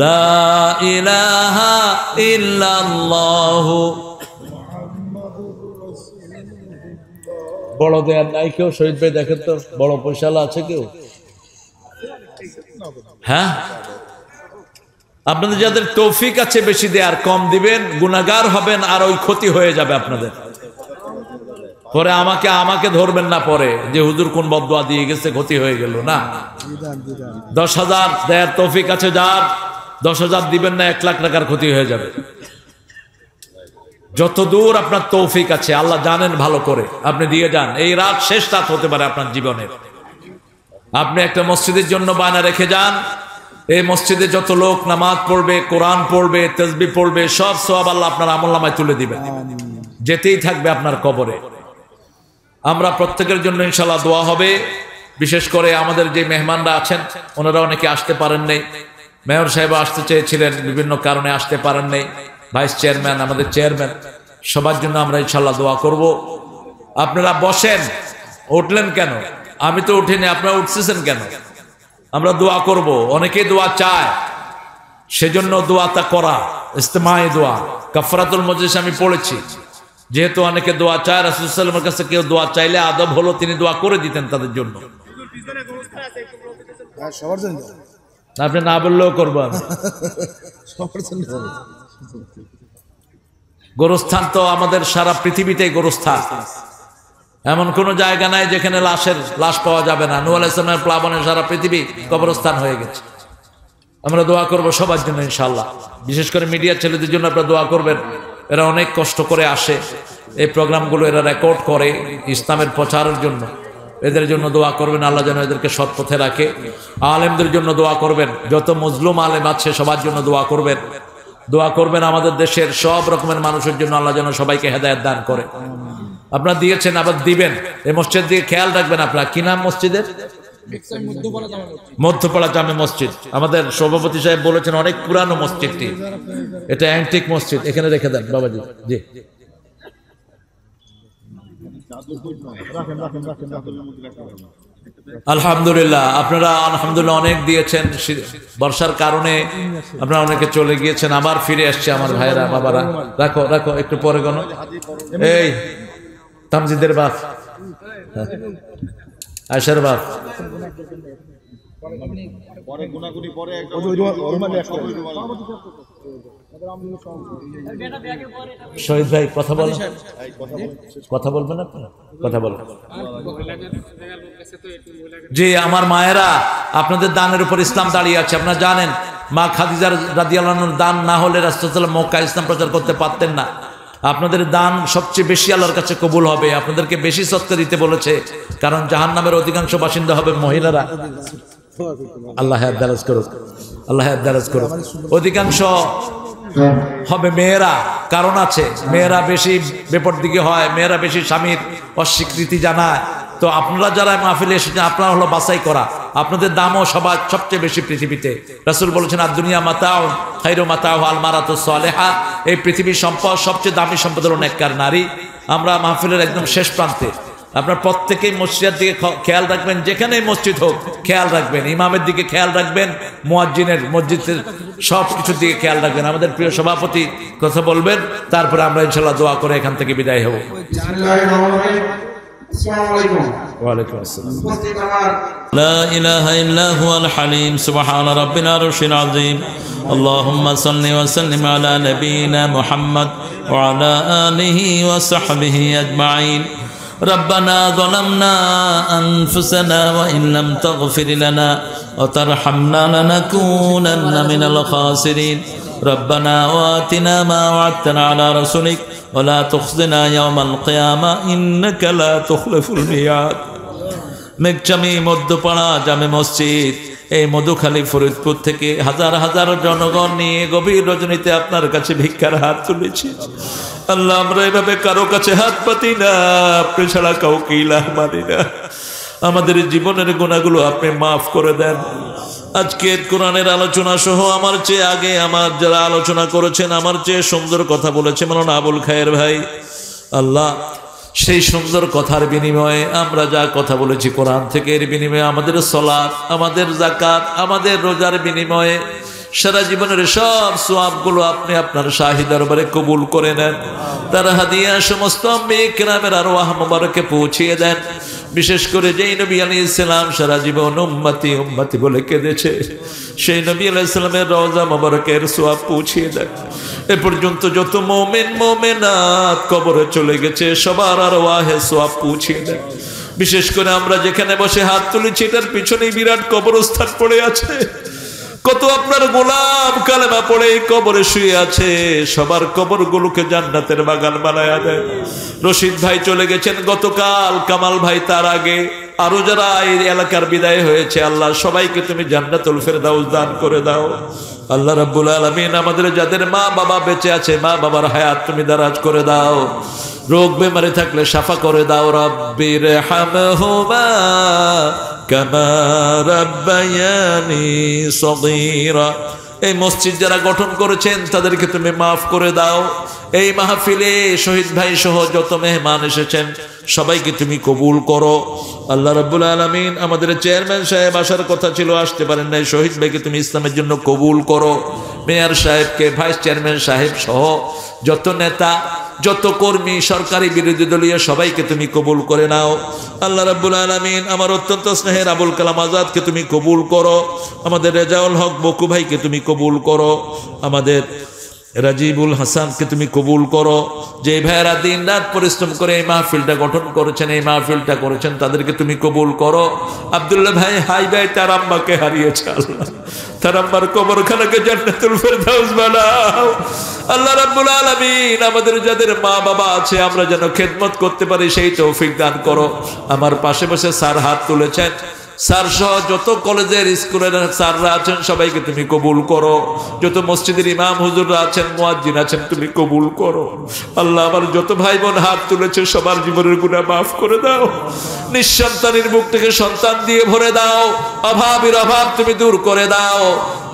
[SPEAKER 1] লা ইলাহা ইল্লাল্লাহ। বড় দেয়ার নাই কেউ? শহীদ ভাই দেখেন তো, বড় পয়সালা আছে কেউ? হ্যাঁ, আপনাদের যাদের তৌফিক আছে বেশি দেয়ার, কম দিবেন, গুনাহগার হবেন, আর ওই ক্ষতি হয়ে যাবে আপনাদের। পরে আমাকে ধরবেন না পরে যে হুজুর কোন বদদুয়া দিয়ে গেছে, ক্ষতি হয়ে গেল না। 10,000 দেয়ার তৌফিক আছে যার, 10,000 দিবেন না, 1 লাখ টাকার ক্ষতি হয়ে যাবে। যত দূর আপনার তৌফিক আছে আল্লাহ জানেন ভালো করে, আপনি দিয়ে যান। এই রাত শেষ রাত হতে পারে আপনার জীবনের। আপনি একটা মসজিদের জন্য বায়না রেখে যান, এই মসজিদে যত লোক নামাজ পড়বে, কোরআন পড়বে, তাসবিহ পড়বে, সব সওয়াব আল্লাহ আপনার আমলনামায় তুলে দিবেন, যেতেই থাকবে আপনার কবরে। আমরা প্রত্যেকের জন্য ইনশাআল্লাহ দোয়া হবে। বিশেষ করে আমাদের যে মেহমানরা আছেন ওনারা অনেকে আসতে পারেন নাই। মেয়র সাহেব আসতে চেয়েছিলেন, বিভিন্ন কারণে আসতে পারেন নাই। ভাইস চেয়ারম্যান, আমাদের চেয়ারম্যান, সবার জন্য আমরা ইনশাআল্লাহ দোয়া করব। আপনারা বসেন, উঠলেন কেন? আমি তো উঠিনি, আপনারা উঠতেছেন কেন? আমরা দোয়া করব, অনেকেই দোয়া চায়, সেজন্য দোয়াটা করা, ইস্তেমাই দোয়া। কাফরাতুল মজলিস আমি পড়েছি, যেহেতু অনেকে দোয়া চায়, রাসূল সাল্লাল্লাহু আলাইহি ওয়াসাল্লামের কাছে কেউ দোয়া চাইলে আদব হলো তিনি দোয়া করে দিতেন তাদের জন্য। আপনি না বললেও করবো আমি। গোরস্থান তো আমাদের সারা পৃথিবীতেই গোরস্থান, এমন কোন জায়গা নাই যেখানে লাশ পাওয়া যাবে না। নূহ আলাইহিস সালামের প্লাবনে সারা পৃথিবী কবরস্থান হয়ে গেছে। আমরা দোয়া করব সবার জন্য ইনশাআল্লাহ। বিশেষ করে মিডিয়া ছেলেদের জন্য আপনারা দোয়া করবেন, এরা অনেক কষ্ট করে আসে, এই প্রোগ্রামগুলো এরা রেকর্ড করে ইসলামের প্রচারের জন্য। এদের জন্য দোয়া করবেন, আল্লাহ যেন এদেরকে সৎ পথে রাখে। আলেমদের জন্য দোয়া করবেন, যত মজলুম আলেম আছে সবার জন্য দোয়া করবেন। দোয়া করবেন আমাদের দেশের সব রকমের মানুষের জন্য, আল্লাহ যেন সবাইকে হেদায়েত দান করে। আপনারা দিয়েছেন, আবার দিবেন। এই মসজিদ দিয়ে খেয়াল রাখবেন আপনারা। কি নাম মসজিদের? মধ্যপাড়া জামে মসজিদ। আমাদের সভাপতি সাহেব বলেছেন অনেক পুরানো মসজিদটি, এটা অ্যান্টিক মসজিদ, এখানে রেখে দেন বাবাজি। জি, আলহামদুলিল্লাহ। আপনারা আলহামদুলিল্লাহ অনেক দিয়েছেন। বর্ষার কারণে আপনারা অনেকে চলে গিয়েছেন, আবার ফিরে আসছে আমার ভাইয়েরা বাবারা। রাখো রাখো, একটু পরে গণ। এই তামজিদের বাপ, আয়সার বাপ, শহীদ ভাই কথা বলেন, কথা বলবেন আপনারা, কথা বলেন। জি, আমার মায়েরা, আপনাদের দানের উপর ইসলাম দাঁড়িয়ে আছে। আপনারা জানেন মা খাদিজা রাদিয়াল্লাহু আনহার দান না হলে রাসূলুল্লাহ সাল্লাল্লাহু আলাইহি ওয়াসাল্লাম মক্কায় ইসলাম প্রচার করতে পারতেন না। আপনাদের দান সবচেয়ে বেশি আল্লাহর কাছে কবুল হবে। আপনাদেরকে বেশি সদকা দিতে বলেছে, কারণ জাহান্নামের অধিকাংশ বাসিন্দা হবে মহিলারা। আল্লাহ হায়াত দারাজ করুক, আল্লাহ হায়াত দারাজ করুক। অধিকাংশ হবে মেয়েরা, কারণ আছে, মেয়েরা বেশি বেপরদিকে হয়, মেয়েরা বেশি স্বামীর অস্বীকৃতি জানায়। তো আপনারা যারা মাহফিলে এসেছেন, আপনারা হলো বাছাই করা। আপনাদের দামও সবার সবচেয়ে বেশি পৃথিবীতে। রাসূল বলেছেন আর দুনিয়া মাতাউন খায়রু মাতাউহা আল মারাতুস সালিহা, এই পৃথিবীর সম্পদ সবচেয়ে দামি সম্পদ হলো নেককার নারী। আমরা মাহফিলের একদম শেষ প্রান্তে, আপনার প্রত্যেকেই মসজিদের দিকে খেয়াল রাখবেন, যেখানেই মসজিদ হোক খেয়াল রাখবেন, ইমামের দিকে খেয়াল রাখবেন, মুয়াজ্জিনের, মসজিদের সব কিছুর দিকে খেয়াল রাখবেন। আমাদের প্রিয় সভাপতি কথা বলবেন, তারপরে আমরা ইনশাআল্লাহ দোয়া করে এখান থেকে বিদায় হব। ওয়ালাইকুম আসসালাম। লা ইলাহা ইল্লা হুয়াল হালিম সুবহানা রাব্বিল আরশিল আযীম। আল্লাহুম্মা সাল্লি ওয়া সাল্লিম আলা নাবিয়িনা মুহাম্মদ ওয়া আলা আলিহি ওয়া সাহবিহি আজমাইন। ربنا ظلمنا أنفسنا وإن لم تغفر لنا وترحمنا لنكونن من الخاسرين. ربنا وآتنا ما وعدتنا على رسلك ولا تخزنا يوم القيامة إنك لا تخلف الميعاد. মেঘচামি মধ্যপাড়া জামে মসজিদ এই মধুখালী ফরিদপুর থেকে হাজার হাজার জনগণ নিয়ে গভীর রজনীতে আপনার কাছে ভিক্ষার হাত তুলেছি। আল্লাহ আমরা এভাবে কারো কাছে হাত পাতি না, আপনি ছাড়া কাউকে ইলাহ মানি না। আমাদের জীবনের গুনাহগুলো আপনি মাফ করে দেন। আজকের কোরআনের আলোচনা সহ আমার চেয়ে আগে আমার যারা আলোচনা করেছেন, আমার চেয়ে সুন্দর কথা বলেছে মাওলানা আবুল খায়ের ভাই, আল্লাহ সেই সুন্দর কথার বিনিময়ে আমরা যা কথা বলেছি কোরআন থেকে, এর বিনিময়ে আমাদের সালাত, আমাদের যাকাত, আমাদের রোজার বিনিময়ে সারা জীবনের সব সওয়াবগুলো আপনি আপনার শাহী দরবারে কবুল করে নেন। তার হাদিয়া সমস্ত আম্বিয়া কিরামের আরওয়াহ মুবারকে পৌঁছিয়ে দেন। বিশেষ করে যেই নবী আলাইহিস সালাম সারা জীবন উম্মতি উম্মতি বলে কেঁদেছে, সেই নবী আলাইহিস সালামের রওজা মুবারকের সওয়াব পৌঁছিয়ে দেন। এ পর্যন্ত যত মুমিন মুমিনাত কবরে চলে গেছে সবার আরওয়াহে সওয়াব পৌঁছিয়ে দেন। বিশেষ করে আমরা যেখানে বসে হাত তুলেছি এটার পিছনেই বিরাট কবরস্থান পড়ে আছে। কত আপনার গোলাম কালেমা পড়ে কবরে শুয়ে আছে, সবার কবরগুলোকে জান্নাতের বাগান বানায়া দেন। রশিদ ভাই চলে গেছেন গতকাল, কামাল ভাই তার আগে, আরো যারা এই এলাকার বিদায় হয়েছে, আল্লাহ সবাইকে তুমি জান্নাতুল ফেরদাউস দান করে দাও। আল্লাহ রাব্বুল আলামিন আমাদের যাদের মা বাবা বেঁচে আছে, মা বাবার হায়াত তুমি দারাজ করে দাও। রোগ বেমারি থাকলে শাফা করে দাও। রাব্বির হামহুমা কামা রাব্বায়ানি সগীরা। এই মসজিদ যারা গঠন করেছেন তাদেরকে তুমি মাফ করে দাও। এই মাহফিলে শহীদ ভাই সহ যত মেহমান এসেছেন সবাইকে তুমি কবুল করো। আল্লাহ রাব্বুল আলামিন আমাদের চেয়ারম্যান সাহেব আসার কথা ছিল, আসতে পারেন নাই, শহীদ ভাইকে তুমি ইসলামের জন্য কবুল করো। মেয়র সাহেবকে, ভাইস চেয়ারম্যান সাহেব সহ যত নেতা, যত কর্মী, সরকারি বিরোধী দলীয় সবাইকে তুমি কবুল করে নাও। আল্লাহ রাব্বুল আলামিন আমার অত্যন্ত স্নেহের আবুল কালাম আজাদকে তুমি কবুল করো। আমাদের রেজাউল হক বকু ভাইকে তুমি কবুল করো। আমাদের রাজিবুল হাসানকে তুমি কবুল করো। যে ভাইয়েরা দিন রাত পরিশ্রম করে এই মাহফিলটা গঠন করেছেন, এই মাহফিলটা করেছেন, তাদেরকে তুমি কবুল করো। আব্দুল্লাহ ভাই হাই ভাই তার আম্মাকে হারিয়েছে, আল্লাহ তার আম্মার কবরখানাকে জান্নাতুল ফেরদাউস বানাও। আল্লাহ রাব্বুল আলামিন আমাদের যাদের মা বাবা আছে আমরা যেন খেদমত করতে পারি সেই তৌফিক দান করো। আমার পাশে বসে স্যার হাত তুলেছেন, স্যার সহ যত কলেজের স্কুলের স্যাররা আছেন সবাইকে তুমি কবুল করো। যত মসজিদের ইমাম হুজুররা আছেন, মুয়াজ্জিন আছেন, তুমি কবুল করো। আল্লাহ আমার যত ভাই বোন হাত তুলেছে সবার জীবনের গুনাহ মাফ করে দাও। নিঃসন্তানের বুক থেকে সন্তান দিয়ে ভরে দাও। অভাবের অভাব তুমি দূর করে দাও।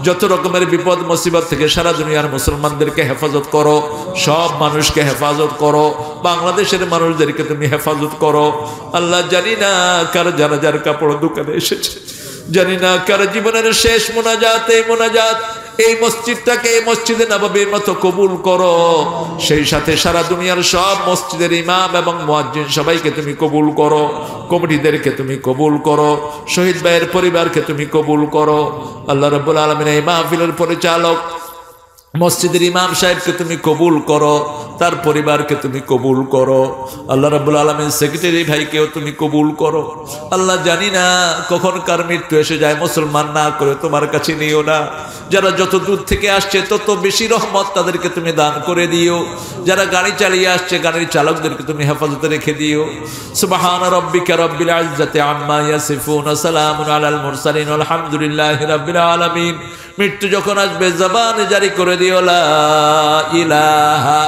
[SPEAKER 1] যত রকমের বিপদ মুসিবত থেকে সারা দুনিয়ার মুসলমানদেরকে হেফাজত করো। সব মানুষকে হেফাজত করো। বাংলাদেশের মানুষদেরকে তুমি হেফাজত করো। আল্লাহ জানি না কার জানাজার কাপড় দোকানে এসেছে, জানি না কার জীবনের শেষ মোনাজাত, এই মোনাজাত এই মসজিদটাকে এই মসজিদে নববীর মতো কবুল করো। সেই সাথে সারা দুনিয়ার সব মসজিদের ইমাম এবং মুয়াজ্জিন সবাইকে তুমি কবুল করো। কমিটিদেরকে তুমি কবুল করো। শহীদ ভাইয়ের পরিবারকে তুমি কবুল করো। আল্লাহ রাব্বুল আলামিন এই মাহফিলের পরিচালক মসজিদের ইমাম সাহেবকে তুমি কবুল করো, তার পরিবারকে তুমি কবুল করো। আল্লাহ রাব্বুল আলামিন সেক্রেটারি ভাইকেও তুমি কবুল করো। আল্লাহ জানি না কখন কার মৃত্যু এসে যায়, মুসলমান না করে তোমার কাছে নিও না। যারা যত দূর থেকে আসছে তত বেশি রহমত তাদেরকে তুমি দান করে দিও। যারা গাড়ি চালিয়ে আসছে গাড়ির চালকদেরকে তুমি হেফাজতে রেখে দিও। সুবহান রাব্বিকা রাব্বিল ইজ্জাতি আম্মা ইয়াসিফুন, সালামুন আলাল মুরসালিন, আলহামদুলিল্লাহি রাব্বিল আলামিন। মৃত্যু যখন আসবে জবানে জারি করে দিও লা ইলাহা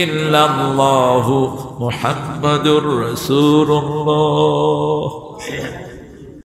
[SPEAKER 1] ইল্লাল্লাহু মুহাম্মাদুর রাসূলুল্লাহ।